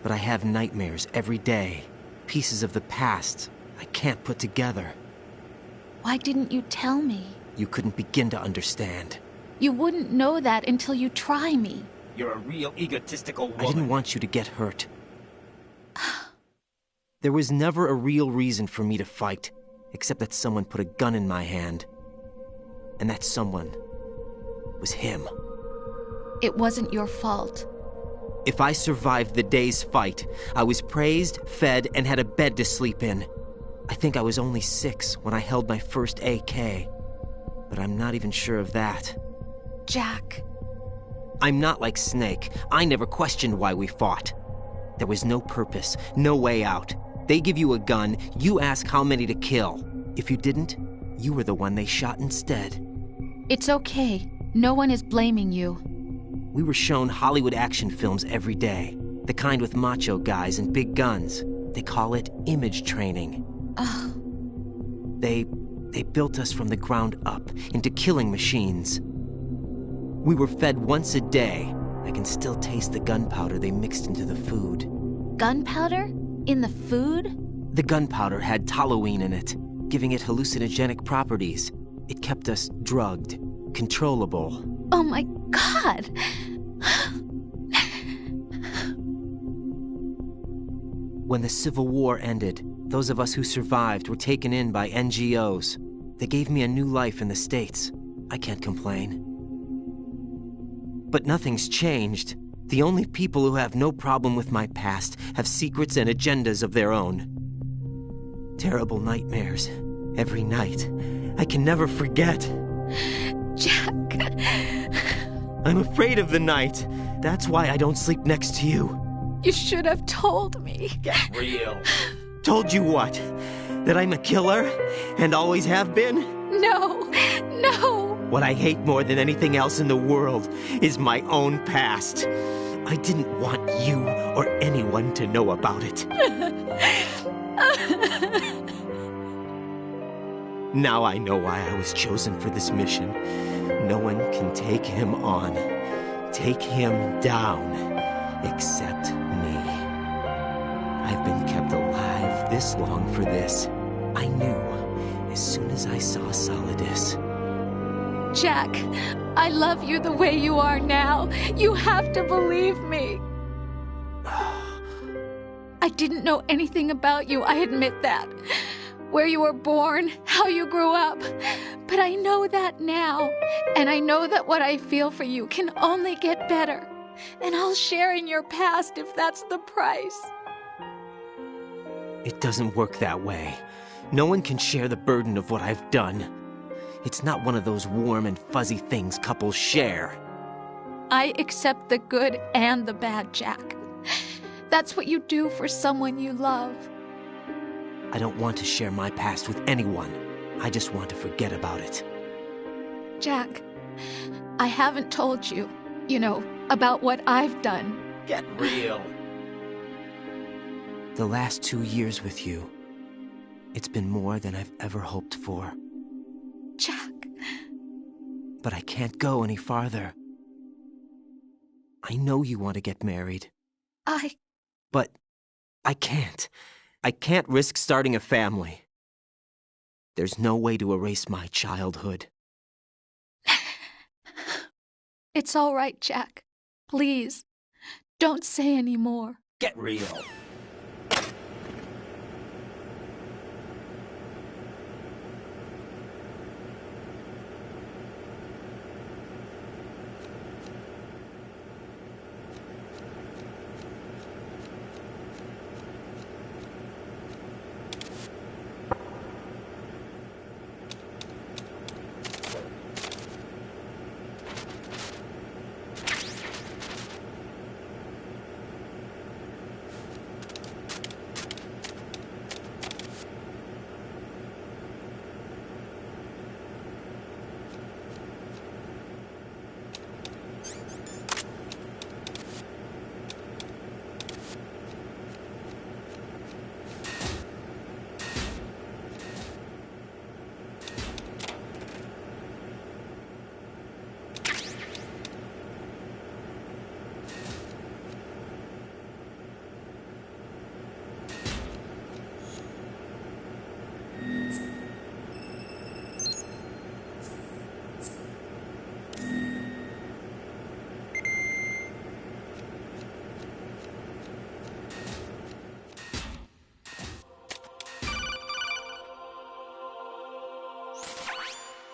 but I have nightmares every day. Pieces of the past I can't put together. Why didn't you tell me? You couldn't begin to understand. You wouldn't know that until you try me. You're a real egotistical woman. I didn't want you to get hurt. There was never a real reason for me to fight, except that someone put a gun in my hand. And that someone was him. It wasn't your fault. If I survived the day's fight, I was praised, fed, and had a bed to sleep in. I think I was only 6 when I held my first AK. But I'm not even sure of that. Jack. I'm not like Snake. I never questioned why we fought. There was no purpose, no way out. They give you a gun, you ask how many to kill. If you didn't, you were the one they shot instead. It's okay. No one is blaming you. We were shown Hollywood action films every day. The kind with macho guys and big guns. They call it image training. Ugh. They built us from the ground up into killing machines. We were fed once a day. I can still taste the gunpowder they mixed into the food. Gunpowder? In the food? The gunpowder had toluene in it, giving it hallucinogenic properties. It kept us drugged, controllable. Oh my God! When the Civil War ended, those of us who survived were taken in by NGOs. They gave me a new life in the States. I can't complain. But nothing's changed. The only people who have no problem with my past have secrets and agendas of their own. Terrible nightmares. Every night. I can never forget. Jack. I'm afraid of the night. That's why I don't sleep next to you. You should have told me. Get real. Told you what? That I'm a killer? And always have been? No. No. What I hate more than anything else in the world is my own past. I didn't want you or anyone to know about it. Now I know why I was chosen for this mission. No one can take him on, take him down, except me. I've been kept alive this long for this. I knew as soon as I saw Solidus. Jack, I love you the way you are now. You have to believe me. I didn't know anything about you, I admit that. Where you were born, how you grew up. But I know that now. And I know that what I feel for you can only get better. And I'll share in your past if that's the price. It doesn't work that way. No one can share the burden of what I've done. It's not one of those warm and fuzzy things couples share. I accept the good and the bad, Jack. That's what you do for someone you love. I don't want to share my past with anyone. I just want to forget about it. Jack, I haven't told you, about what I've done. Get real. The last 2 years with you, it's been more than I've ever hoped for. Jack. But I can't go any farther. I know you want to get married. But I can't. I can't risk starting a family. There's no way to erase my childhood. It's all right, Jack. Please, don't say any more. Get real.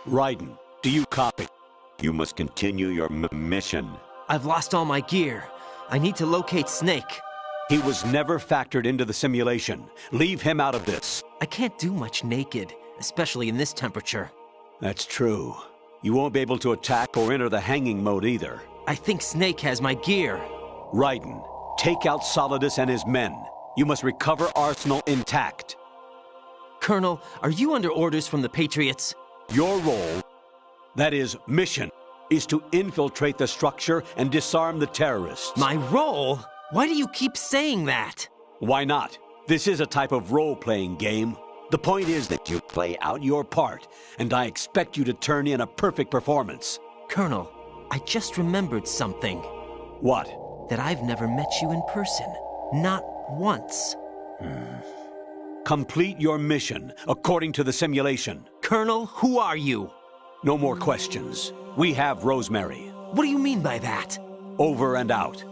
Raiden, do you copy? You must continue your mission. I've lost all my gear. I need to locate Snake. He was never factored into the simulation. Leave him out of this. I can't do much naked, especially in this temperature. That's true. You won't be able to attack or enter the hanging mode either. I think Snake has my gear. Raiden, take out Solidus and his men. You must recover Arsenal intact. Colonel, are you under orders from the Patriots? Your role, that is, mission, is to infiltrate the structure and disarm the terrorists. My role? Why do you keep saying that? Why not? This is a type of role-playing game. The point is that you play out your part, and I expect you to turn in a perfect performance. Colonel, I just remembered something. What? That I've never met you in person. Not once. Complete your mission, according to the simulation. Colonel, who are you? No more questions. We have Rosemary. What do you mean by that? Over and out.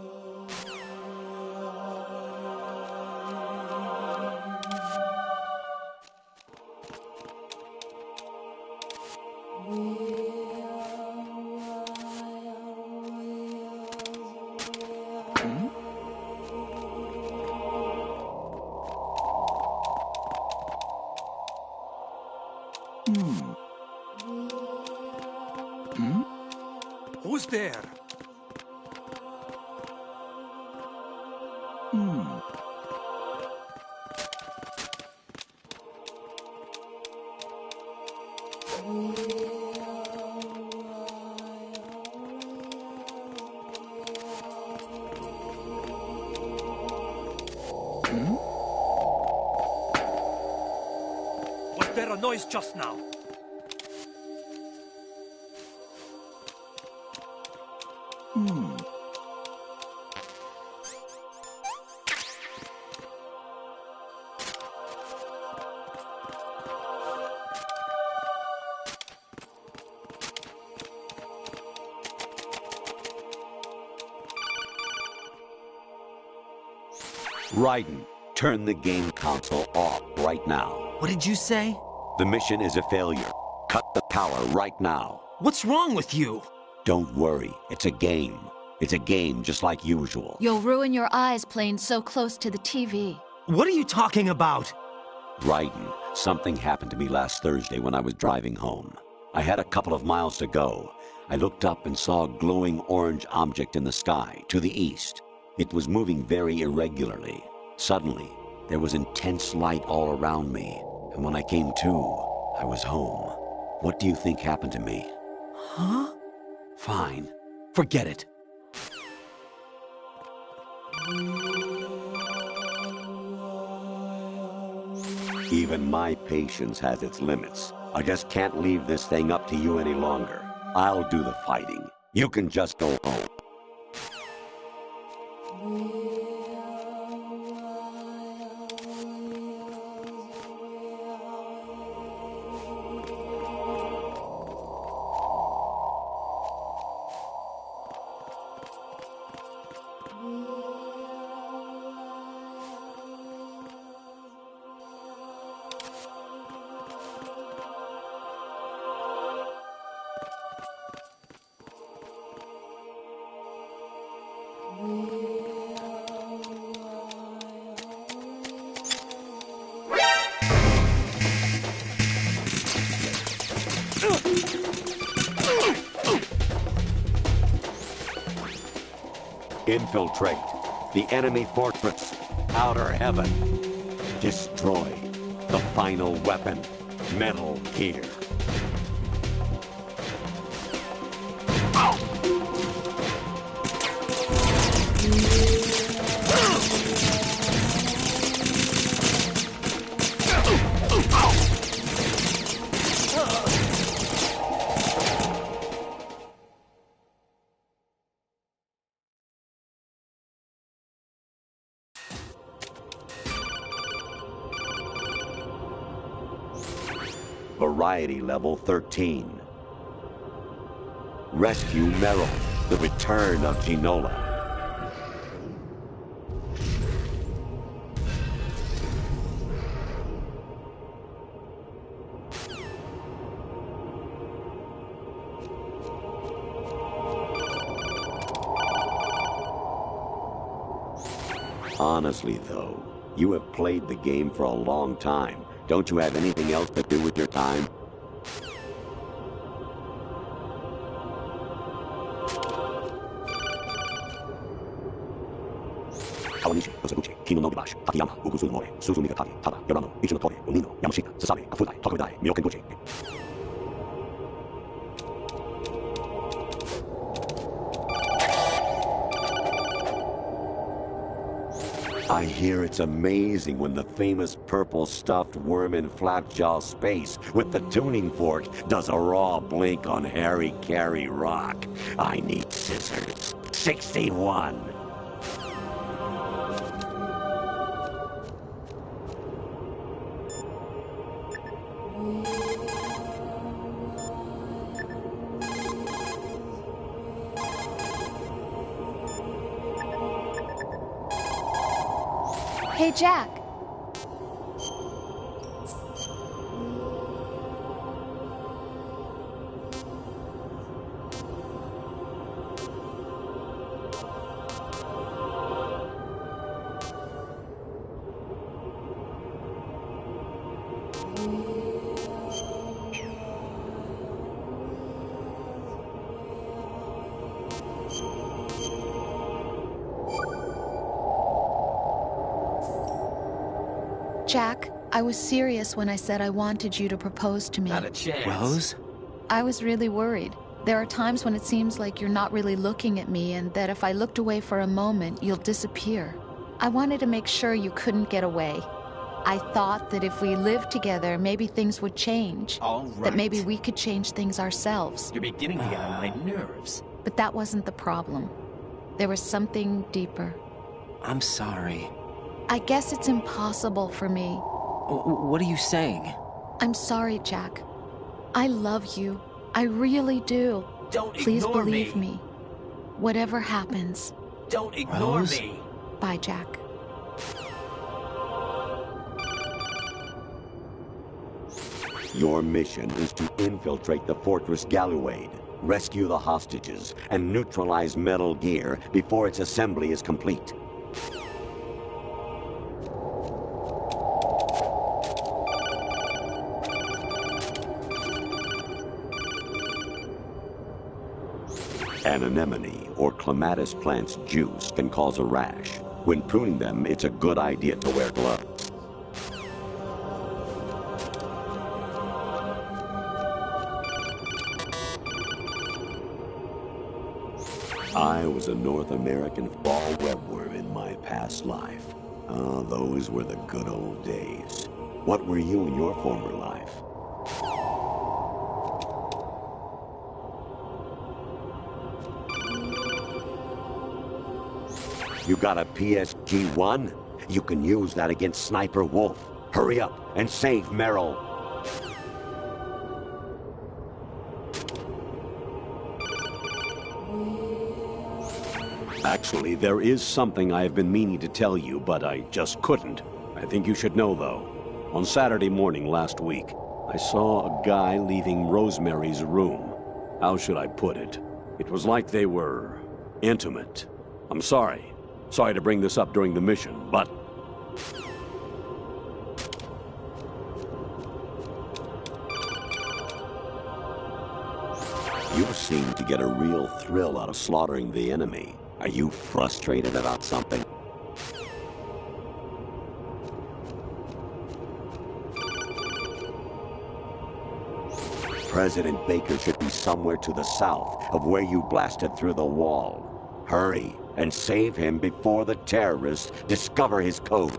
Who's there? Was there a noise just now? Raiden, turn the game console off right now. What did you say? The mission is a failure. Cut the power right now. What's wrong with you? Don't worry, it's a game. It's a game just like usual. You'll ruin your eyes playing so close to the TV. What are you talking about? Raiden, something happened to me last Thursday when I was driving home. I had a couple of miles to go. I looked up and saw a glowing orange object in the sky, to the east. It was moving very irregularly. Suddenly, there was intense light all around me, and when I came to, I was home. What do you think happened to me? Huh? Fine. Forget it. Even my patience has its limits. I just can't leave this thing up to you any longer. I'll do the fighting. You can just go home. Infiltrate the enemy fortress, Outer Heaven. Destroy the final weapon, Metal Gear. Variety level 13. Rescue Meryl, the return of Ginola. Honestly, though, you have played the game for a long time. Don't you have anything else to do with your time? Kawanishi, Osaguchi, Kino no Gibashi, Takayama, Ugusu no More, Suzu Migatagi, Tada, Yorano, Ichi no Tori, Onino, Yamashita, Sasabe, Kafudai, Tokudai, Miyokenguchi. I hear it's amazing when the famous purple stuffed worm in Flapjaw space with the tuning fork does a raw blink on Harry Carey rock. I need scissors. 61. Hey, Jack. Jack, I was serious when I said I wanted you to propose to me. Not a chance. Rose? I was really worried. There are times when it seems like you're not really looking at me and that if I looked away for a moment, you'll disappear. I wanted to make sure you couldn't get away. I thought that if we lived together, maybe things would change. All right. That maybe we could change things ourselves. You're beginning to get on my nerves. But that wasn't the problem. There was something deeper. I'm sorry. I guess it's impossible for me. What are you saying? I'm sorry, Jack. I love you. I really do. Don't Please ignore believe me. me. Whatever happens. Don't ignore Rose? me. Bye, Jack. Your mission is to infiltrate the Fortress Galluade, rescue the hostages, and neutralize Metal Gear before its assembly is complete. An anemone or clematis plant's juice can cause a rash. When pruning them, it's a good idea to wear gloves. I was a North American fall webworm in my past life. Ah, those were the good old days. What were you in your former life? You got a PSG-1? You can use that against Sniper Wolf. Hurry up and save Merrill. Actually, there is something I have been meaning to tell you, but I just couldn't. I think you should know, though. On Saturday morning last week, I saw a guy leaving Rosemary's room. How should I put it? It was like they were intimate. I'm sorry. Sorry to bring this up during the mission, but... You seem to get a real thrill out of slaughtering the enemy. Are you frustrated about something? President Baker should be somewhere to the south of where you blasted through the wall. Hurry and save him before the terrorists discover his code.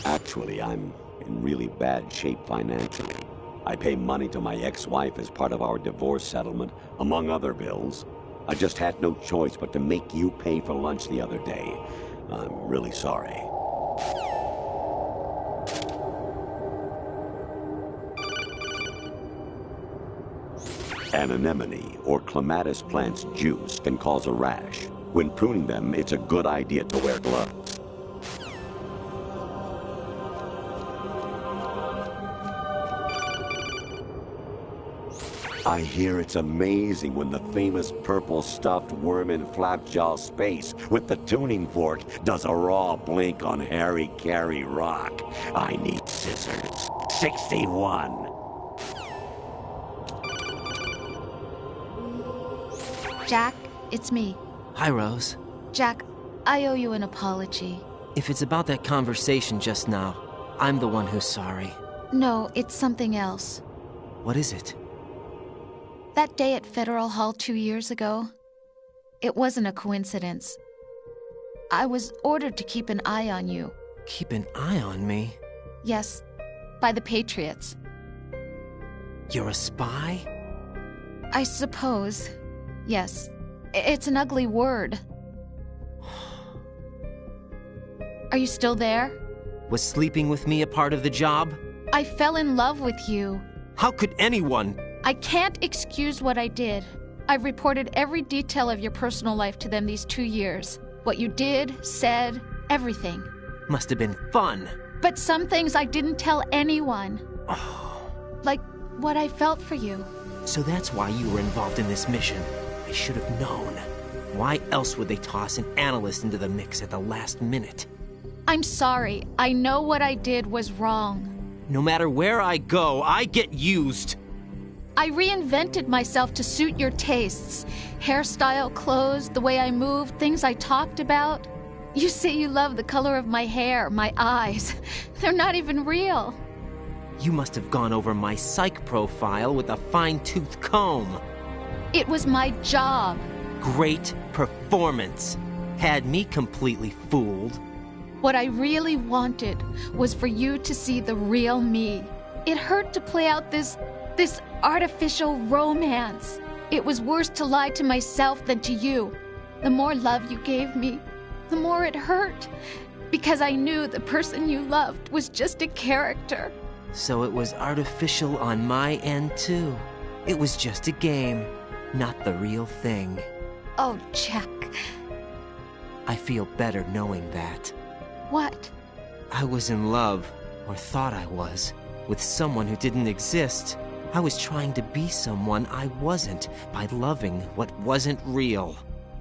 Actually, I'm in really bad shape financially. I pay money to my ex-wife as part of our divorce settlement, among other bills. I just had no choice but to make you pay for lunch the other day. I'm really sorry. An anemone or clematis plant's juice can cause a rash. When pruning them, it's a good idea to wear gloves. I hear it's amazing when the famous purple stuffed worm in Flapjaw space with the tuning fork does a raw blink on Harry Carey rock. I need scissors. 61. Jack, it's me. Hi, Rose. Jack, I owe you an apology. If it's about that conversation just now, I'm the one who's sorry. No, it's something else. What is it? That day at Federal Hall 2 years ago, it wasn't a coincidence. I was ordered to keep an eye on you. Keep an eye on me? Yes, by the Patriots. You're a spy? I suppose. Yes. It's an ugly word. Are you still there? Was sleeping with me a part of the job? I fell in love with you. How could anyone? I can't excuse what I did. I've reported every detail of your personal life to them these 2 years. What you did, said, everything. Must have been fun. But some things I didn't tell anyone. Like what I felt for you. So that's why you were involved in this mission. I should have known. Why else would they toss an analyst into the mix at the last minute? I'm sorry. I know what I did was wrong. No matter where I go, I get used. I reinvented myself to suit your tastes. Hairstyle, clothes, the way I moved, things I talked about. You say you love the color of my hair, my eyes. They're not even real. You must have gone over my psych profile with a fine-tooth comb. It was my job. Great performance. Had me completely fooled. What I really wanted was for you to see the real me. It hurt to play out this artificial romance. It was worse to lie to myself than to you. The more love you gave me, the more it hurt. Because I knew the person you loved was just a character. So it was artificial on my end, too. It was just a game, not the real thing. Oh, Jack. I feel better knowing that. What? I was in love, or thought I was, with someone who didn't exist. I was trying to be someone I wasn't by loving what wasn't real.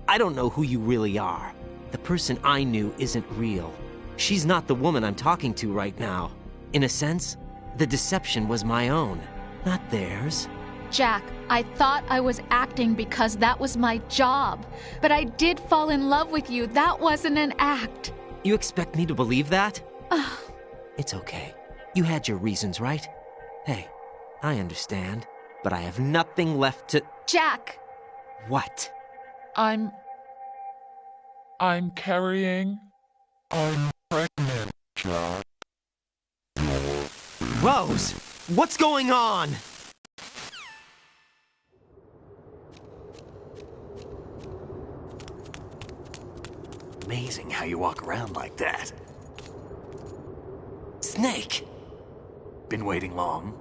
I don't know who you really are. The person I knew isn't real. She's not the woman I'm talking to right now. In a sense, the deception was my own, not theirs. Jack, I thought I was acting because that was my job. But I did fall in love with you. That wasn't an act. You expect me to believe that? It's okay. You had your reasons, right? Hey, I understand. But I have nothing left to... Jack! What? I'm carrying... I'm pregnant, Jack. Rose! What's going on? Amazing how you walk around like that. Snake! Been waiting long?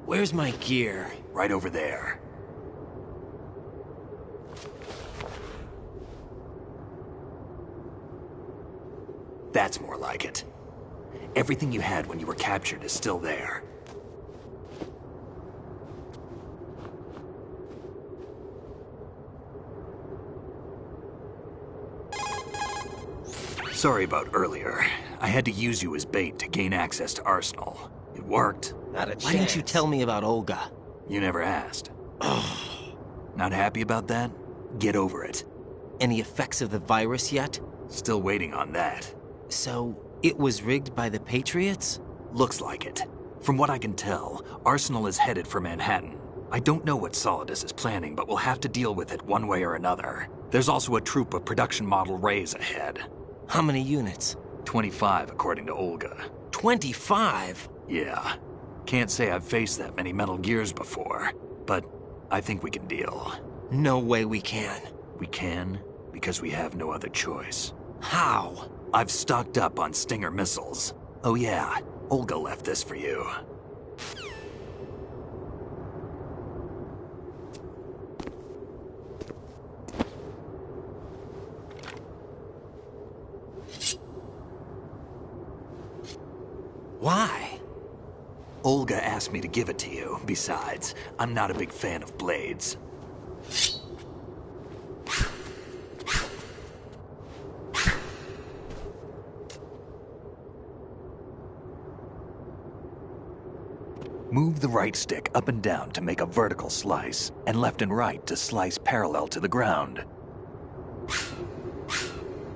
Where's my gear? Right over there. That's more like it. Everything you had when you were captured is still there. Sorry about earlier. I had to use you as bait to gain access to Arsenal. It worked. Not a chance. Why didn't you tell me about Olga? You never asked. Not happy about that? Get over it. Any effects of the virus yet? Still waiting on that. So, it was rigged by the Patriots? Looks like it. From what I can tell, Arsenal is headed for Manhattan. I don't know what Solidus is planning, but we'll have to deal with it one way or another. There's also a troop of production model Rays ahead. How many units? 25, according to Olga. 25? Yeah. Can't say I've faced that many Metal Gears before, but I think we can deal. No way we can. We can, because we have no other choice. How? I've stocked up on Stinger missiles. Oh yeah, Olga left this for you. Why? Olga asked me to give it to you. Besides, I'm not a big fan of blades. Move the right stick up and down to make a vertical slice, and left and right to slice parallel to the ground.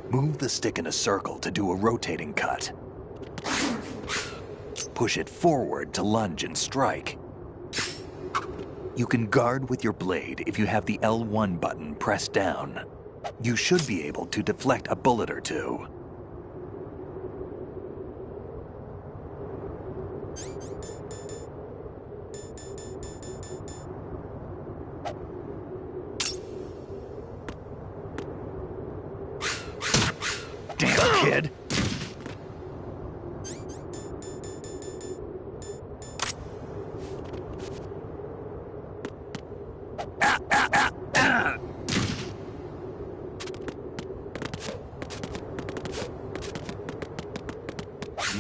Move the stick in a circle to do a rotating cut. Push it forward to lunge and strike. You can guard with your blade if you have the L1 button pressed down. You should be able to deflect a bullet or two. Damn, kid!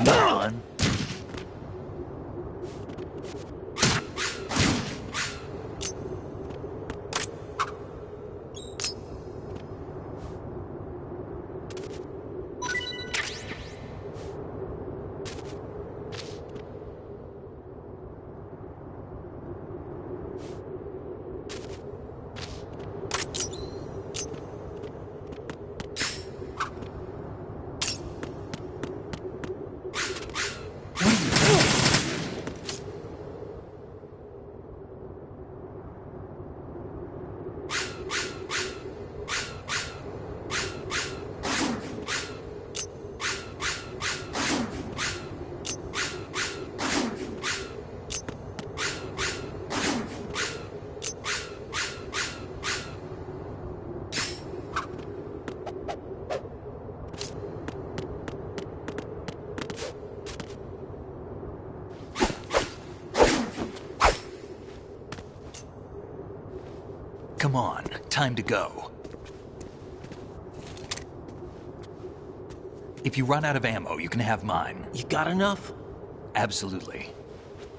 Moron. Come on, time to go. If you run out of ammo, you can have mine. You got enough? Absolutely.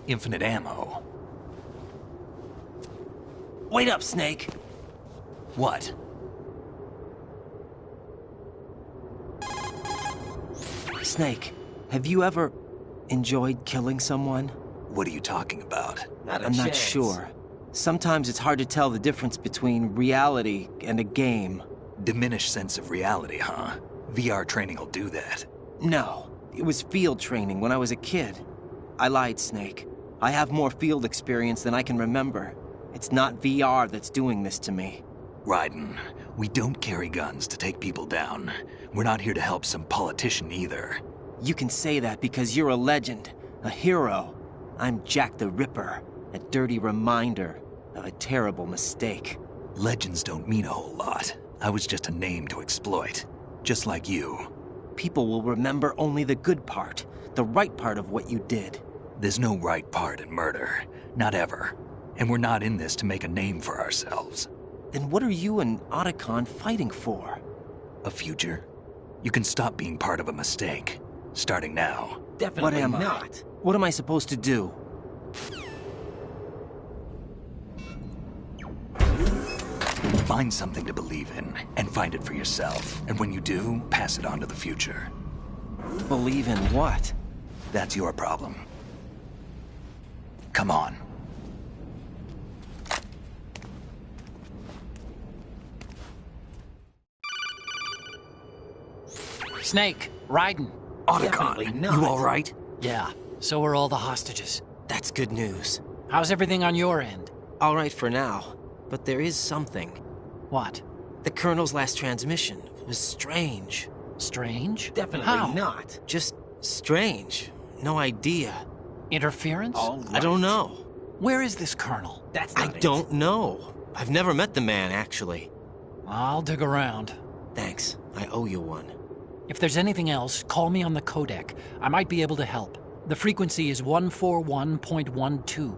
Infinite ammo. Wait up, Snake. What? Snake, have you ever enjoyed killing someone? What are you talking about? I'm not sure. Sometimes it's hard to tell the difference between reality and a game. Diminished sense of reality, huh? VR training will do that. No, it was field training when I was a kid. I lied, Snake. I have more field experience than I can remember. It's not VR that's doing this to me. Raiden, we don't carry guns to take people down. We're not here to help some politician either. You can say that because you're a legend, a hero. I'm Jack the Ripper, a dirty reminder of a terrible mistake. Legends don't mean a whole lot. I was just a name to exploit, just like you. People will remember only the good part, the right part of what you did. There's no right part in murder, not ever. And we're not in this to make a name for ourselves. Then what are you and Otacon fighting for? A future? You can stop being part of a mistake, starting now. Definitely what am not. What am I supposed to do? Find something to believe in, and find it for yourself. And when you do, pass it on to the future. Believe in what? That's your problem. Come on. Snake, Raiden. Otacon, you all right? Yeah, so are all the hostages. That's good news. How's everything on your end? All right for now, but there is something. What? The Colonel's last transmission was strange. Strange? Definitely How? not. Just strange. No idea. Interference? I don't know. Where is this Colonel? I don't know. I've never met the man, actually. I'll dig around. Thanks. I owe you one. If there's anything else, call me on the codec. I might be able to help. The frequency is 141.12.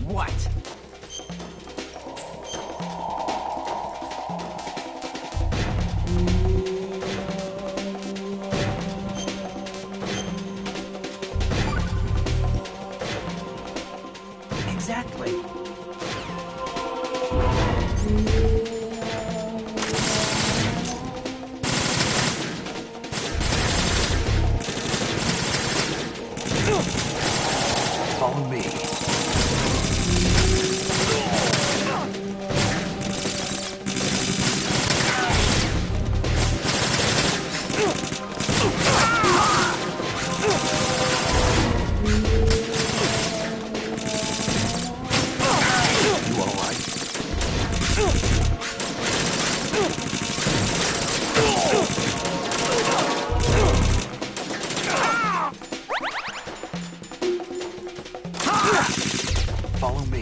What? Follow me. You all right? Follow me.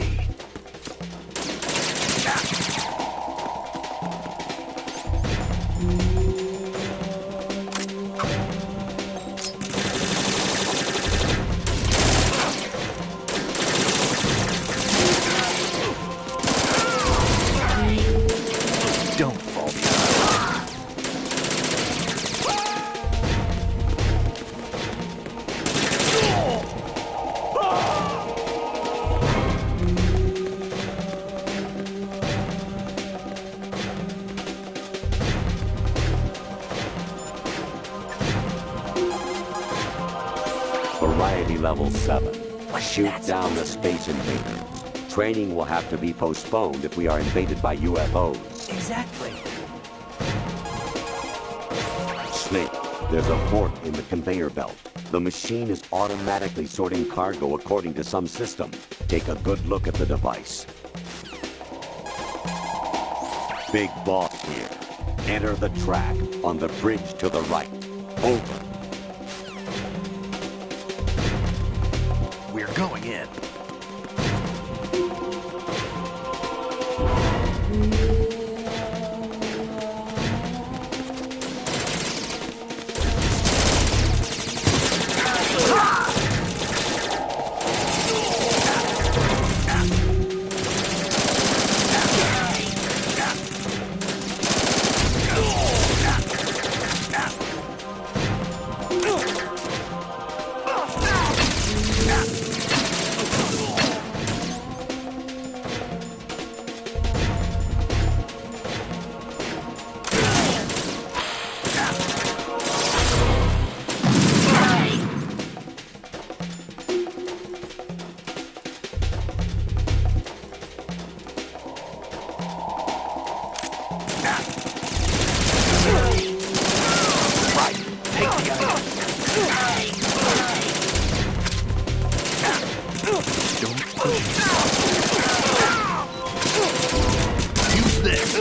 Don't fall behind. Variety level 7. Shoot down the Space Invader. Training will have to be postponed if we are invaded by UFOs. Exactly. Snake, there's a fork in the conveyor belt. The machine is automatically sorting cargo according to some system. Take a good look at the device. Big Boss here. Enter the track on the bridge to the right. Over. We're going in. Use this.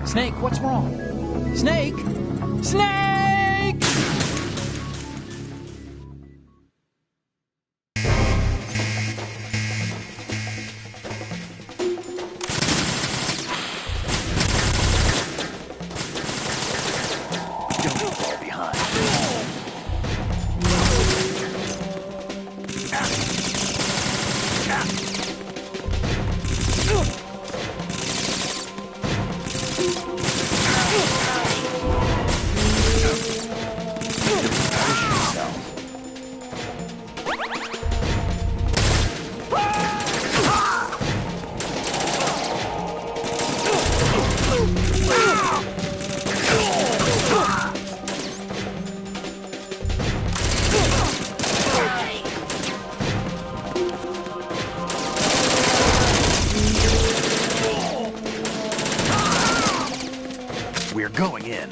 Snake, what's wrong? Snake! Snake! Don't fall behind. We're going in.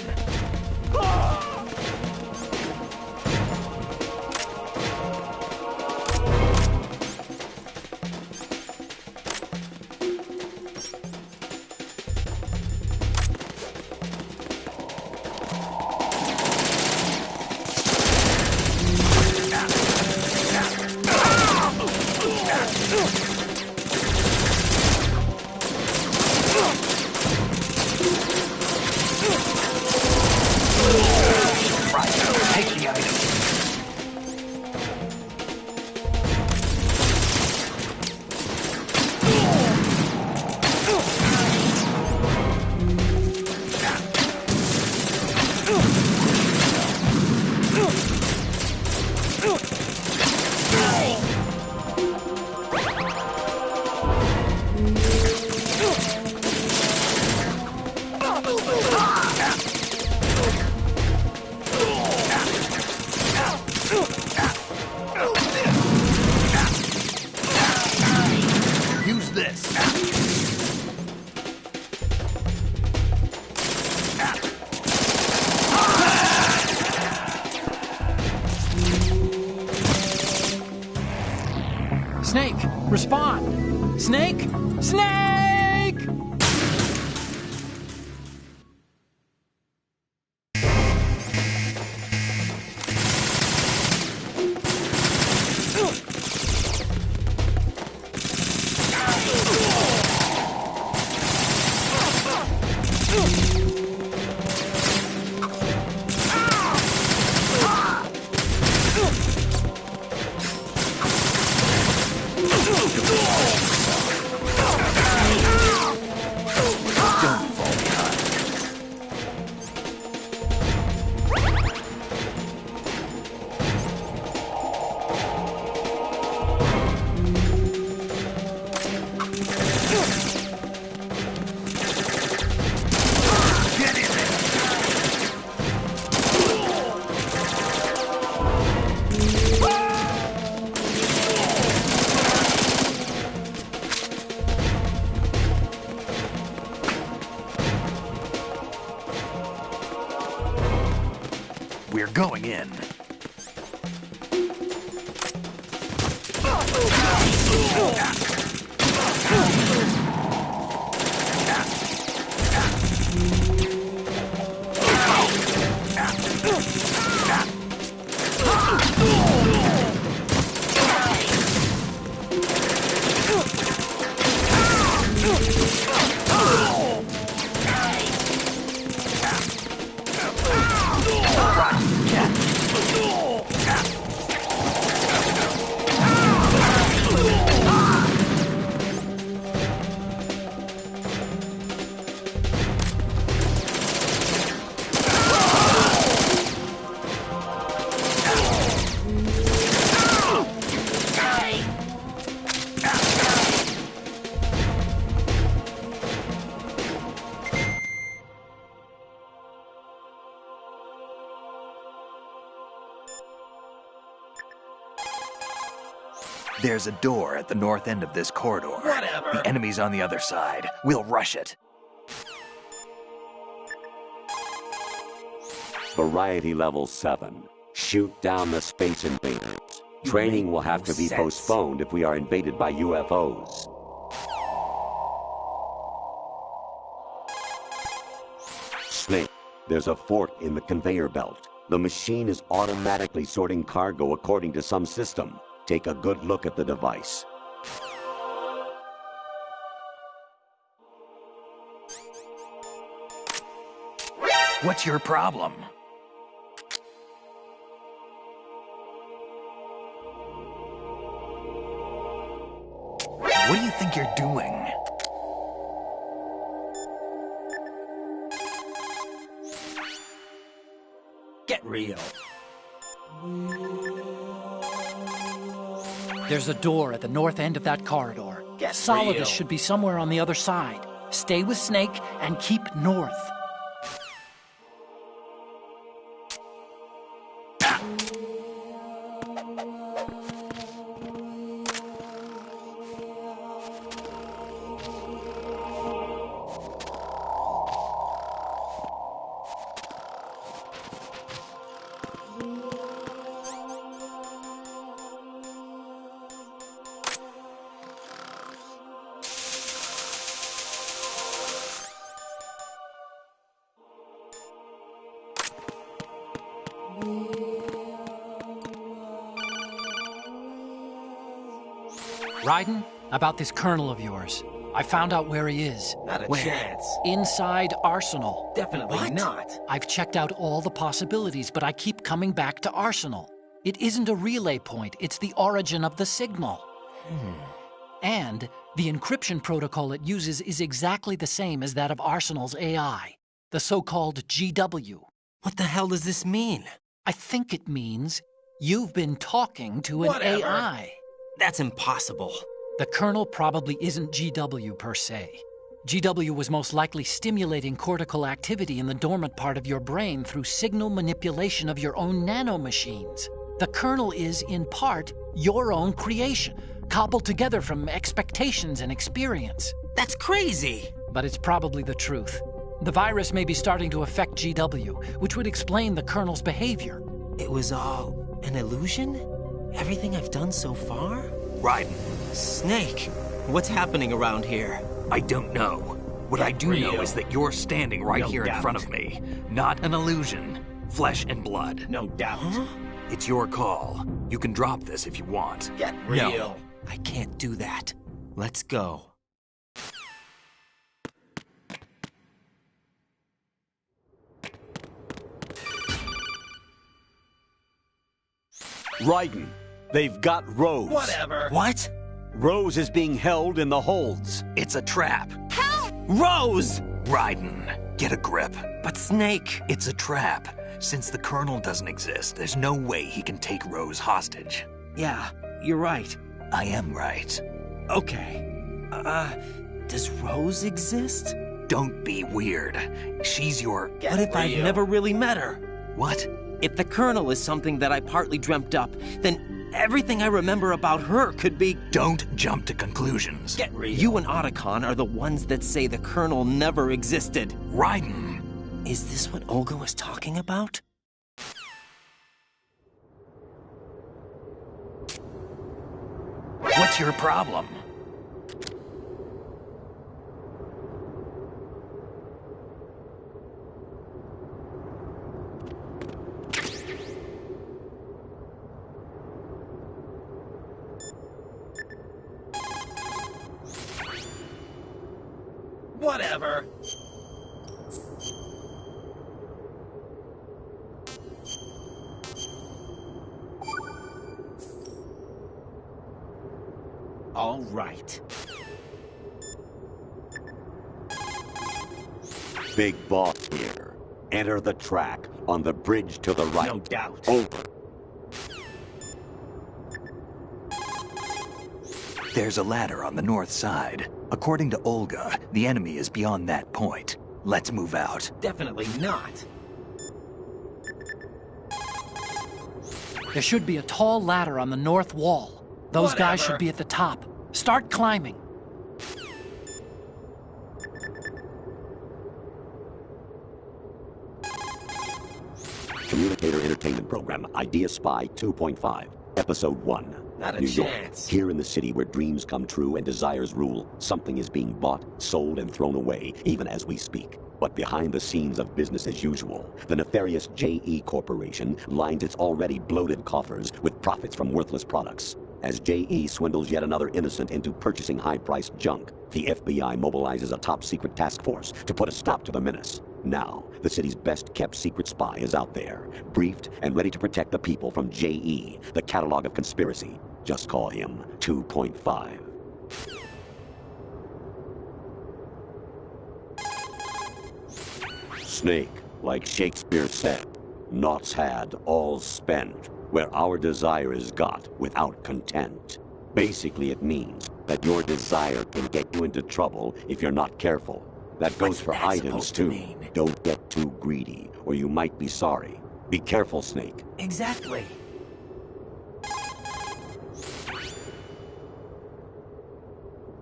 Snake, respond! Snake! Snake! We're going in. There's a door at the north end of this corridor. Whatever. The enemy's on the other side. We'll rush it. Variety level 7. Shoot down the space invaders. Training will have to be postponed if we are invaded by UFOs. Snake, there's a fork in the conveyor belt. The machine is automatically sorting cargo according to some system. Take a good look at the device. What's your problem? What do you think you're doing? Get real. There's a door at the north end of that corridor. Get Solidus real. should be somewhere on the other side. Stay with Snake and keep north. Raiden, about this colonel of yours. I found out where he is. Not a Where? chance. Inside Arsenal. Definitely not. I've checked out all the possibilities, but I keep coming back to Arsenal. It isn't a relay point, it's the origin of the signal. And the encryption protocol it uses is exactly the same as that of Arsenal's AI, the so-called GW. What the hell does this mean? I think it means you've been talking to an Whatever. AI. That's impossible. The Colonel probably isn't GW per se. GW was most likely stimulating cortical activity in the dormant part of your brain through signal manipulation of your own nanomachines. The Colonel is, in part, your own creation, cobbled together from expectations and experience. That's crazy. But it's probably the truth. The virus may be starting to affect GW, which would explain the Colonel's behavior. It was all an illusion? Everything I've done so far? Raiden, Snake, what's happening around here? I don't know. What I do know is that you're standing right here in front of me. Not an illusion. Flesh and blood. No doubt. Huh? It's your call. You can drop this if you want. Get real. No, I can't do that. Let's go. Raiden, they've got Rose. Whatever. What? Rose is being held in the holds. It's a trap. Help! Rose! Raiden, get a grip. But Snake... It's a trap. Since the Colonel doesn't exist, there's no way he can take Rose hostage. Yeah, you're right. I am right. Okay. Does Rose exist? Don't be weird. She's your... What if I've never really met her? What? If the Colonel is something that I partly dreamt up, then everything I remember about her could be... Don't jump to conclusions. Get real. You and Otacon are the ones that say the Colonel never existed. Raiden. Is this what Olga was talking about? What's your problem? Whatever. All right. Big boss here. Enter the track on the bridge to the right. No doubt. Over. There's a ladder on the north side. According to Olga, the enemy is beyond that point. Let's move out. Definitely not. There should be a tall ladder on the north wall. Those guys should be at the top. Start climbing. Communicator Entertainment Program, Idea Spy 2.5, Episode 1. Not a New chance. York, here in the city where dreams come true and desires rule, something is being bought, sold, and thrown away, even as we speak. But behind the scenes of business as usual, the nefarious J.E. Corporation lines its already bloated coffers with profits from worthless products. As J.E. swindles yet another innocent into purchasing high-priced junk, the FBI mobilizes a top-secret task force to put a stop to the menace. Now, the city's best-kept secret spy is out there, briefed and ready to protect the people from J.E., the catalog of conspiracy. Just call him 2.5. Snake, like Shakespeare said, naught's had, all's spent, where our desire is got without content. Basically, it means that your desire can get you into trouble if you're not careful. That goes for items, too. Don't get too greedy, or you might be sorry. Be careful, Snake. Exactly.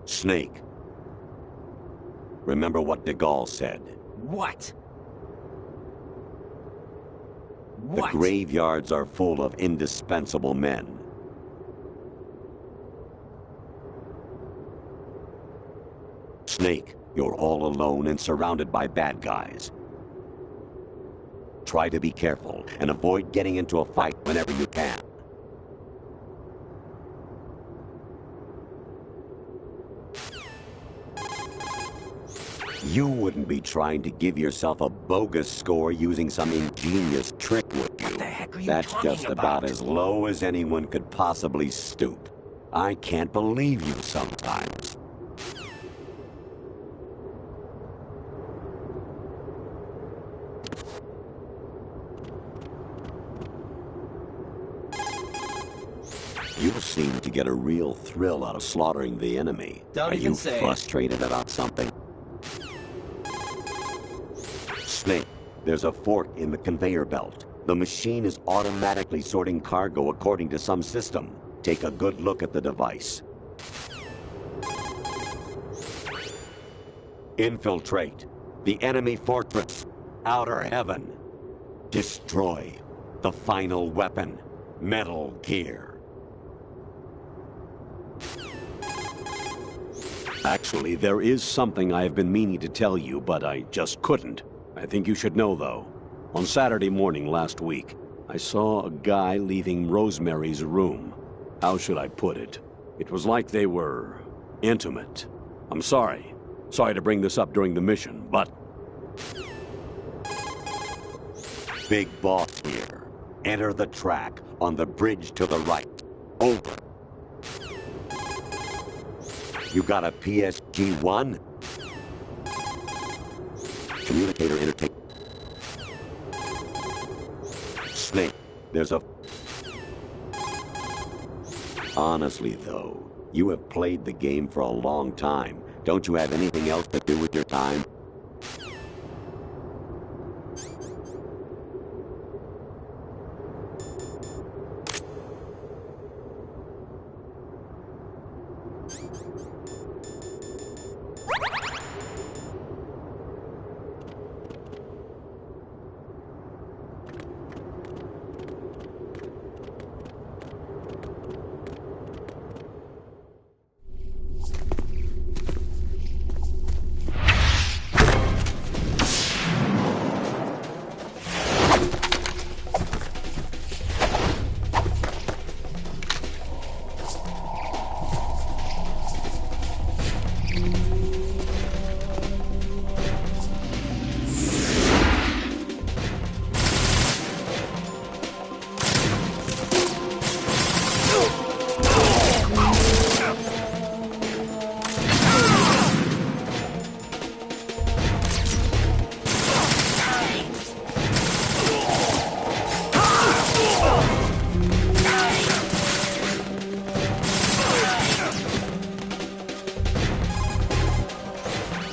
Snake. Remember what de Gaulle said. What? The graveyards are full of indispensable men. Snake, you're all alone and surrounded by bad guys. Try to be careful and avoid getting into a fight whenever you can. You wouldn't be trying to give yourself a bogus score using some ingenious trick, would you? What the heck are you That's talking just about as low as anyone could possibly stoop. I can't believe you sometimes. You seem to get a real thrill out of slaughtering the enemy. Don't Are even you say it. frustrated about something? Snake, there's a fork in the conveyor belt. The machine is automatically sorting cargo according to some system. Take a good look at the device. Infiltrate the enemy fortress, Outer Heaven. Destroy the final weapon, Metal Gear. Actually, there is something I have been meaning to tell you, but I just couldn't. I think you should know, though. On Saturday morning last week, I saw a guy leaving Rosemary's room. How should I put it? It was like they were intimate. I'm sorry. Sorry to bring this up during the mission, but... Big boss here. Enter the track on the bridge to the right. Over. You got a PSG-1? Communicator entertain. Snake, there's a... Honestly, though, you have played the game for a long time. Don't you have anything else to do with your time?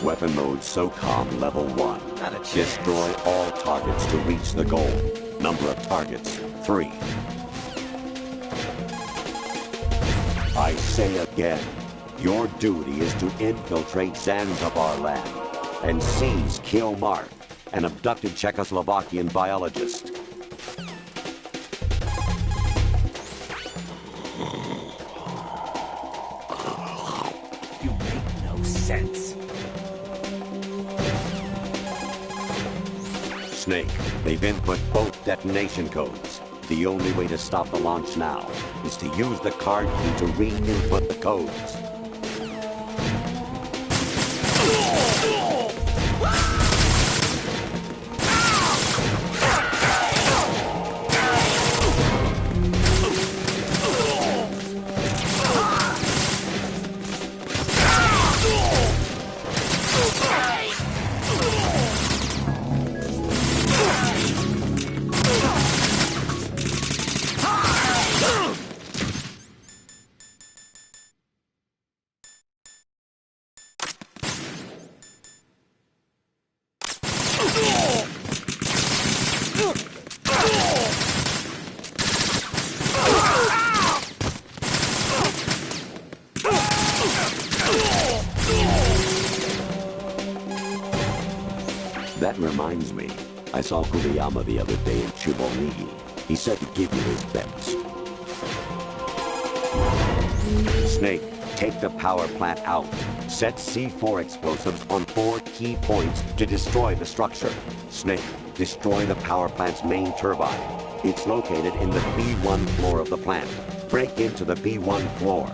Weapon mode SOCOM level 1. Destroy all targets to reach the goal. Number of targets, 3. I say again, your duty is to infiltrate Zanzibar land and seize Kill Mark, an abducted Czechoslovakian biologist. You make no sense. Snake, they've input both detonation codes. The only way to stop the launch now is to use the card key to re-input the codes. That reminds me, I saw Kuriyama the other day in Chibonigi. He said to give you his bets. Snake, take the power plant out. Set C4 explosives on 4 key points to destroy the structure. Snake, destroy the power plant's main turbine. It's located in the B1 floor of the plant. Break into the B1 floor.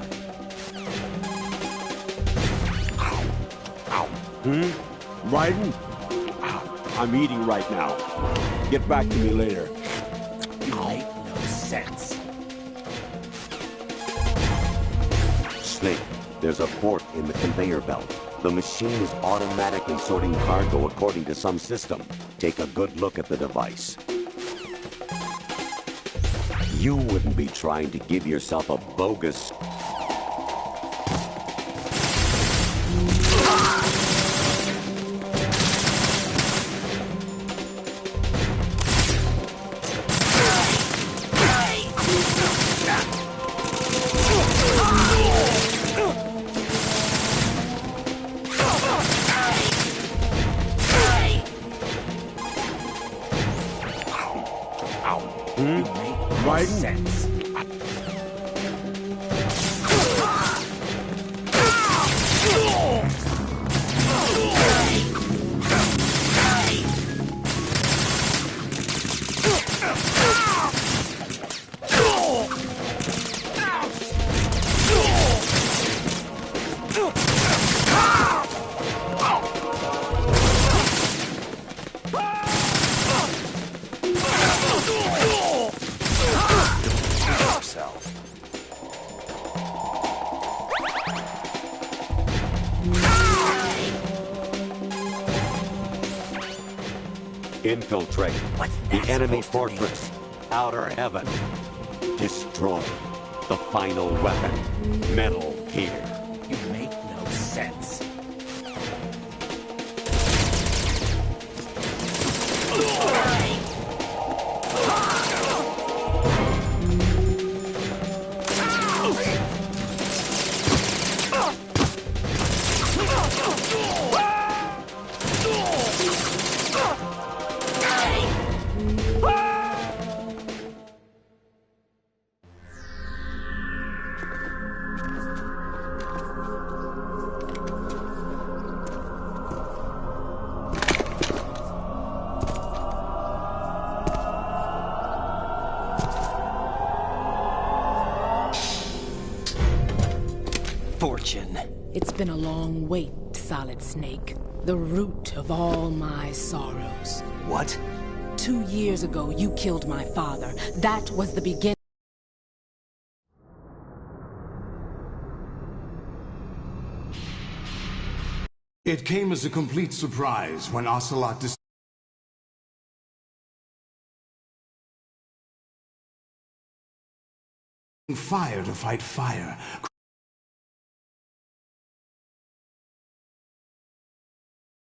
Raiden? I'm eating right now. Get back to me later. You make no sense. Snake, there's a fork in the conveyor belt. The machine is automatically sorting cargo according to some system. Take a good look at the device. You wouldn't be trying to give yourself a bogus... Sense. Infiltrate the enemy fortress, Outer Heaven. Destroy the final weapon, Metal Gear. You make no sense. Fortune. It's been a long wait, Solid Snake. The root of all my sorrows. What? 2 years ago, you killed my father. That was the beginning. It came as a complete surprise when Ocelot fire to fight fire,